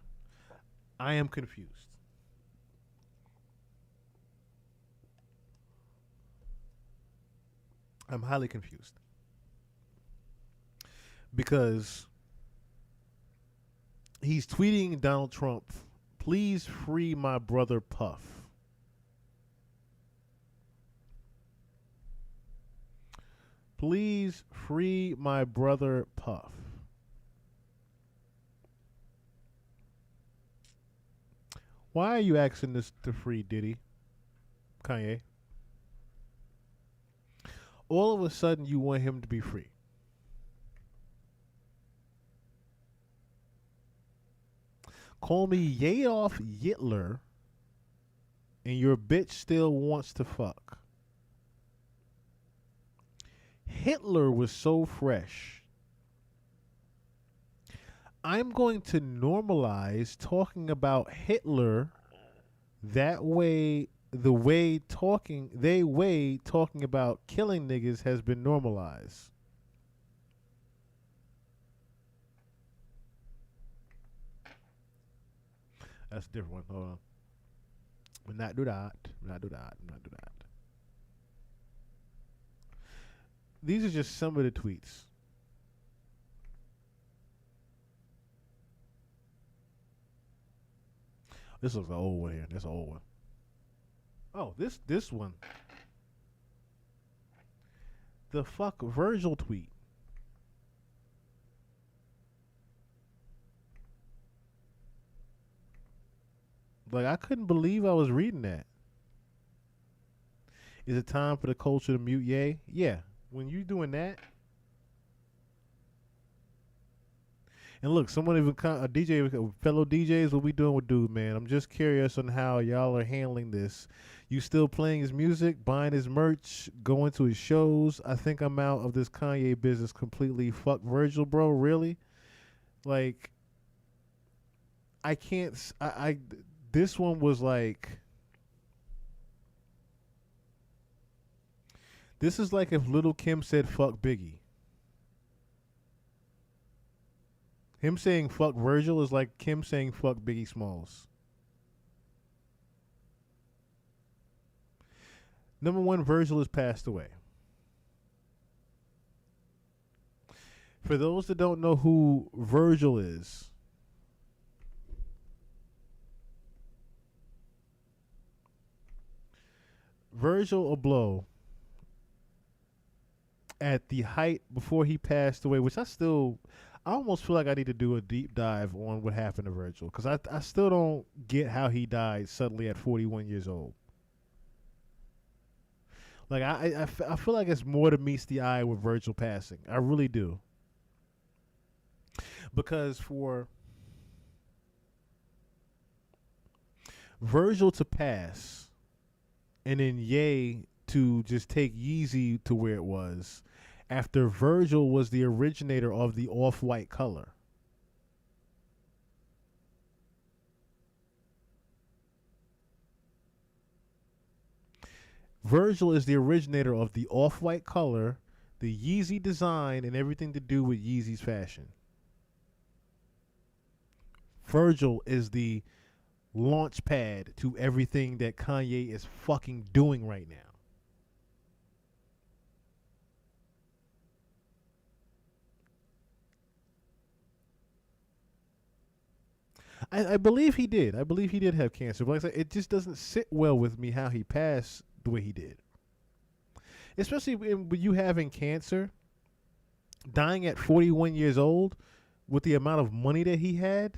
I am confused. I'm highly confused. Because he's tweeting Donald Trump, "Please free my brother Puff." Please free my brother Puff. Why are you asking this to free Diddy, Kanye? All of a sudden you want him to be free. Call me Adolf Hitler and your bitch still wants to fuck. Hitler was so fresh. I'm going to normalize talking about Hitler that way. The way talking about killing niggas has been normalized. That's a different one. Hold on. We'll not do that. These are just some of the tweets. This looks an old one here. That's an old one. Oh, this one. The fuck Virgil tweet. Like, I couldn't believe I was reading that. Is it time for the culture to mute Ye? Yeah. When you doing that, and look, someone even a DJ, fellow DJs, what we doing with dude, man? I'm just curious on how y'all are handling this. You still playing his music, buying his merch, going to his shows? I think I'm out of this Kanye business completely. Fuck Virgil, bro. Really? Like, I can't. This one was like. This is like if Little Kim said fuck Biggie. Him saying fuck Virgil is like Kim saying fuck Biggie Smalls. Number one, Virgil has passed away. For those that don't know who Virgil is, Virgil Abloh, at the height before he passed away, which I almost feel like I need to do a deep dive on what happened to Virgil, because I still don't get how he died suddenly at 41 years old. Like, I feel like it's more than meets the eye with Virgil passing. I really do. Because for Virgil to pass and then Ye to just take Yeezy to where it was, after Virgil was the originator of the off-white color. Virgil is the originator of the off-white color, the Yeezy design, and everything to do with Yeezy's fashion. Virgil is the launch pad to everything that Kanye is fucking doing right now. I believe he did. I believe he did have cancer. But like I said, it just doesn't sit well with me how he passed the way he did. Especially with you having cancer, dying at 41 years old with the amount of money that he had.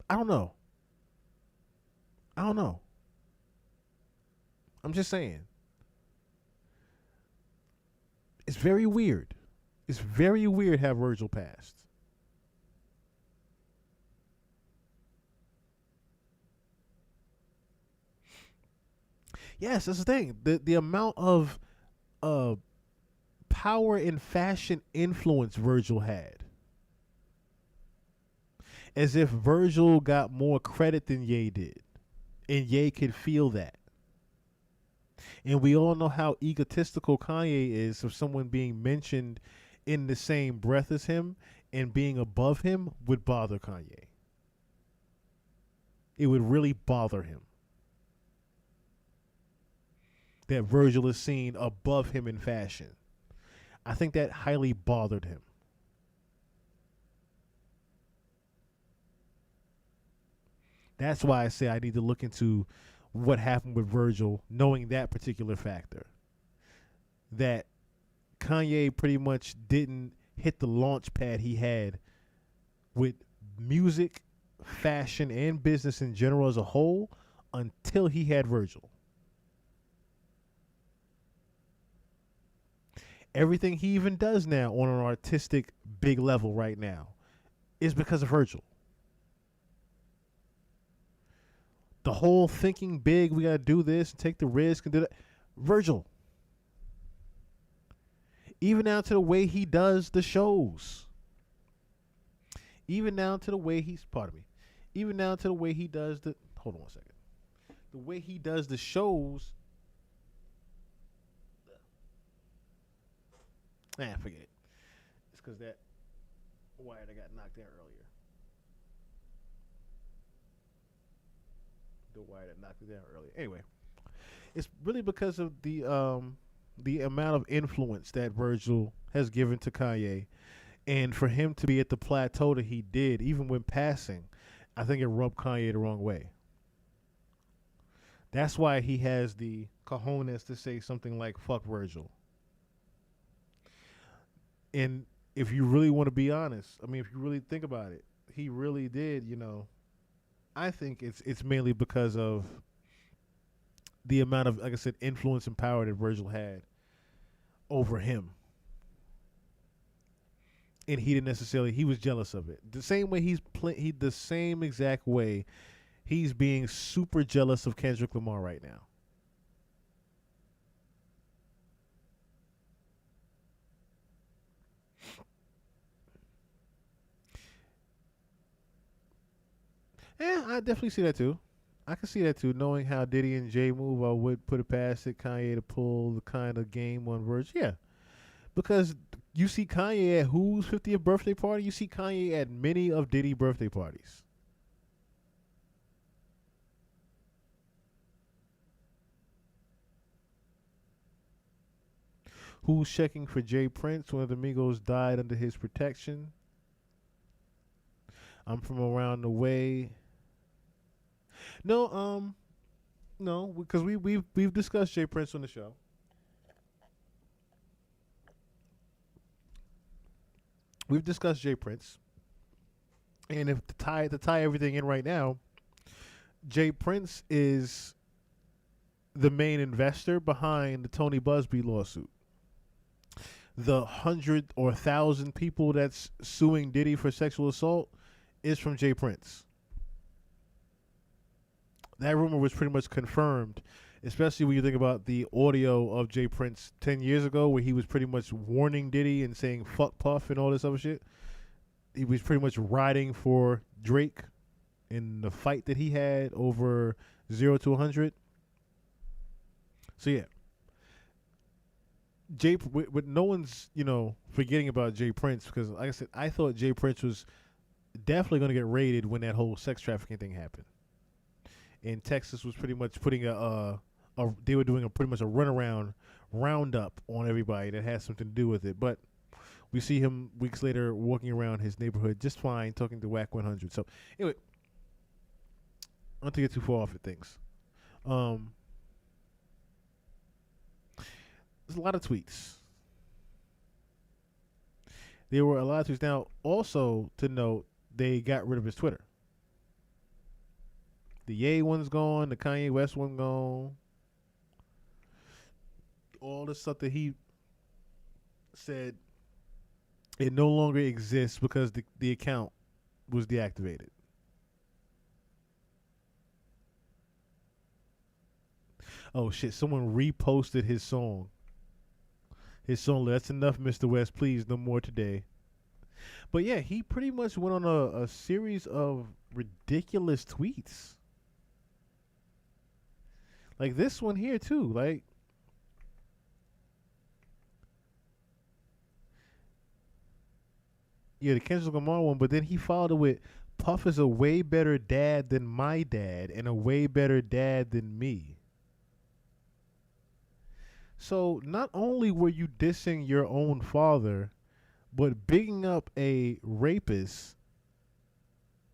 I don't know. I'm just saying. It's very weird. It's very weird how Virgil passed. Yes, that's the thing. The amount of power and fashion influence Virgil had. As if Virgil got more credit than Ye did. And Ye could feel that. And we all know how egotistical Kanye is of someone being mentioned in the same breath as him and being above him would bother Kanye. It would really bother him that Virgil is seen above him in fashion. I think that highly bothered him. That's why I say I need to look into what happened with Virgil, knowing that particular factor. That Kanye pretty much didn't hit the launch pad he had with music, fashion, and business in general as a whole until he had Virgil. Everything he even does now on an artistic big level right now is because of Virgil. The whole thinking big, we got to do this and take the risk and do that. Virgil. Even down to the way he does the shows. Even down to the way Even down to the way he does the... Hold on one second. The way he does the shows... forget it. It's because that wire that got knocked out earlier. The wire that knocked it down earlier. Anyway, it's really because of the amount of influence that Virgil has given to Kanye, and for him to be at the plateau that he did, even when passing, I think it rubbed Kanye the wrong way. That's why he has the cojones to say something like "fuck Virgil." And if you really want to be honest, I mean, if you really think about it, he really did, I think it's mainly because of the amount of, like I said, influence and power that Virgil had over him. And he didn't necessarily, he was jealous of it. The same way the same exact way he's being super jealous of Kendrick Lamar right now. Yeah, I definitely see that too. I can see that too. Knowing how Diddy and Jay move, I would put it past it Kanye to pull the kind of game on Virgil. Yeah, because you see Kanye at whose 50th birthday party? You see Kanye at many of Diddy's birthday parties. Who's checking for Jay Prince? One of the Migos died under his protection. I'm from around the way. No, because we've discussed Jay Prince on the show. We've discussed Jay Prince, and if to tie everything in right now, Jay Prince is the main investor behind the Tony Busby lawsuit. The 100 or 1,000 people that's suing Diddy for sexual assault is from Jay Prince. That rumor was pretty much confirmed, especially when you think about the audio of Jay Prince 10 years ago where he was pretty much warning Diddy and saying fuck Puff and all this other shit. He was pretty much riding for Drake in the fight that he had over 0 to 100. So yeah. But no one's, forgetting about Jay Prince because, like I said, I thought Jay Prince was definitely going to get raided when that whole sex trafficking thing happened. And Texas was pretty much putting they were doing pretty much a runaround roundup on everybody that has something to do with it. But we see him weeks later walking around his neighborhood just fine, talking to Whack 100. So anyway, not to get too far off at things. There's a lot of tweets. There were a lot of tweets. Now, also to note, they got rid of his Twitter. The Ye one's gone. The Kanye West one gone. All the stuff that he said, it no longer exists because the account was deactivated. Oh, shit. Someone reposted his song. That's enough, Mr. West. Please, no more today. But yeah, he pretty much went on a series of ridiculous tweets. Like this one here, too. Like, yeah, the Kendrick Lamar one, but then he followed it with, Puff is a way better dad than my dad and a way better dad than me. So not only were you dissing your own father, but bigging up a rapist,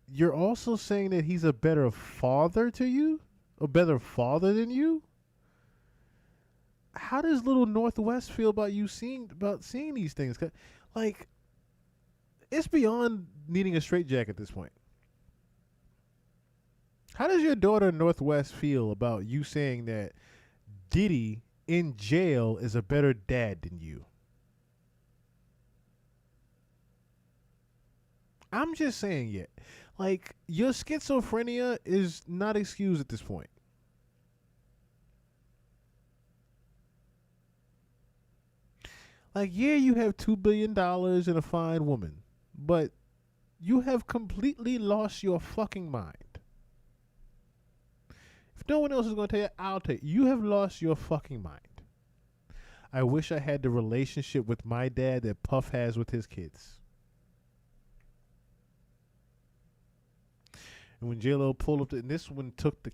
you're also saying that he's a better father to you? A better father than you? How does Little Northwest feel about you seeing these things? Like, it's beyond needing a straitjacket at this point. How does your daughter Northwest feel about you saying that Diddy in jail is a better dad than you? I'm just saying it. Like, your schizophrenia is not excused at this point. Like, yeah, you have $2 billion and a fine woman, but you have completely lost your fucking mind. If no one else is going to tell you, I'll tell you. You have lost your fucking mind. I wish I had the relationship with my dad that Puff has with his kids. And when J-Lo pulled up, and this one took the...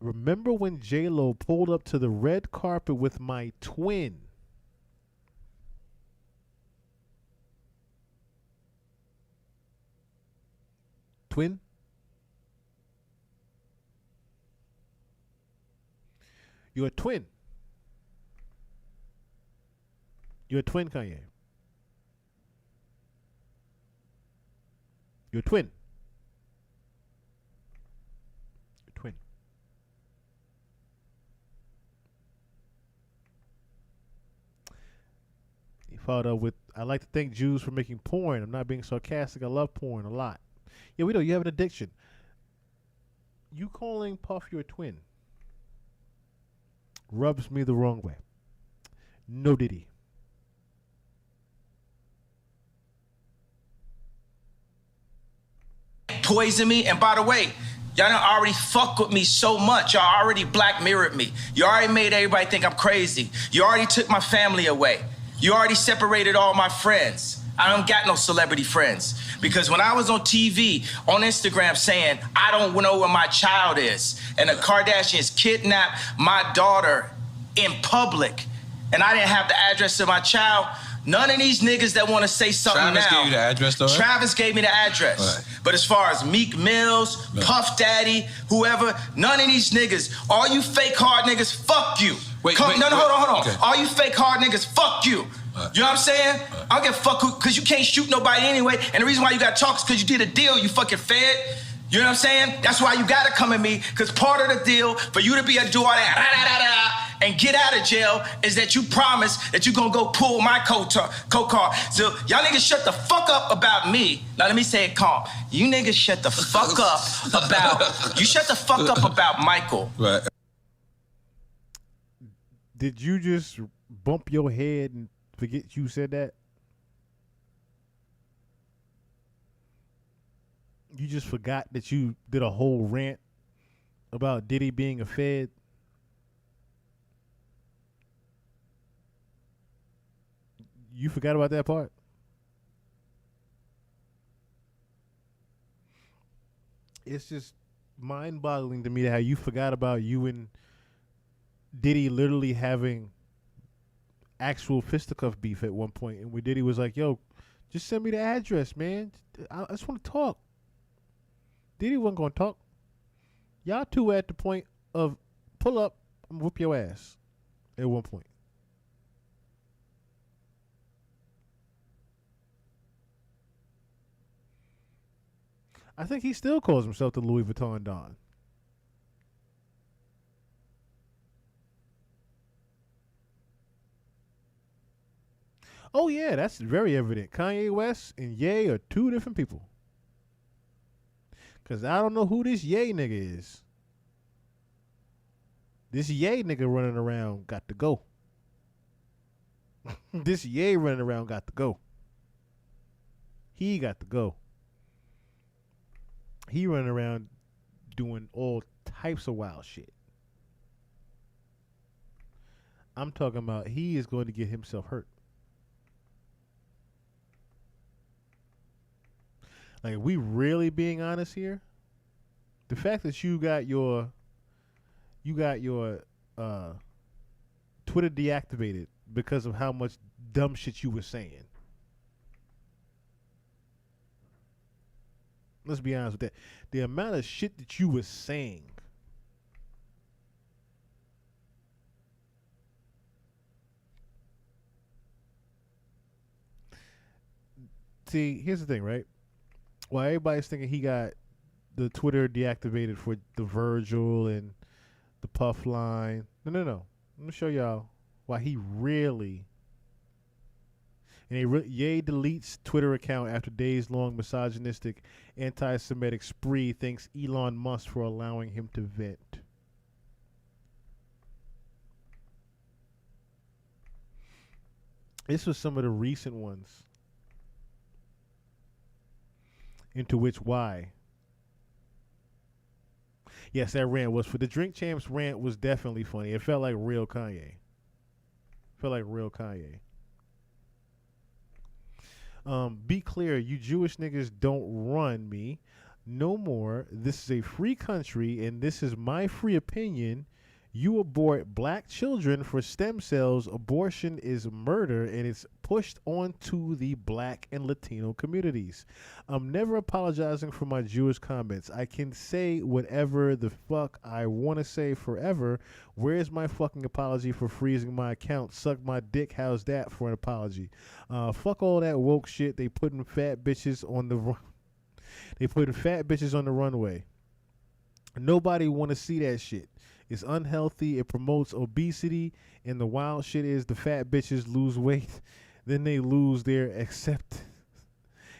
Remember when J-Lo pulled up to the red carpet with my twin? Twin? You're a twin. You're a twin, Kanye. You're a twin. twin. He followed up with, I like to thank Jews for making porn. I'm not being sarcastic. I love porn a lot. Yeah, we know you have an addiction. You calling Puff your twin rubs me the wrong way. No Diddy. Poison me, and by the way, y'all done already fuck with me so much. Y'all already black mirrored me. You already made everybody think I'm crazy. You already took my family away. You already separated all my friends. I don't got no celebrity friends. Because when I was on TV, on Instagram saying, I don't know where my child is, and the Kardashians kidnapped my daughter in public, and I didn't have the address of my child, none of these niggas that want to say something Travis now. gave you the address, though? Travis gave me the address. Right. But as far as Meek Mills, Puff Daddy, whoever, none of these niggas, all you fake hard niggas, fuck you. Wait, hold on. Okay. All you fake hard niggas, fuck you. You know what I'm saying? I don't give a fuck because you can't shoot nobody anyway. And the reason why you got to talk is because you did a deal, you fucking fed. You know what I'm saying? That's why you got to come at me, because part of the deal for you to be able to do all that and get out of jail is that you promise that you're going to go pull my co-car. So y'all niggas shut the fuck up about me. Now let me say it calm. You niggas shut the fuck up about Michael. Right. Did you just bump your head and forget you said that? You just forgot that you did a whole rant about Diddy being a fed? You forgot about that part? It's just mind-boggling to me how you forgot about you and Diddy literally having actual fisticuff beef at one point, and where Diddy was like, yo, just send me the address, man. I just want to talk. Diddy wasn't going to talk. Y'all two were at the point of pull up and whoop your ass at one point. I think he still calls himself the Louis Vuitton Don. Oh, yeah, that's very evident. Kanye West and Ye are two different people. Because I don't know who this Ye nigga is. This Ye nigga running around got to go. This Ye running around got to go. He got to go. He running around doing all types of wild shit. I'm talking about he is going to get himself hurt. Like, we really being honest here? The fact that you got your Twitter deactivated because of how much dumb shit you were saying. Let's be honest with that. The amount of shit that you were saying. See, here's the thing, right? While everybody's thinking he got the Twitter deactivated for the Virgil and the Puff line. No. Let me show y'all why he really... And Ye deletes Twitter account after days-long misogynistic, anti-Semitic spree, thanks Elon Musk for allowing him to vent. This was some of the recent ones. Into which why? Yes, that rant was for the Drink Champs rant was definitely funny. It felt like real Kanye. Be clear, you Jewish niggas don't run me no more. This is a free country, and this is my free opinion. You abort black children for stem cells. Abortion is murder, and it's pushed onto the black and Latino communities. I'm never apologizing for my Jewish comments. I can say whatever the fuck I want to say forever. Where's my fucking apology for freezing my account? Suck my dick. How's that for an apology? Fuck all that woke shit. They putting fat bitches on the runway. Nobody want to see that shit. It's unhealthy. It promotes obesity. And the wild shit is the fat bitches lose weight. Then they lose their acceptance.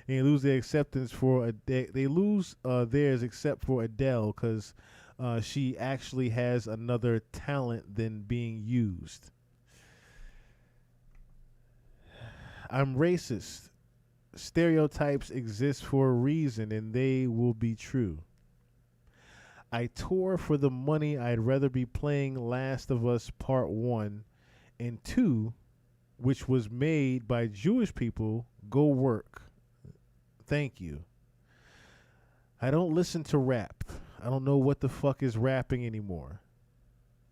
They lose their acceptance for they lose theirs except for Adele because she actually has another talent than being used. I'm racist. Stereotypes exist for a reason and they will be true. I tour for the money. I'd rather be playing Last of Us Part 1 and 2, which was made by Jewish people. Go work. Thank you. I don't listen to rap. I don't know what the fuck is rapping anymore.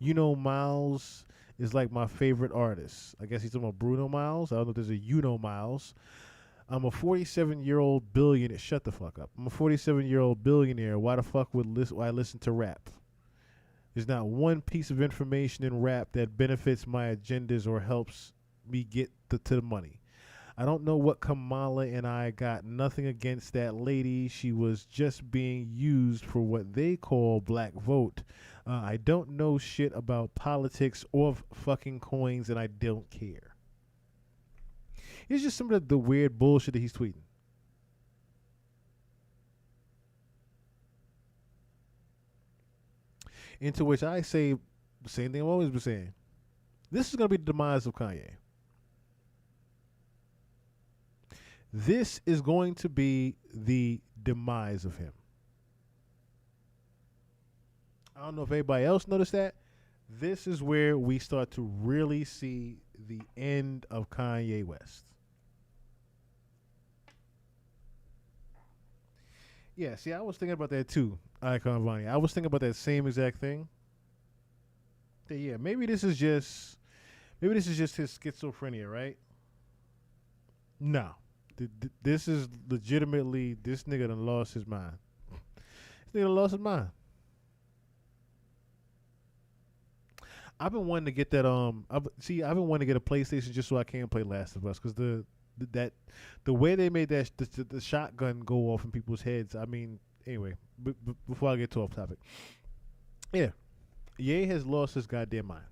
You know, Miles is like my favorite artist. I guess he's talking about Bruno Miles. I don't know if there's a you know Miles. I'm a 47-year-old billionaire. Shut the fuck up. I'm a 47-year-old billionaire. Why the fuck would I listen to rap? There's not one piece of information in rap that benefits my agendas or helps me get to the money. I don't know what Kamala and I got nothing against that lady. She was just being used for what they call black vote. I don't know shit about politics or fucking coins, and I don't care. It's just some of the weird bullshit that he's tweeting. Into which I say the same thing I've always been saying. This is going to be the demise of Kanye. This is going to be the demise of him. I don't know if anybody else noticed that. This is where we start to really see the end of Kanye West. Yeah, see, I was thinking about that too, Icon Vonnie. I was thinking about that same exact thing. Yeah, maybe this is just his schizophrenia, right? No. This is legitimately, this nigga done lost his mind. This nigga done lost his mind. I've been wanting to get that. I've been wanting to get a PlayStation just so I can play Last of Us because the way they made that the shotgun go off in people's heads. I mean, anyway, before I get too off topic, yeah, Ye has lost his goddamn mind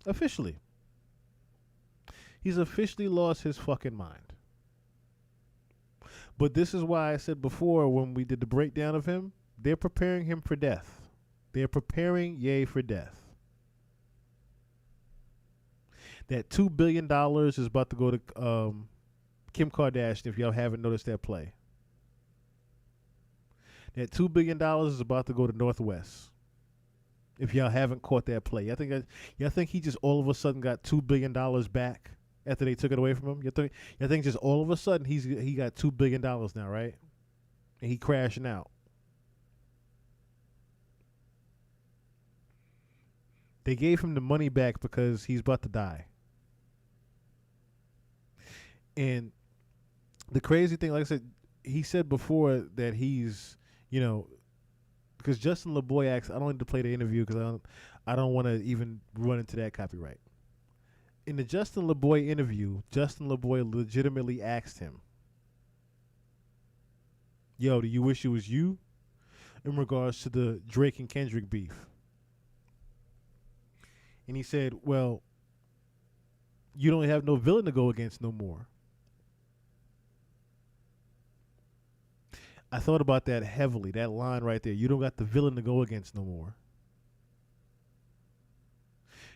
officially. He's officially lost his fucking mind. But this is why I said before when we did the breakdown of him, they're preparing him for death. They're preparing Ye for death. That $2 billion is about to go to Kim Kardashian, if y'all haven't noticed that play. That $2 billion is about to go to Northwest. If y'all haven't caught that play. Y'all think he just all of a sudden got $2 billion back after they took it away from him? Y'all think just all of a sudden he got $2 billion now, right? And he crashing out. They gave him the money back because he's about to die. And the crazy thing, like I said, he said before that he's, because Justin LeBoy asked, I don't need to play the interview because I don't want to even run into that copyright. In the Justin LeBoy interview, Justin LeBoy legitimately asked him, yo, do you wish it was you? In regards to the Drake and Kendrick beef. And he said, well, you don't have no villain to go against no more. I thought about that heavily, that line right there. You don't got the villain to go against no more.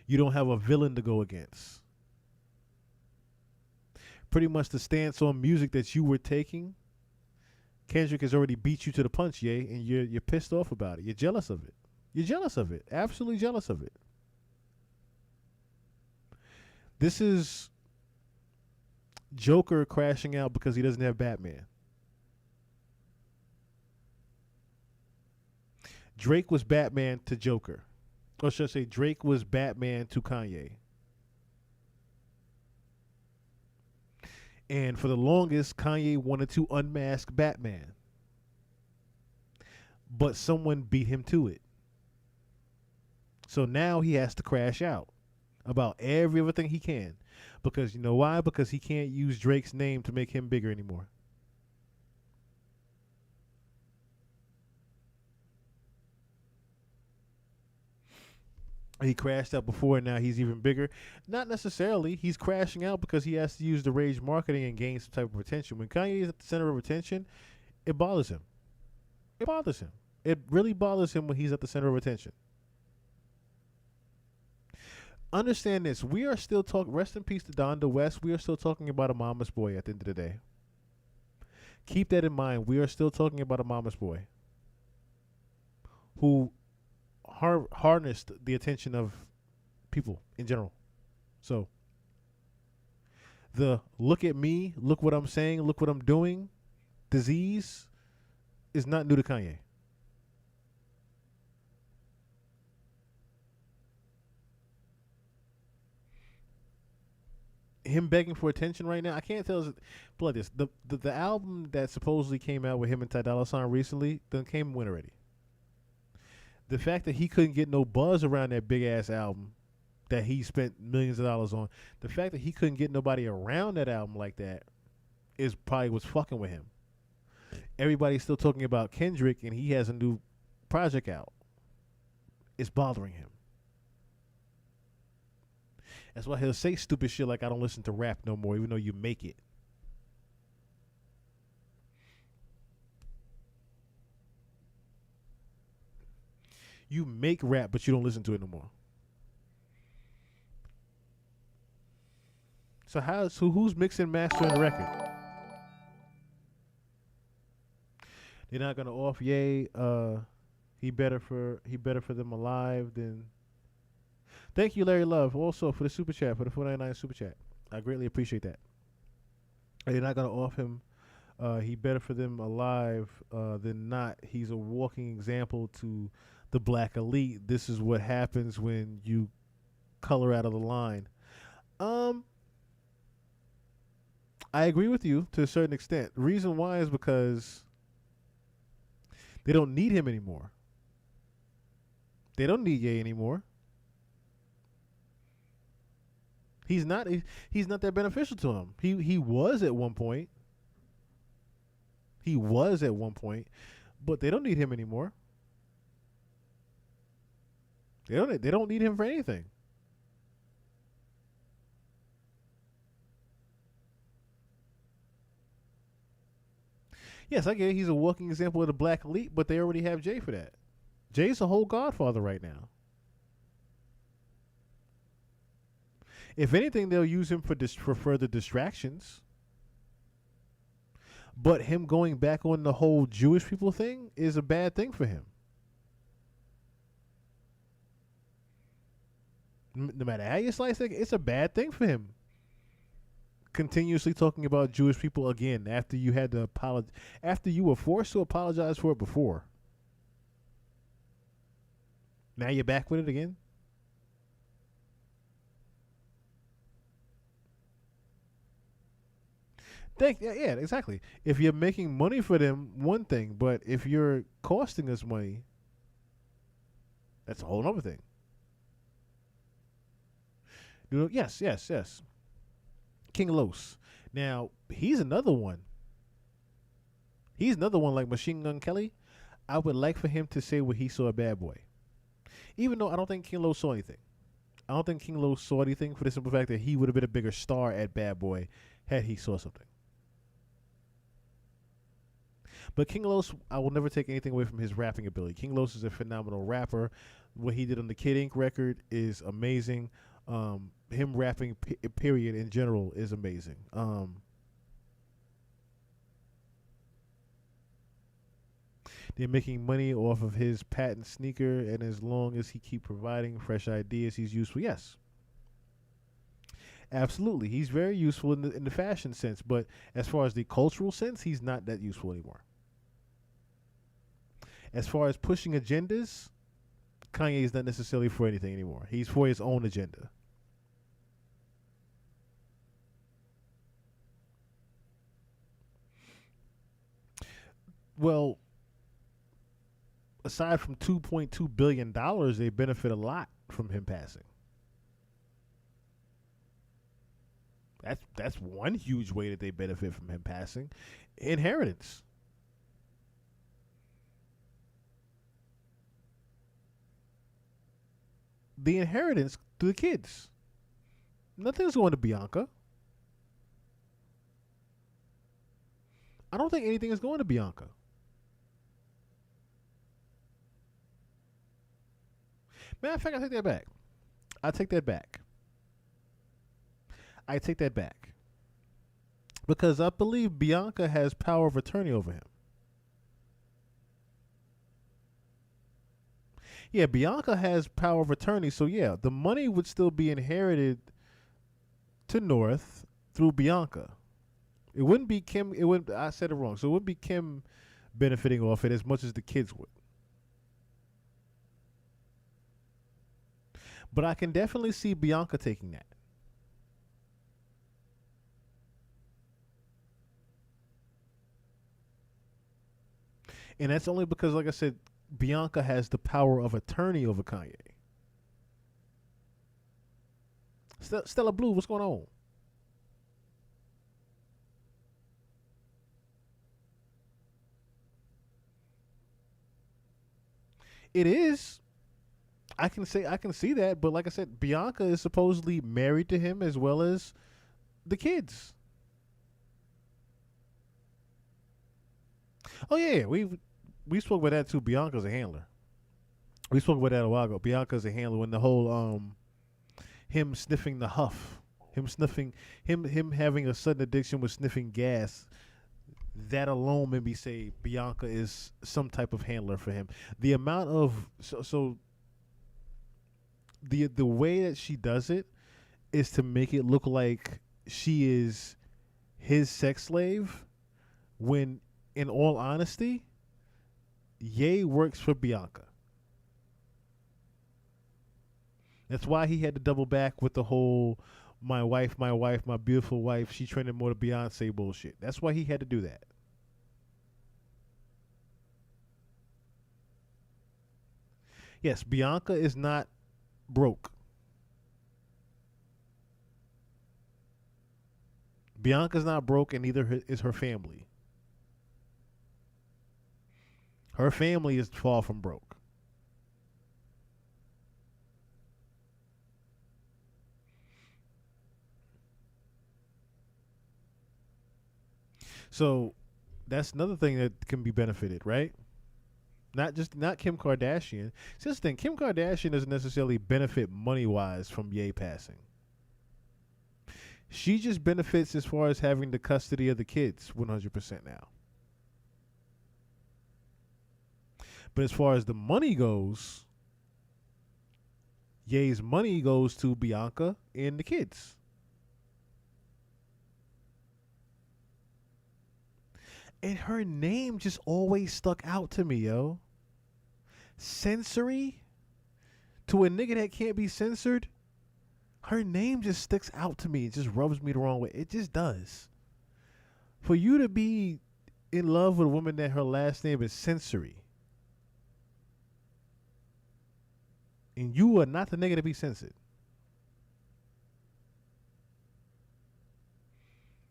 You don't have a villain to go against. Pretty much the stance on music that you were taking, Kendrick has already beat you to the punch, Ye, and you're pissed off about it. You're jealous of it. You're jealous of it. Absolutely jealous of it. This is Joker crashing out because he doesn't have Batman. Drake was Batman to Joker. Or should I say Drake was Batman to Kanye. And for the longest, Kanye wanted to unmask Batman. But someone beat him to it. So now he has to crash out about everything he can. Because you know why? Because he can't use Drake's name to make him bigger anymore. He crashed out before, and now he's even bigger. Not necessarily. He's crashing out because he has to use the rage marketing and gain some type of attention. When Kanye is at the center of attention, it bothers him. It bothers him. It really bothers him when he's at the center of attention. Understand this. We are still talking. Rest in peace to Donda West. We are still talking about a mama's boy at the end of the day. Keep that in mind. We are still talking about a mama's boy who harnessed the attention of people in general. So, the look at me, look what I'm saying, look what I'm doing disease is not new to Kanye. Him begging for attention right now, I can't tell. Blood this. The album that supposedly came out with him and Ty Dolla $ign recently done came and went already. The fact that he couldn't get no buzz around that big ass album that he spent millions of dollars on, the fact that he couldn't get nobody around that album like that is probably what's fucking with him. Everybody's still talking about Kendrick and he has a new project out. It's bothering him. That's why he'll say stupid shit like I don't listen to rap no more, even though you make it. You make rap, but you don't listen to it no more. So who's mixing, mastering the record? They're not gonna off Ye. He better for them alive than. Thank you, Larry Love, also for the super chat, for the 499 super chat. I greatly appreciate that. They're not gonna off him. He better for them alive than not. He's a walking example to the black elite. This is what happens when you color out of the line. I agree with you to a certain extent. The reason why is because they don't need him anymore. They don't need Ye anymore. He's not that beneficial to him. He was at one point. He was at one point, but they don't need him anymore. They don't need him for anything. Yes, I get it. He's a walking example of the black elite, but they already have Jay for that. Jay's a whole godfather right now. If anything, they'll use him for further distractions. But him going back on the whole Jewish people thing is a bad thing for him. No matter how you slice it, it's a bad thing for him. Continuously talking about Jewish people again after you had to apologize, after you were forced to apologize for it before. Now you're back with it again? Yeah, exactly. If you're making money for them, one thing, but if you're costing us money, that's a whole other thing. Yes. King Los. Now, he's another one. He's another one like Machine Gun Kelly. I would like for him to say what he saw at Bad Boy. Even though I don't think King Los saw anything. I don't think King Los saw anything for the simple fact that he would have been a bigger star at Bad Boy had he saw something. But King Los, I will never take anything away from his rapping ability. King Los is a phenomenal rapper. What he did on the Kid Ink record is amazing. Him rapping, period, in general, is amazing. They're making money off of his patent sneaker, and as long as he keep providing fresh ideas, he's useful. Yes. Absolutely. He's very useful in the fashion sense, but as far as the cultural sense, he's not that useful anymore. As far as pushing agendas, Kanye is not necessarily for anything anymore. He's for his own agenda. Well, aside from $2.2 billion, they benefit a lot from him passing. That's one huge way that they benefit from him passing. Inheritance. the inheritance to the kids. Nothing's going to Bianca. I don't think anything is going to Bianca. Matter of fact, I take that back. I take that back. Because I believe Bianca has power of attorney over him. Yeah, Bianca has power of attorney, so yeah, the money would still be inherited to North through Bianca. It wouldn't be Kim. It wouldn't. I said it wrong. So it wouldn't be Kim benefiting off it as much as the kids would. But I can definitely see Bianca taking that. And that's only because, like I said, Bianca has the power of attorney over Kanye. Stella Blue, what's going on? It is. I can see that, but like I said, Bianca is supposedly married to him as well as the kids. Oh yeah, we spoke about that too. Bianca's a handler. We spoke about that a while ago. Bianca's a handler when the whole him sniffing the huff, him having a sudden addiction with sniffing gas. That alone made me say Bianca is some type of handler for him. The amount of the way that she does it is to make it look like she is his sex slave, when in all honesty, Ye works for Bianca. That's why he had to double back with the whole my wife, my beautiful wife, she trended more to Beyonce bullshit. That's why he had to do that. Yes, Bianca is not broke. Bianca's not broke, and neither is her family. Her family is far from broke. So that's another thing that can be benefited, right? Not Kim Kardashian. See, this thing, Kim Kardashian doesn't necessarily benefit money-wise from Ye passing. She just benefits as far as having the custody of the kids 100% now. But as far as the money goes, Ye's money goes to Bianca and the kids. And her name just always stuck out to me, yo. Sensory? To a nigga that can't be censored? Her name just sticks out to me. It just rubs me the wrong way. It just does. For you to be in love with a woman that her last name is Sensory, and you are not the nigga to be censored.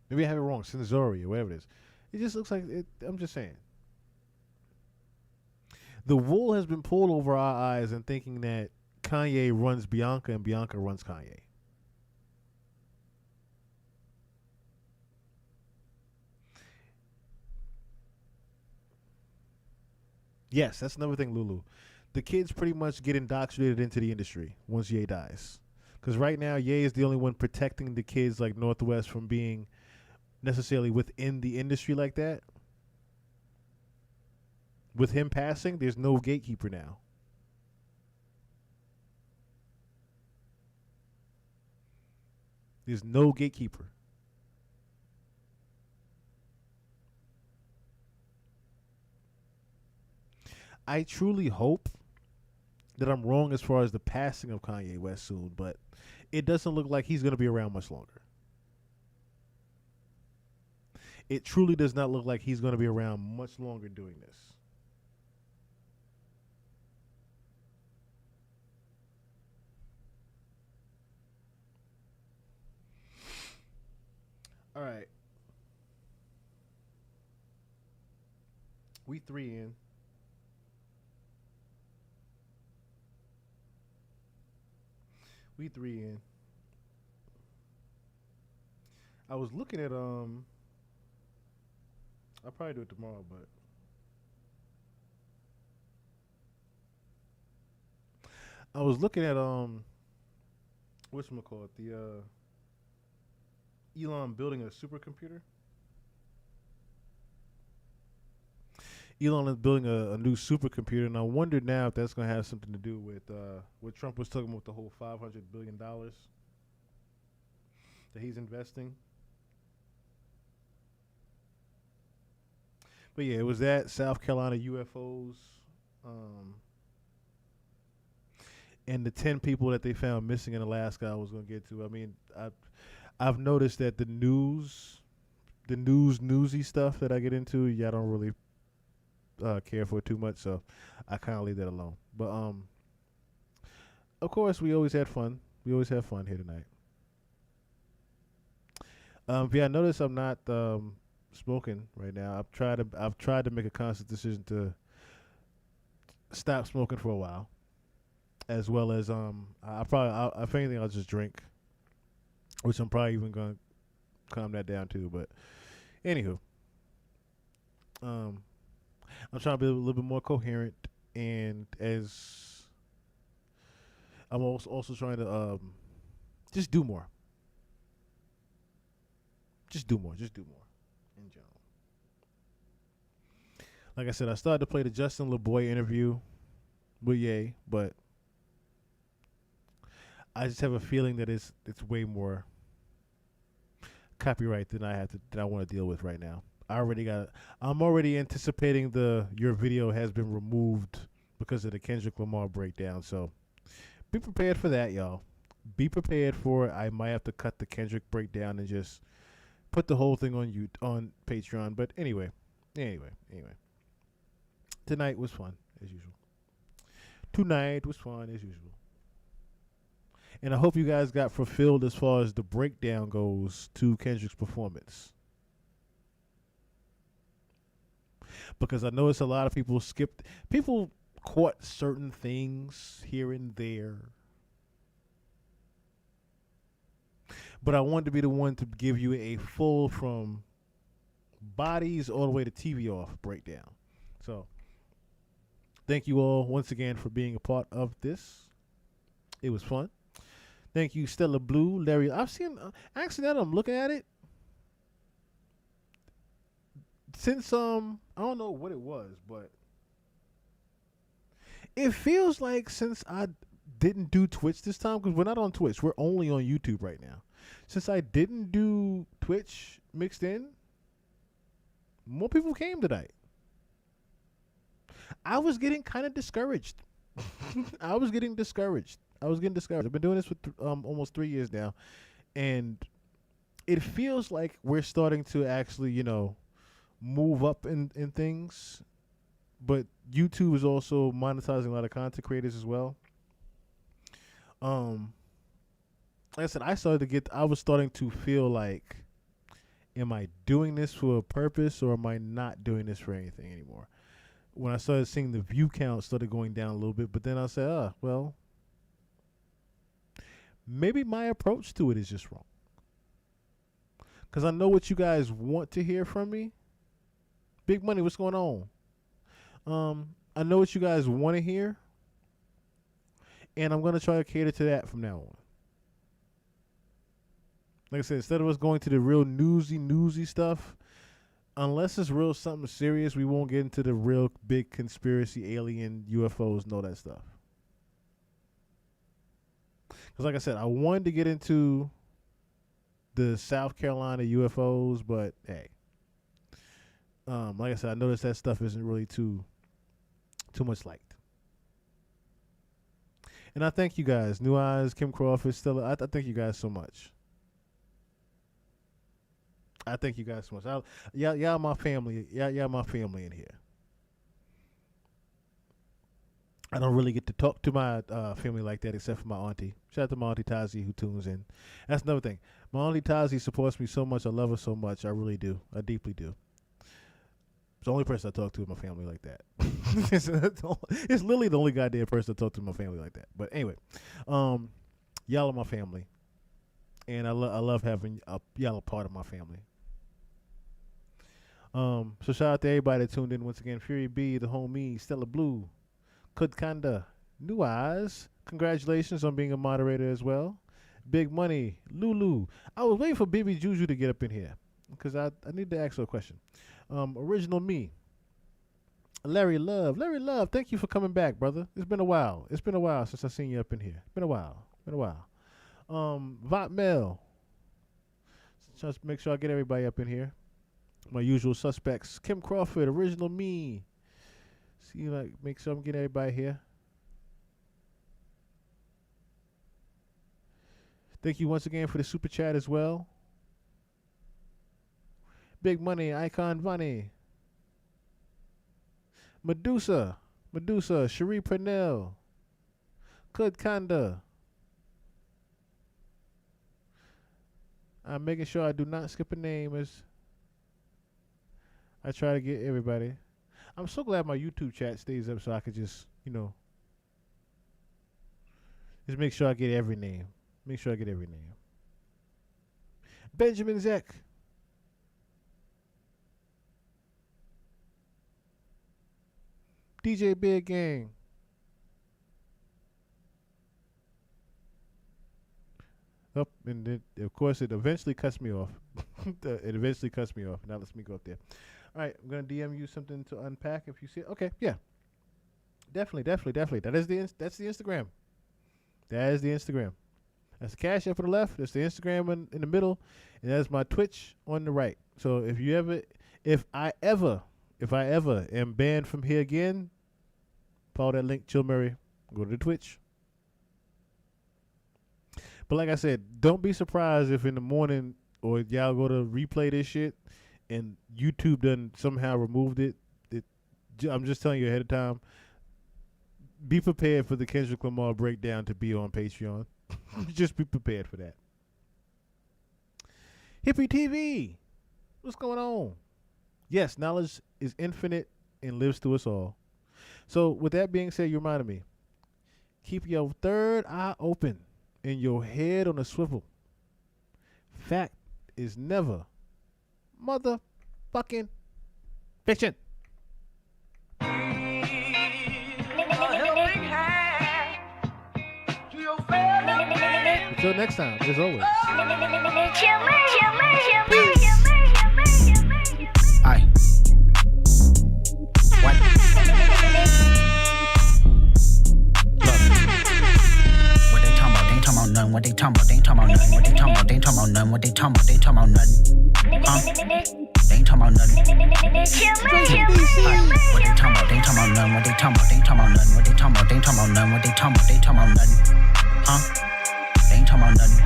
Maybe I have it wrong. Sensori or whatever it is. It just looks like it. I'm just saying. The wool has been pulled over our eyes in thinking that Kanye runs Bianca and Bianca runs Kanye. Yes, that's another thing, Lulu. The kids pretty much get indoctrinated into the industry once Ye dies. Because right now, Ye is the only one protecting the kids like Northwest from being necessarily within the industry like that. With him passing, there's no gatekeeper now. There's no gatekeeper. I truly hope that I'm wrong as far as the passing of Kanye West soon, but it doesn't look like he's going to be around much longer. It truly does not look like he's going to be around much longer doing this. All right. We 3 in. I'm We 3 in. I was looking at I'll probably do it tomorrow, but I was looking at whatchamacallit, the Elon building a supercomputer. Elon is building a new supercomputer, and I wonder now if that's going to have something to do with what Trump was talking about, the whole $500 billion that he's investing. But yeah, it was that South Carolina UFOs, and the 10 people that they found missing in Alaska. I was going to get to. I mean, I've noticed that the newsy stuff that I get into, y'all don't really care for it too much, so I kind of leave that alone. But of course, we always had fun. We always have fun here tonight. Yeah, I notice I'm not smoking right now. I've tried to make a conscious decision to stop smoking for a while, as well as if anything, I'll just drink, which I'm probably even gonna calm that down too. But anywho, I'm trying to be a little bit more coherent, and as I'm also trying to just do more. Just do more in general. Like I said, I started to play the Justin LeBoy interview with Ye, but I just have a feeling that it's way more copyright than I want to deal with right now. I'm already anticipating your video has been removed because of the Kendrick Lamar breakdown. So be prepared for that, y'all. Be prepared for it. I might have to cut the Kendrick breakdown and just put the whole thing on Patreon. But anyway. Tonight was fun as usual. Tonight was fun as usual. And I hope you guys got fulfilled as far as the breakdown goes to Kendrick's performance. Because I noticed a lot of people caught certain things here and there. But I wanted to be the one to give you a full from bodies all the way to TV off breakdown. So thank you all once again for being a part of this. It was fun. Thank you, Stella Blue, Larry. I've seen, actually, now that I'm looking at it, since, I don't know what it was, but it feels like since I didn't do Twitch this time, because we're not on Twitch, we're only on YouTube right now. Since I didn't do Twitch mixed in, more people came tonight. I was getting kind of discouraged. I was getting discouraged. I've been doing this for almost 3 years now, and it feels like we're starting to actually, move up in things. But YouTube is also monetizing a lot of content creators as well. Like I said, I was starting to feel like, am I doing this for a purpose or am I not doing this for anything anymore? When I started seeing the view count started going down a little bit, but then I said, well, maybe my approach to it is just wrong. Because I know what you guys want to hear from me. Big Money, what's going on? I know what you guys want to hear. And I'm going to try to cater to that from now on. Like I said, instead of us going to the real newsy stuff, unless it's real something serious, we won't get into the real big conspiracy, alien, UFOs, and all that stuff. Because like I said, I wanted to get into the South Carolina UFOs, but hey. Like I said, I noticed that stuff isn't really too much liked. And I thank you guys. New Eyes, Kim Crawford, Stella. I thank you guys so much. I thank you guys so much. Y'all my family. Y'all my family in here. I don't really get to talk to my family like that except for my auntie. Shout out to my auntie Tazi who tunes in. That's another thing. My auntie Tazi supports me so much. I love her so much. I really do. I deeply do. It's the only person I talk to in my family like that. It's literally the only goddamn person I talk to in my family like that. But anyway, Y'all are my family. And I love having y'all a part of my family. So shout out to everybody that tuned in once again. Fury B, the homie, Stella Blue, Kudkanda, New Eyes. Congratulations on being a moderator as well. Big Money, Lulu. I was waiting for Baby Juju to get up in here because I need to ask her a question. Original Me. Larry Love, thank you for coming back, brother. It's been a while. It's been a while since I seen you up in here. Been a while. Vot Mel. Just make sure I get everybody up in here. My usual suspects. Kim Crawford, Original Me. See, like, make sure I'm getting everybody here. Thank you once again for the super chat as well. Big Money, Icon Bunny. Medusa, Cherie Purnell, Kudkanda. I'm making sure I do not skip a name as I try to get everybody. I'm so glad my YouTube chat stays up so I could just, just make sure I get every name. Benjamin Zek. DJ Big Gang. Oh, and then, of course, it eventually cuts me off. Now let me go up there. All right, I'm going to DM you something to unpack if you see it. Okay, yeah. Definitely. That's the Instagram. That is the Instagram. That's the Cash App on the left. That's the Instagram in the middle. And that's my Twitch on the right. So if I ever am banned from here again, follow that link, Chill Murray. Go to the Twitch. But like I said, don't be surprised if in the morning or y'all go to replay this shit and YouTube done somehow removed it. I'm just telling you ahead of time. Be prepared for the Kendrick Lamar breakdown to be on Patreon. Just be prepared for that. Hippie TV. What's going on? Yes, knowledge is infinite and lives through us all. So with that being said, you reminded me. Keep your third eye open and your head on a swivel. Fact is never motherfucking fiction. Until next time, as always. Aye. What? What they talking about? They ain't talking about nothing. What they talking about? They ain't talking about nothing. What they talking about? They ain't talking about nothing. What they talking about? They ain't talking about nothing. Huh? They ain't talking about nothing. What they talking about? They ain't talking about nothing. What they talking about? They ain't talking about nothing. What they talking about? They ain't talking about nothing. What they talking about? They ain't talking about nothing. Huh? They ain't talking about nothing.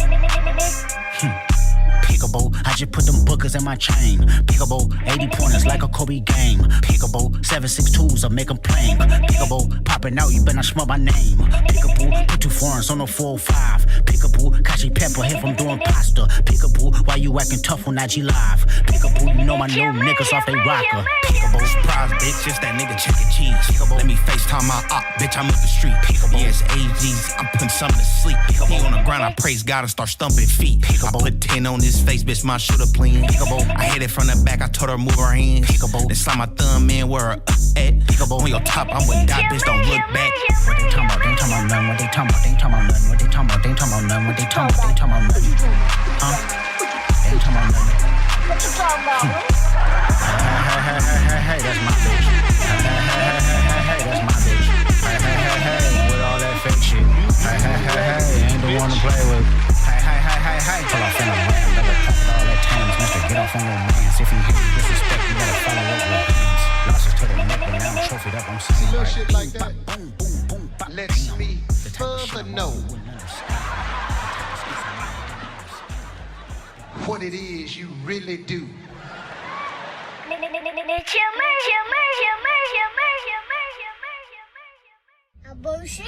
Pickable, I just put them bookers in my chain. Pickable, 80 pointers like a Kobe game. Pickable, 7.62s will make them plain. Pickable, popping out, you better not smell my name. Pickable, put 2 foreigns on the 405. Pickable, Kashi Pepper here from doing pasta. Pickable, why you acting tough on IG Live? Pickable, you know my new niggas off they rocker. Pickable, surprise bitch, it's that nigga chicken cheese. Pickable, let me FaceTime my op, bitch, I'm up the street. Pickable, yes, AGs, I'm putting something to sleep. Pickable, he on the ground, I praise God and start stumping feet. Pickable, I put 10 on his face, bitch, my shooter clean. Pickable, I hit it from the back, I told her move her hands. Pickable, then slide my thumb in where her at. Pickable, on your top, I'm with that bitch, don't look back. What they talking about? They ain't talking about nothing. What they talking about? They ain't talking about nothing. What they talking about? They ain't talking about nothing. What they talking about? They ain't talking about nothing. Huh? They ain't talking about nothing. What you talking about? Hey, that's my bitch. Hey, that's my bitch. Hey, with all that fake shit. Hey, ain't the one to play with. Hey. Pull off in the ram, never talk all that times, mister. Get off on your mans. If you hear disrespect, you better follow up with hands. Losses to the neck, but now I'm trophied up. I'm sitting little right. shit like that. Boom, boom, boom, boom. Lets me further know what it is you really do. Bullshit.